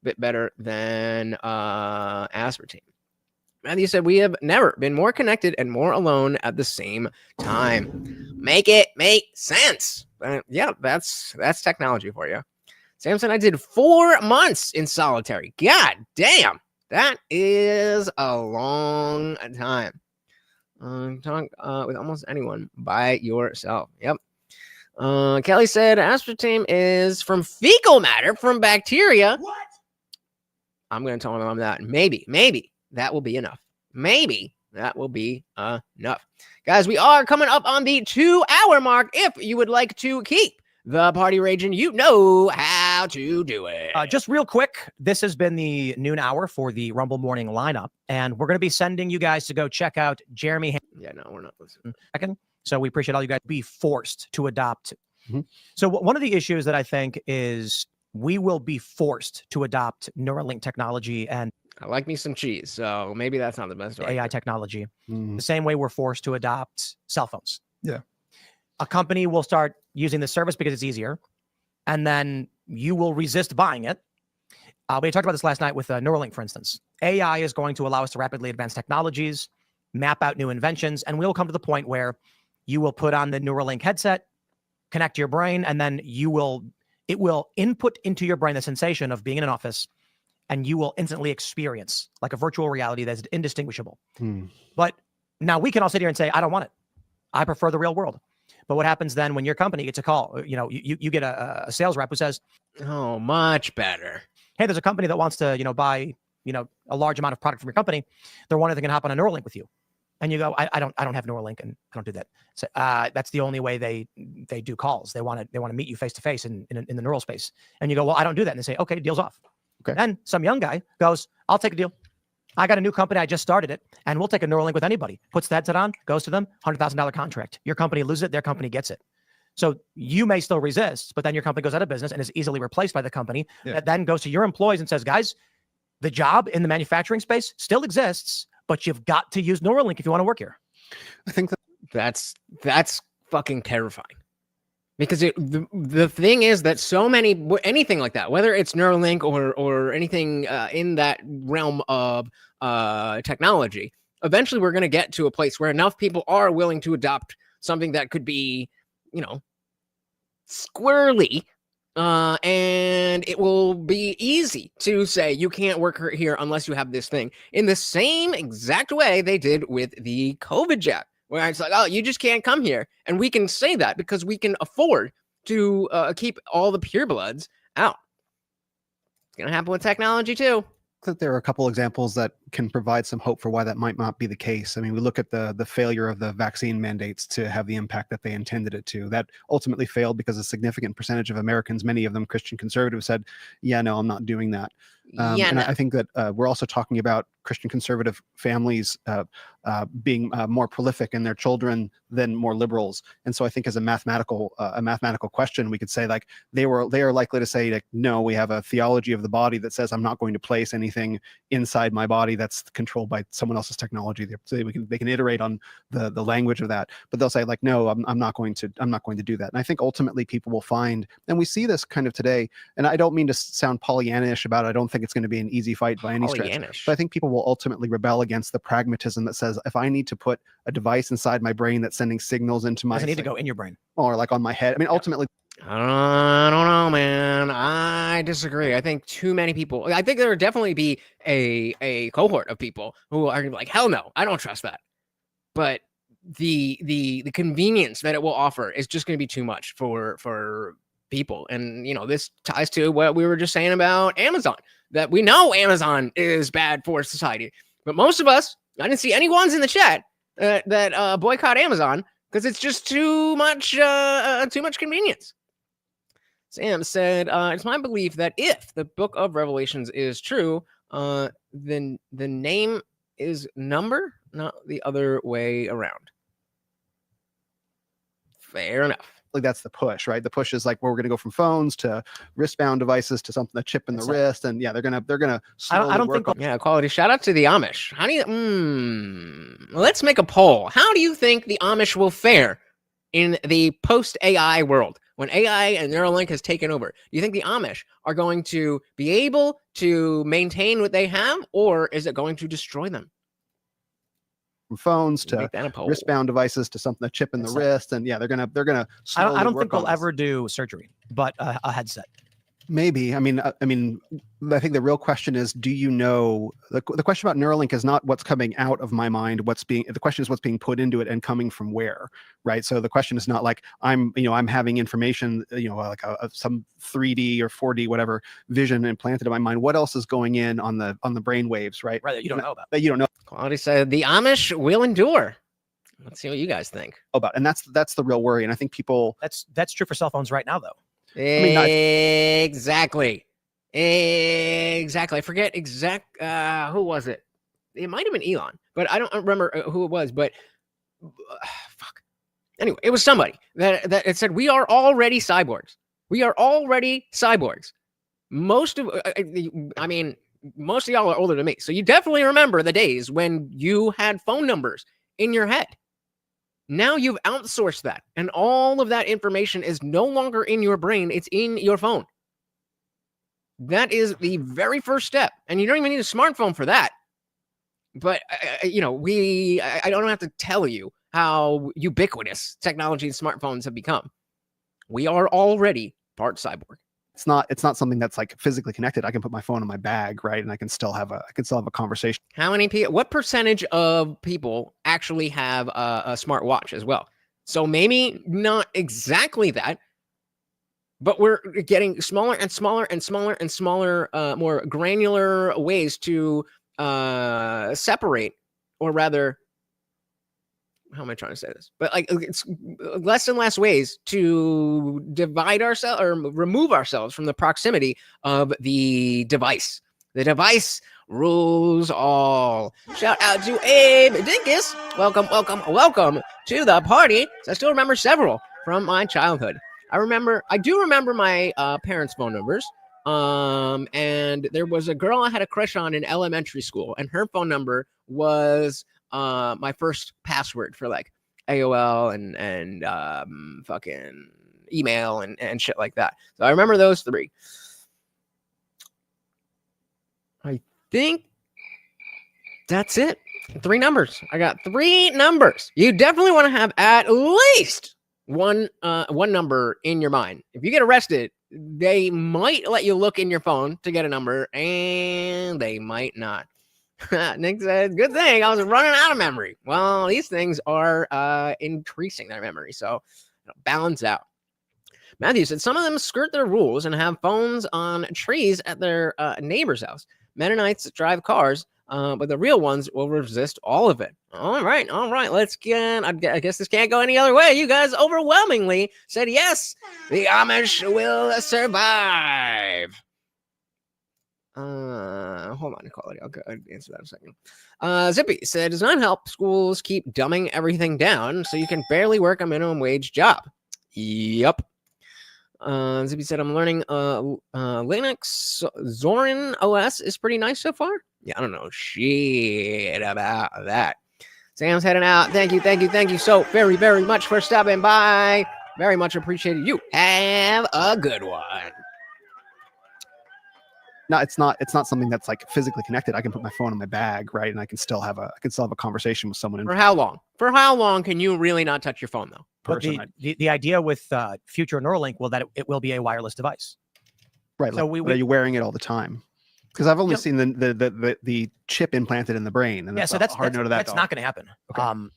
bit better than aspartame. Matthew said, we have never been more connected and more alone at the same time. Make it make sense. Yeah, that's technology for you. Samson, I did 4 months in solitary. God damn, that is a long time. Talk with almost anyone by yourself. Yep. Kelly said, aspartame is from fecal matter from bacteria. What? I'm going to tell my mom that. Maybe that will be enough. Maybe that will be enough. Guys, we are coming up on the 2-hour mark. If you would like to keep the party raging, you know how to do it. Just real quick, this has been the noon hour for the Rumble Morning lineup, and we're going to be sending you guys to go check out Jeremy. Yeah, no, we're not listening. So we appreciate all you guys be forced to adopt. Mm-hmm. So one of the issues that I think is we will be forced to adopt Neuralink technology, and I like me some cheese, so maybe that's not the best AI technology. The same way we're forced to adopt cell phones. Yeah. A company will start using the service because it's easier, and then you will resist buying it. We talked about this last night with Neuralink, for instance. AI is going to allow us to rapidly advance technologies, map out new inventions, and we'll come to the point where you will put on the Neuralink headset, connect to your brain, and then it will input into your brain the sensation of being in an office, and you will instantly experience like a virtual reality that's indistinguishable. But now we can all sit here and say, I don't want it. I prefer the real world. But what happens then when your company gets a call? You know, you get a sales rep who says, oh, much better. Hey, there's a company that wants to, buy, a large amount of product from your company. They're wondering if they can hop on a Neuralink with you. And you go, I don't have Neuralink, and I don't do that. So that's the only way they do calls. They want to meet you face to face in the neural space. And you go, well, I don't do that. And they say, okay, deal's off. Okay. Then some young guy goes, I'll take a deal. I got a new company. I just started it, and we'll take a Neuralink with anybody. Puts the headset on, goes to them, $100,000 contract. Your company loses it, their company gets it. So you may still resist, but then your company goes out of business and is easily replaced by the company that then goes to your employees and says, guys, the job in the manufacturing space still exists, but you've got to use Neuralink if you want to work here. I think that's fucking terrifying. Because the thing is that so many, anything like that, whether it's Neuralink or anything in that realm of technology, eventually we're going to get to a place where enough people are willing to adopt something that could be, squirrely, and it will be easy to say you can't work here unless you have this thing, in the same exact way they did with the COVID jab. Where it's like, oh, you just can't come here. And we can say that because we can afford to keep all the purebloods out. It's going to happen with technology, too. That there are a couple examples that can provide some hope for why that might not be the case. I mean, we look at the failure of the vaccine mandates to have the impact that they intended it to. That ultimately failed because a significant percentage of Americans, many of them Christian conservatives, said, yeah, no, I'm not doing that. I think that we're also talking about Christian conservative families being more prolific in their children than more liberals. And so I think as a mathematical question, we could say like they are likely to say like, no, we have a theology of the body that says I'm not going to place anything inside my body that's controlled by someone else's technology. They can iterate on the language of that, but they'll say like, no, I'm not going to do that. And I think ultimately people will find, and we see this kind of today, and I don't mean to sound Pollyannish about it. I don't think it's going to be an easy fight by any stretch, but I think people will ultimately rebel against the pragmatism that says if I need to put a device inside my brain that's sending signals into my, doesn't need to go in your brain or like on my head. I mean, ultimately I don't know, man. I disagree. I think too many people. I think there would definitely be a cohort of people who are gonna be like, hell no, I don't trust that. But the convenience that it will offer is just going to be too much for people. And this ties to what we were just saying about Amazon. That we know Amazon is bad for society, but most of us, I didn't see any ones in the chat that boycott Amazon because it's just too much convenience. Sam said, it's my belief that if the book of Revelations is true, then the name is number, not the other way around. Fair enough. Like that's the push, right? The push is like where we're going to go from phones to wristbound devices to something, a chip in the wrist, and yeah, they're gonna slowly I don't work think. on. Yeah, quality. Shout out to the Amish. How do you? Let's make a poll. How do you think the Amish will fare in the post-AI world when AI and Neuralink has taken over? Do you think the Amish are going to be able to maintain what they have, or is it going to destroy them? From phones to Make that a poll. wristbound devices to something, a chip in the wrist, and yeah, they're gonna slowly I don't work think they'll on this. ever do surgery, but a headset. Maybe. I mean, I think the real question is, do you know, the question about Neuralink is not what's coming out of my mind, the question is what's being put into it and coming from where, right? So the question is not like I'm having information, like some 3D or 4D, whatever vision implanted in my mind. What else is going in on the brain waves, right? Right, that you don't know about. That you don't know Quality said the Amish will endure. Let's see what you guys think. about. And that's the real worry. And I think people, That's true for cell phones right now, though. Exactly. I forget who was it? It might have been Elon, but I don't remember who it was. But fuck. Anyway, it was somebody that it said we are already cyborgs. We are already cyborgs. Most of y'all are older than me, so you definitely remember the days when you had phone numbers in your head. Now you've outsourced that, and all of that information is no longer in your brain. It's in your phone. That is the very first step, and you don't even need a smartphone for that. But, I don't have to tell you how ubiquitous technology and smartphones have become. We are already part cyborg. it's not something that's like physically connected. I can put my phone in my bag, right? And I can still have a conversation. How many people, what percentage of people actually have a smart watch as well? So maybe not exactly that, but we're getting smaller and smaller and smaller and smaller, more granular ways to separate, or rather, how am I trying to say this? But like, it's less and less ways to divide ourselves or remove ourselves from the proximity of the device. The device rules all. Shout out to Abe Dinkus. Welcome, welcome, welcome to the party. I still remember several from my childhood. I do remember my parents' phone numbers. And there was a girl I had a crush on in elementary school, and her phone number was my first password for like AOL and fucking email and shit like that. So I remember those three. I think that's it. 3 numbers. I got 3 numbers. You definitely want to have at least one number in your mind. If you get arrested, they might let you look in your phone to get a number, and they might not. Nick said, good thing I was running out of memory. Well, these things are increasing their memory, so balance out. Matthew said, some of them skirt their rules and have phones on trees at their neighbor's house. Mennonites drive cars, but the real ones will resist all of it. All right. Let's get, I guess this can't go any other way. You guys overwhelmingly said yes, the Amish will survive. Hold on, quality. I'll answer that in a second. Zippy said, does not help schools keep dumbing everything down so you can barely work a minimum wage job. Yep. Zippy said, I'm learning Linux. Zorin OS is pretty nice so far. Yeah, I don't know shit about that. Sam's heading out. Thank you so very, very much for stopping by. Very much appreciated. You have a good one. No, it's not something that's like physically connected. I can put my phone in my bag, right, and I can still have a conversation with someone. For how long? For how long can you really not touch your phone though? But the idea with future Neuralink will that it will be a wireless device. Right. So are you wearing it all the time? Because I've only seen the chip implanted in the brain, and that's not going to happen. Okay.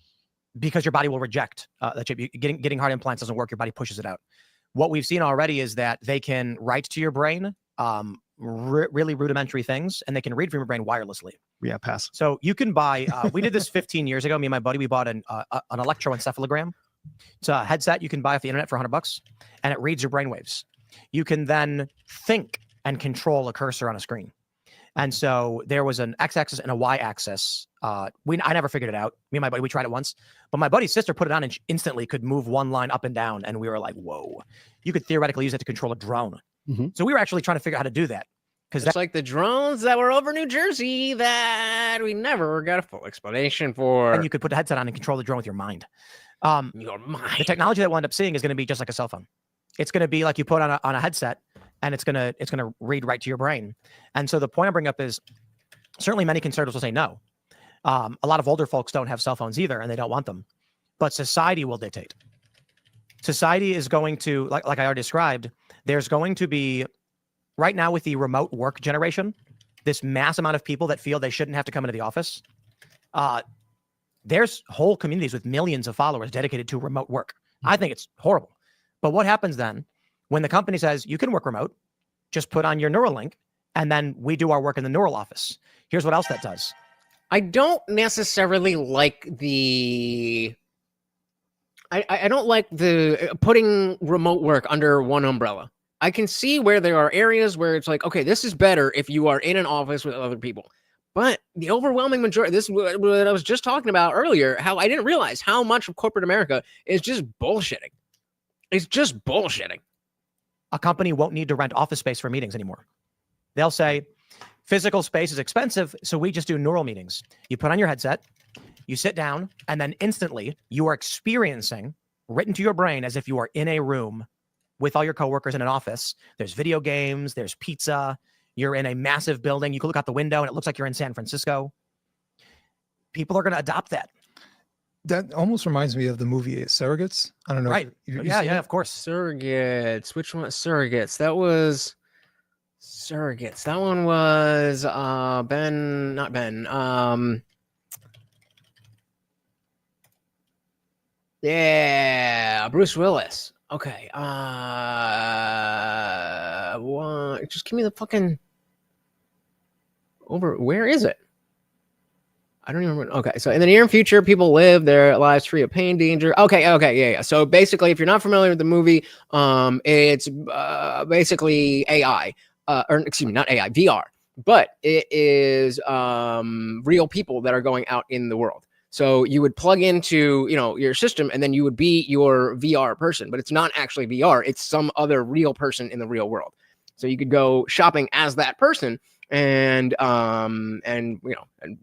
Because your body will reject that chip. Getting heart implants doesn't work. Your body pushes it out. What we've seen already is that they can write to your brain really rudimentary things, and they can read from your brain wirelessly. Yeah, pass. So you can buy. We did this 15 years ago. Me and my buddy, we bought an electroencephalogram. It's a headset you can buy off the internet for $100, and it reads your brainwaves. You can then think and control a cursor on a screen. And so there was an x-axis and a y-axis. I never figured it out. Me and my buddy, we tried it once. But my buddy's sister put it on and instantly could move one line up and down. And we were like, whoa. You could theoretically use it to control a drone. Mm-hmm. So we were actually trying to figure out how to do that. Because that's like the drones that were over New Jersey that we never got a full explanation for. And you could put a headset on and control the drone with your mind. Your mind. The technology that we'll end up seeing is going to be just like a cell phone. It's going to be like you put on a headset, and it's going to read right to your brain. And so the point I bring up is certainly many conservatives will say no. A lot of older folks don't have cell phones either, and they don't want them. But society will dictate. Society is going to, like I already described, there's going to be, right now with the remote work generation, this mass amount of people that feel they shouldn't have to come into the office. There's whole communities with millions of followers dedicated to remote work. I think it's horrible. But what happens then when the company says you can work remote, just put on your Neuralink, and then we do our work in the neural office? Here's what else that does. I don't necessarily like I don't like the putting remote work under one umbrella. I can see where there are areas where it's like, okay, this is better if you are in an office with other people. But the overwhelming majority, this is what I was just talking about earlier, how I didn't realize how much of corporate America is just bullshitting. It's just bullshitting. A company won't need to rent office space for meetings anymore. They'll say, physical space is expensive, so we just do neural meetings. You put on your headset, you sit down, and then instantly you are experiencing, written to your brain as if you are in a room with all your coworkers in an office. There's video games, there's pizza. You're in a massive building. You can look out the window and it looks like you're in San Francisco. People are going to adopt that. That almost reminds me of the movie Surrogates. I don't know. Right. Yeah, of course. Surrogates. Which one? Surrogates. That was Surrogates. That one was not Ben. Yeah, Bruce Willis. Okay. What? Just give me the fucking over. Where is it? I don't even remember. Okay, so in the near future, people live their lives free of pain, danger. Okay, yeah. So basically, if you're not familiar with the movie, it's basically AI, or excuse me, not AI, VR, but it is real people that are going out in the world. So you would plug into, your system, and then you would be your VR person, but it's not actually VR. It's some other real person in the real world. So you could go shopping as that person. And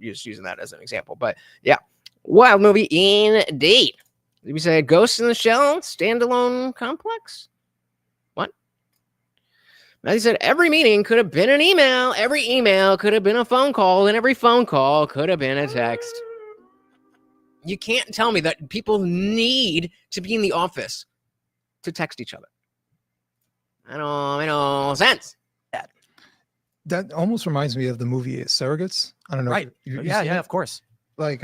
just using that as an example, but yeah, wild movie indeed. Did we say Ghost in the Shell standalone complex? What? Matthew said every meeting could have been an email, every email could have been a phone call, and every phone call could have been a text. You can't tell me that people need to be in the office to text each other. I don't make no sense. That almost reminds me of the movie Surrogates. I don't know. Right. Yeah, of course. Like,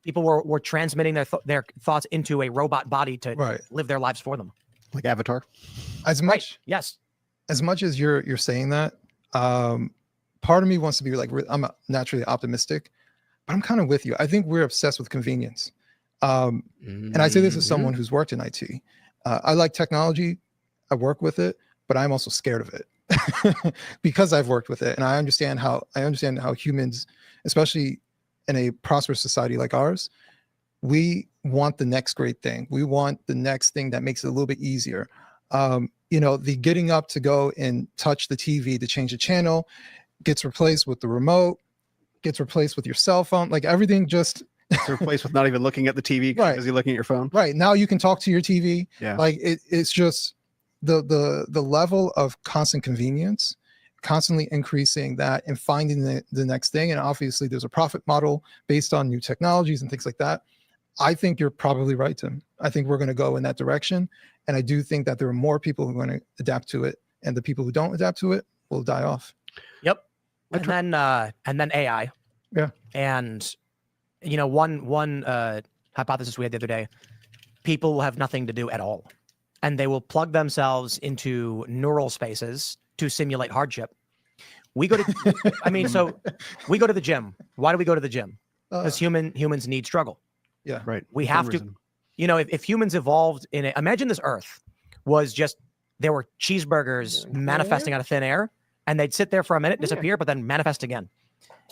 people were transmitting their thoughts into a robot body to live their lives for them. Like Avatar. As much, yes. As much as you're saying that, part of me wants to be like, I'm naturally optimistic, but I'm kind of with you. I think we're obsessed with convenience. And I say this as someone who's worked in IT. I like technology. I work with it, but I'm also scared of it. Because I've worked with it, and I understand how humans, especially in a prosperous society like ours, we want the next great thing. We want the next thing that makes it a little bit easier. The getting up to go and touch the TV to change the channel gets replaced with the remote, gets replaced with your cell phone. Like everything just it's replaced with not even looking at the TV because you're looking at your phone. Right. Now you can talk to your TV. Yeah. Like it's just the level of constant convenience constantly increasing that and finding the next thing. And obviously there's a profit model based on new technologies and things like that. I think you're probably right, Tim. I think we're going to go in that direction. And I do think that there are more people who are going to adapt to it, and the people who don't adapt to it will die off. Yep. And then AI. Yeah. And one hypothesis we had the other day, people will have nothing to do at all. And they will plug themselves into neural spaces to simulate hardship. We go to so we go to the gym. Why do we go to the gym? Because humans need struggle. Yeah. Right. We have to, if humans evolved imagine this earth was just, there were cheeseburgers manifesting out of thin air, and they'd sit there for a minute, disappear, but then manifest again.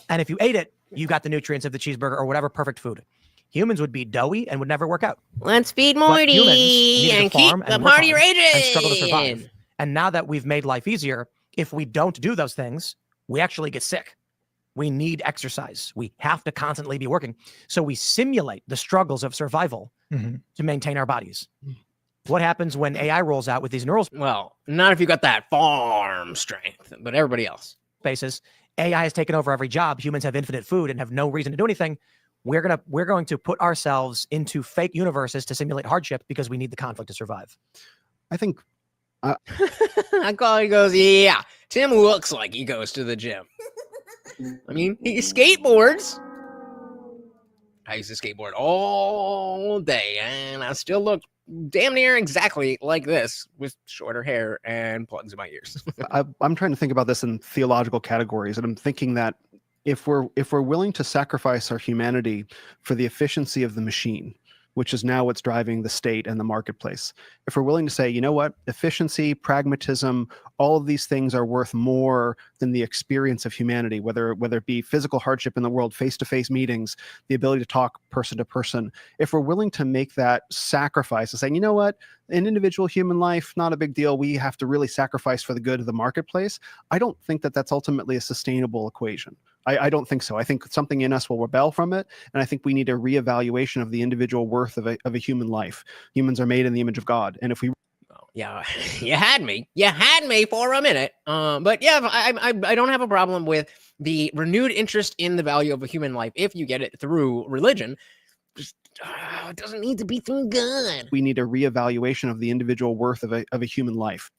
And if you ate it, you got the nutrients of the cheeseburger or whatever perfect food. Humans would be doughy and would never work out. Let's feed But Morty humans and needed to farm keep the and work party hard raging. and struggle to survive. And now that we've made life easier, if we don't do those things, we actually get sick. We need exercise. We have to constantly be working. So we simulate the struggles of survival to maintain our bodies. What happens when AI rolls out with these neural Well, not if you got that farm strength, but everybody else. spaces? AI has taken over every job. Humans have infinite food and have no reason to do anything. We're going to put ourselves into fake universes to simulate hardship because we need the conflict to survive. I think I call he goes, yeah, Tim looks like he goes to the gym. I mean, he skateboards. I used to skateboard all day, and I still look damn near exactly like this with shorter hair and plugs in my ears. I'm trying to think about this in theological categories, and I'm thinking that if we're willing to sacrifice our humanity for the efficiency of the machine, which is now what's driving the state and the marketplace, if we're willing to say, you know what, efficiency, pragmatism, all of these things are worth more than the experience of humanity, whether it be physical hardship in the world, face-to-face meetings, the ability to talk person to person. If we're willing to make that sacrifice and saying, you know what, an individual human life, not a big deal, we have to really sacrifice for the good of the marketplace, I don't think that that's ultimately a sustainable equation. I don't think so. I think something in us will rebel from it, and I think we need a reevaluation of the individual worth of a human life. Humans are made in the image of God, and if we Yeah, you had me. You had me for a minute. But yeah, I don't have a problem with the renewed interest in the value of a human life if you get it through religion. Just it doesn't need to be through God. we need a reevaluation of the individual worth of a human life.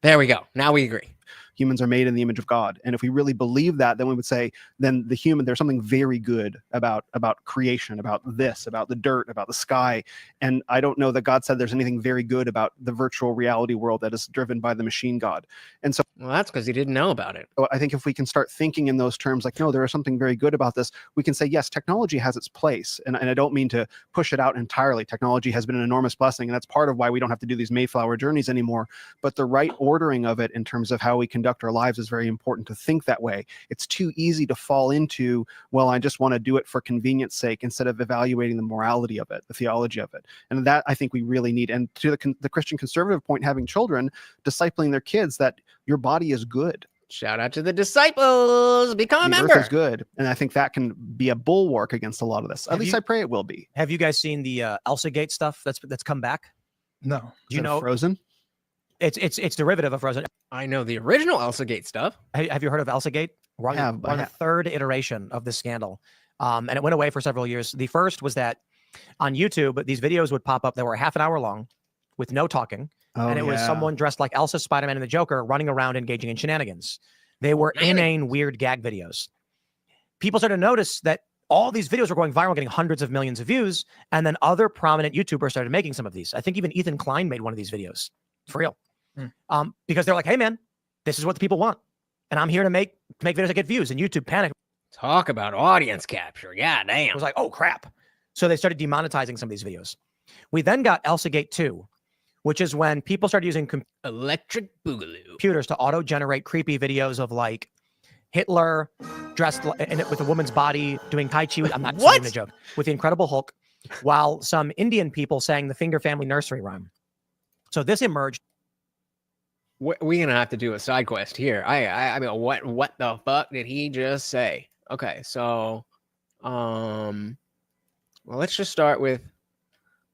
There we go. Now we agree. Humans are made in the image of God. And if we really believe that, then we would say, then there's something very good about creation, about this, about the dirt, about the sky. And I don't know that God said there's anything very good about the virtual reality world that is driven by the machine God. And so Well, that's because he didn't know about it. I think if we can start thinking in those terms, like, no, there is something very good about this, we can say, yes, technology has its place. And I don't mean to push it out entirely. Technology has been an enormous blessing, and that's part of why we don't have to do these Mayflower journeys anymore. But the right ordering of it in terms of how we conduct our lives is very important to think that way. It's too easy to fall into, well, I just want to do it for convenience sake instead of evaluating the morality of it, the theology of it. And that I think we really need. And to the Christian conservative point, having children, discipling their kids that your body is good. Shout out to the disciples. Become a The member. earth is good. And I think that can be a bulwark against a lot of this. At least I pray it will be. Have you guys seen the Elsa Gate stuff that's come back? No. Do you know Frozen? it's derivative of Frozen? I know the original Elsa Gate stuff. Have you heard of Elsa Gate? We're on, have, we're on I the third iteration of this scandal. And it went away for several years. The first was that on YouTube, these videos would pop up that were half an hour long with no talking. Oh, And it was someone dressed like Elsa, Spider-Man, and the Joker running around engaging in shenanigans. They were inane, weird gag videos. People started to notice that all these videos were going viral, getting hundreds of millions of views. And then other prominent YouTubers started making some of these. I think even Ethan Klein made one of these videos. For real. Because they're like, hey, man, this is what the people want. And I'm here to make videos that get views. And YouTube panicked. Talk about audience capture. God damn. It was like, oh, crap. So they started demonetizing some of these videos. We then got Elsa Gate 2, which is when people started using Electric Boogaloo. computers to auto-generate creepy videos of like Hitler dressed in it with a woman's body doing Tai Chi. I'm not even a joke. With the Incredible Hulk, while some Indian people sang the Finger Family Nursery Rhyme. So this emerged. We're gonna have to do a side quest here. I mean, what the fuck did he just say? Okay, so, well, let's just start with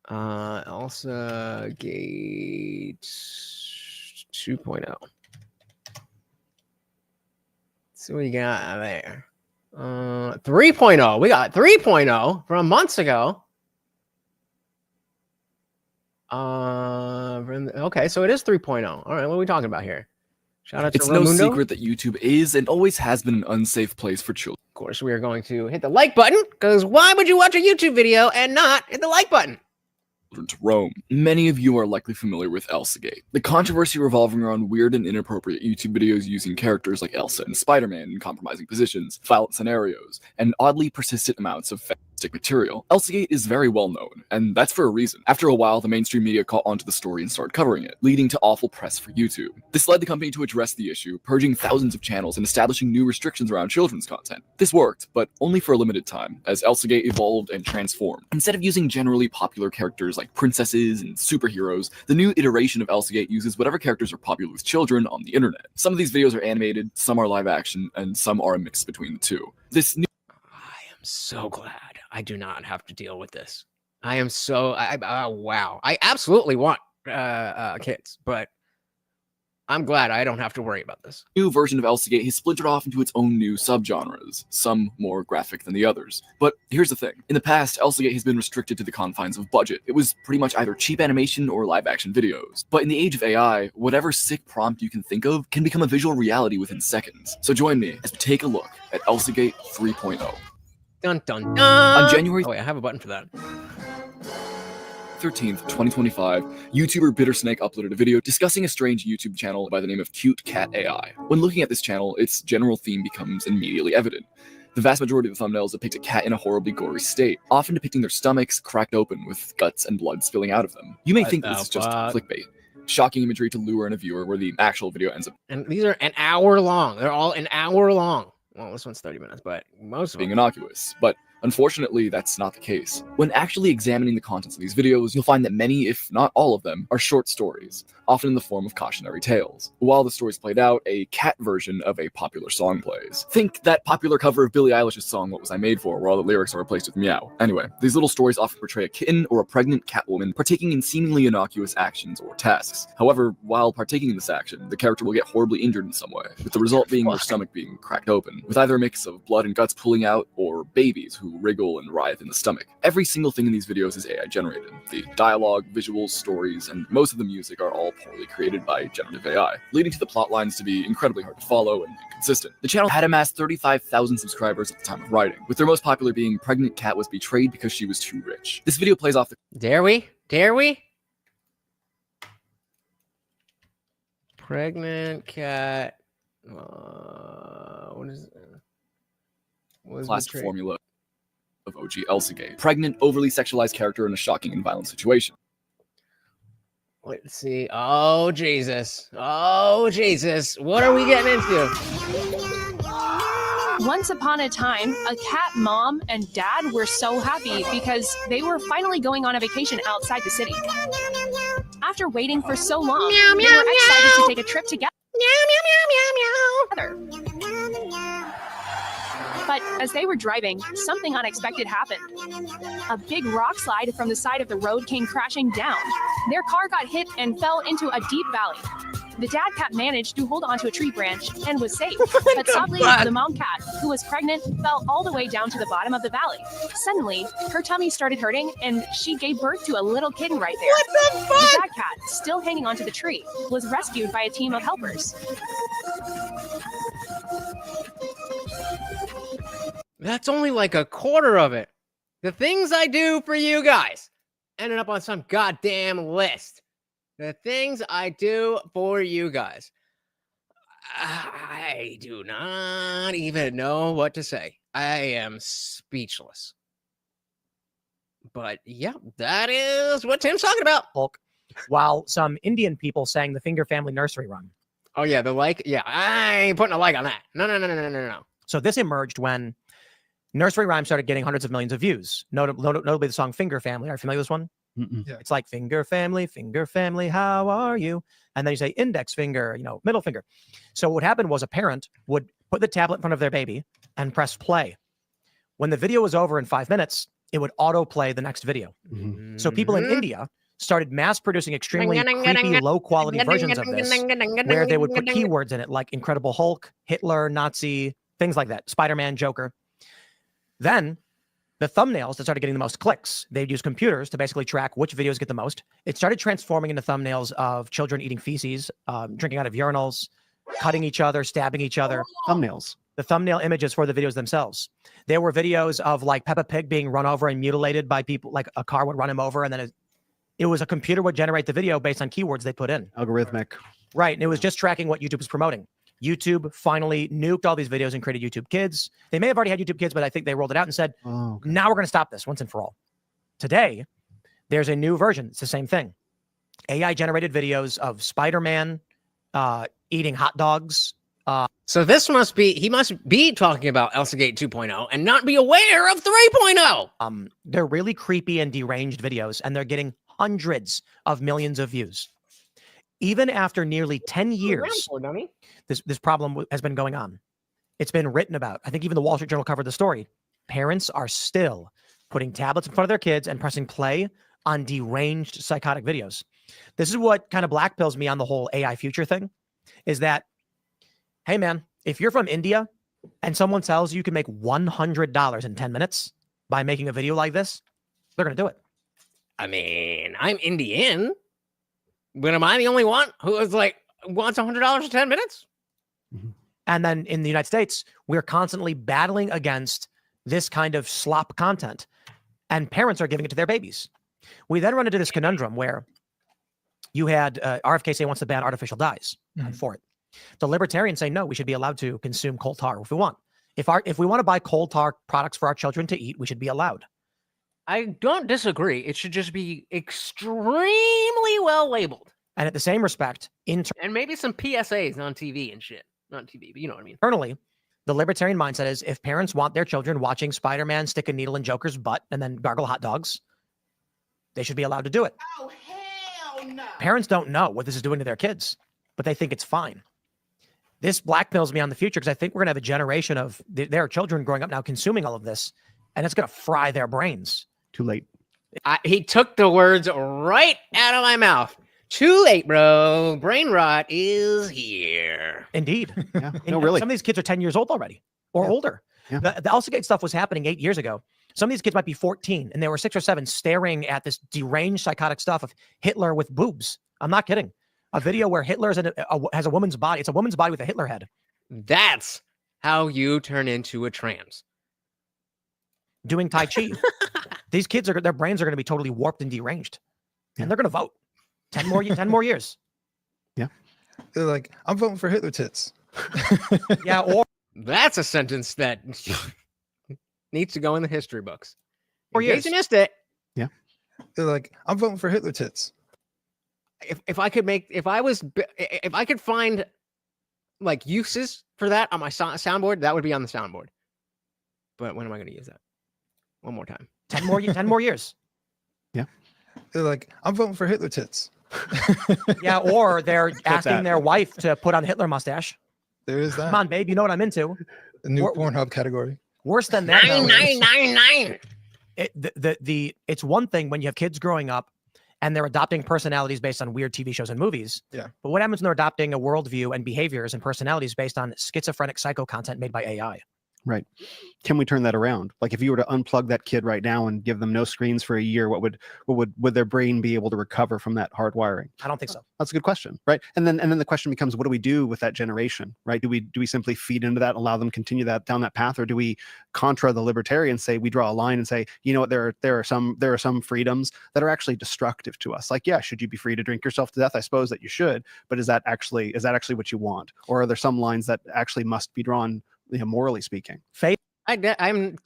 Elsa Gate 2.0. So we got there. 3.0. We got 3.0 from months ago. Okay, so it is 3.0. All right, what are we talking about here? Shout out to It's no Ramundo. secret that YouTube is and always has been an unsafe place for children Of course, we are going to hit the like button, because why would you watch a YouTube video and not hit the like button? to roam. Many of you are likely familiar with Elsagate, the controversy revolving around weird and inappropriate YouTube videos using characters like Elsa and Spider-Man in compromising positions, violent scenarios, and oddly persistent amounts of fantastic material. Elsagate is very well known, and that's for a reason. After a while, the mainstream media caught onto the story and started covering it, leading to awful press for YouTube. This led the company to address the issue, purging thousands of channels and establishing new restrictions around children's content. This worked, but only for a limited time, as Elsagate evolved and transformed. Instead of using generally popular characters like princesses and superheroes, the new iteration of Elsagate uses whatever characters are popular with children on the internet. Some of these videos are animated, some are live action, and some are a mix between the two. This new I am so glad I do not have to deal with this. I am so wow. I absolutely want kids, but I'm glad I don't have to worry about this. new version of Elsagate has splintered off into its own new subgenres, some more graphic than the others. But here's the thing. In the past, Elsagate has been restricted to the confines of budget. It was pretty much either cheap animation or live action videos. But in the age of AI, whatever sick prompt you can think of can become a visual reality within seconds. So join me as we take a look at Elsagate 3.0. Dun dun dun. On January Oh wait, I have a button for that. 13th, 2025, YouTuber Bittersnake uploaded a video discussing a strange YouTube channel by the name of Cute Cat AI. When looking at this channel, its general theme becomes immediately evident. The vast majority of the thumbnails depict a cat in a horribly gory state, often depicting their stomachs cracked open with guts and blood spilling out of them. You may What think the this is just fuck? clickbait. Shocking imagery to lure in a viewer where the actual video ends up And these are an hour long. They're all an hour long. Well, this one's 30 minutes, but most of being them. innocuous, but unfortunately, that's not the case. When actually examining the contents of these videos, you'll find that many, if not all of them, are short stories, often in the form of cautionary tales. While the story's played out, a cat version of a popular song plays. Think that popular cover of Billie Eilish's song What Was I Made For, where all the lyrics are replaced with meow. Anyway, these little stories often portray a kitten or a pregnant catwoman partaking in seemingly innocuous actions or tasks. However, while partaking in this action, the character will get horribly injured in some way, with the result being their stomach being cracked open, with either a mix of blood and guts pooling out, or babies who wriggle and writhe in the stomach. Every single thing in these videos is AI generated. The dialogue, visuals, stories, and most of the music are all poorly created by generative AI, leading to the plot lines to be incredibly hard to follow and inconsistent. The channel had amassed 35,000 subscribers at the time of writing, with their most popular being Pregnant Cat Was Betrayed Because She Was Too Rich. This video plays off the Dare we? Dare we? Pregnant cat. What is it? What is classic betrayed? formula of OG Elsagate. Pregnant, overly sexualized character in a shocking and violent situation. Let's see. Oh, Jesus. Oh, Jesus. What are we getting into? Once upon a time, a cat mom and dad were so happy because they were finally going on a vacation outside the city. After waiting for so long, they were excited to take a trip together. But as they were driving, something unexpected happened. A big rock slide from the side of the road came crashing down. Their car got hit and fell into a deep valley. The dad cat managed to hold onto a tree branch and was safe. But sadly, the mom cat, who was pregnant, fell all the way down to the bottom of the valley. Suddenly, her tummy started hurting and she gave birth to a little kitten right there. What the fuck? The dad cat, still hanging onto the tree, was rescued by a team of helpers. That's only like a quarter of it. The things I do for you guys ended up on some goddamn list. The things I do for you guys. I do not even know what to say. I am speechless. But yeah, that is what Tim's talking about. Hulk, while some Indian people sang the Finger Family Nursery Rhyme. Oh yeah, the like. Yeah, I ain't putting a like on that. No. So this emerged when Nursery Rhyme started getting hundreds of millions of views. Notably the song Finger Family. Are you familiar with this one? Yeah. It's like Finger Family, how are you? And then you say index finger, middle finger. So what happened was a parent would put the tablet in front of their baby and press play. When the video was over in 5 minutes, it would autoplay the next video. So people in India started mass producing extremely creepy, low quality versions of this, where they would put keywords in it like Incredible Hulk, Hitler, Nazi, things like that. Spider-Man, Joker. Then the thumbnails that started getting the most clicks, they'd use computers to basically track which videos get the most. It started transforming into thumbnails of children eating feces, drinking out of urinals, cutting each other, stabbing each other. Thumbnails. The thumbnail images for the videos themselves. There were videos of like Peppa Pig being run over and mutilated by people, like a car would run him over, and then it was a computer would generate the video based on keywords they put in. Algorithmic. Right, and it was just tracking what YouTube was promoting. YouTube finally nuked all these videos and created YouTube Kids. They may have already had YouTube Kids, but I think they rolled it out and said, now we're going to stop this once and for all. Today, there's a new version. It's the same thing. AI-generated videos of Spider-Man eating hot dogs. So this must be, he must be talking about ElsaGate 2.0 and not be aware of 3.0. They're really creepy and deranged videos, and they're getting hundreds of millions of views. Even after nearly 10 years, this problem has been going on. It's been written about. I think even the Wall Street Journal covered the story. Parents are still putting tablets in front of their kids and pressing play on deranged psychotic videos. This is what kind of blackpills me on the whole AI future thing, is that, hey man, if you're from India and someone tells you can make $100 in 10 minutes by making a video like this, they're going to do it. I mean, I'm Indian, but am I the only one who is like, wants $100 in 10 minutes? And then in the United States, we're constantly battling against this kind of slop content, and parents are giving it to their babies. We then run into this conundrum where you had RFK say wants to ban artificial dyes. I'm for it. The libertarians say, no, we should be allowed to consume coal tar if we want. If we want to buy coal tar products for our children to eat, we should be allowed. I don't disagree. It should just be extremely well labeled. And at the same respect, and maybe some PSAs on TV and shit. Not TV, but you know what I mean. Internally, the libertarian mindset is if parents want their children watching Spider-Man stick a needle in Joker's butt and then gargle hot dogs, they should be allowed to do it. Oh, hell no. Parents don't know what this is doing to their kids, but they think it's fine. This blackpills me on the future because I think we're going to have a generation of their children growing up now consuming all of this, and it's going to fry their brains. Too late. He took the words right out of my mouth. Too late, bro. Brain rot is here. Indeed. Yeah. No, really. Some of these kids are 10 years old already or older. Yeah. The ElsaGate stuff was happening 8 years ago. Some of these kids might be 14 and they were 6 or 7 staring at this deranged psychotic stuff of Hitler with boobs. I'm not kidding. A video where Hitler has a woman's body. It's a woman's body with a Hitler head. That's how you turn into a trans. Doing Tai Chi. These kids, their brains are going to be totally warped and deranged. And they're going to vote. 10 more years. Yeah. They're like, I'm voting for Hitler tits. Yeah, or that's a sentence that needs to go in the history books. For In case you missed it. Yeah. They're like, I'm voting for Hitler tits. If I could find like uses for that on my soundboard, that would be on the soundboard. But when am I going to use that? One more time. 10 more years. Yeah. They're like, I'm voting for Hitler tits. Yeah, or they're asking their wife to put on Hitler mustache. There is that. Come on, babe, you know what I'm into. The new Pornhub category. Worse than that. 99999. It's one thing when you have kids growing up and they're adopting personalities based on weird TV shows and movies. Yeah. But what happens when they're adopting a worldview and behaviors and personalities based on schizophrenic psycho content made by AI? Right. Can we turn that around? Like if you were to unplug that kid right now and give them no screens for a year, what would their brain be able to recover from that hardwiring? I don't think so. That's a good question, right? And then the question becomes, what do we do with that generation, right? Do we simply feed into that and allow them continue that down that path, or do we contra the libertarians, say we draw a line and say, you know what, there are some freedoms that are actually destructive to us. Like, yeah, should you be free to drink yourself to death? I suppose that you should, but is that actually what you want, or are there some lines that actually must be drawn? Morally speaking, I'm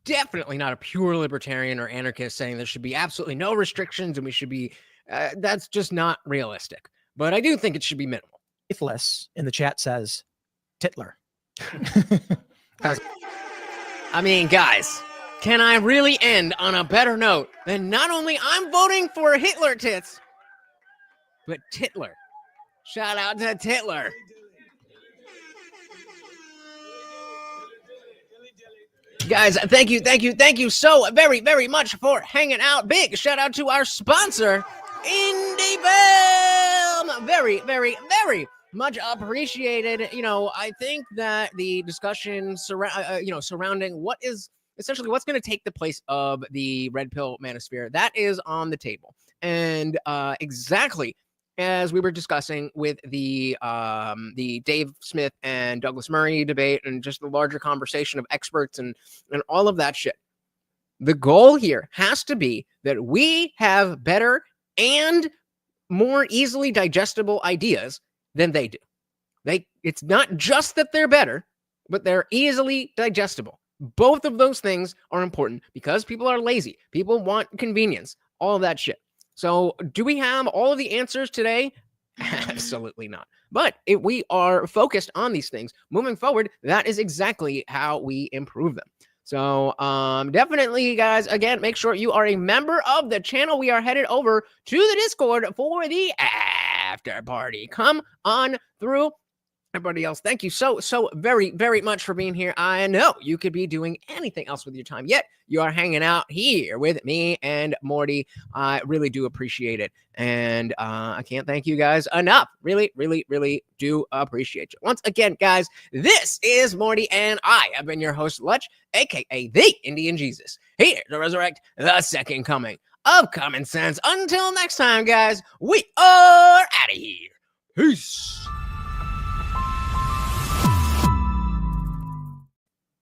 definitely not a pure libertarian or anarchist saying there should be absolutely no restrictions and we should be, that's just not realistic. But I do think it should be minimal. Faithless in the chat says, Titler. I mean, guys, can I really end on a better note than not only I'm voting for Hitler tits, but Titler. Shout out to Titler. Guys, thank you so very, very much for hanging out. Big shout out to our sponsor, IndieFilm. Very, very, very Much appreciated. I think that the discussion surrounding what is essentially what's going to take the place of the red pill manosphere, that is on the table. And exactly as we were discussing with the Dave Smith and Douglas Murray debate and just the larger conversation of experts and all of that shit. The goal here has to be that we have better and more easily digestible ideas than they do. It's not just that they're better, but they're easily digestible. Both of those things are important because people are lazy. People want convenience, all of that shit. So do we have all of the answers today? Absolutely not. But if we are focused on these things moving forward, that is exactly how we improve them. So definitely, guys, again, make sure you are a member of the channel. We are headed over to the Discord for the after party. Come on through. Everybody else, thank you so very, very much for being here. I know you could be doing anything else with your time, yet you are hanging out here with me and Morty. I really do appreciate it. And I can't thank you guys enough. Really, really, really do appreciate you. Once again, guys, this is Morty, and I have been your host, Lutch, aka the Indian Jesus, here to resurrect the second coming of common sense. Until next time, guys, we are out of here. Peace.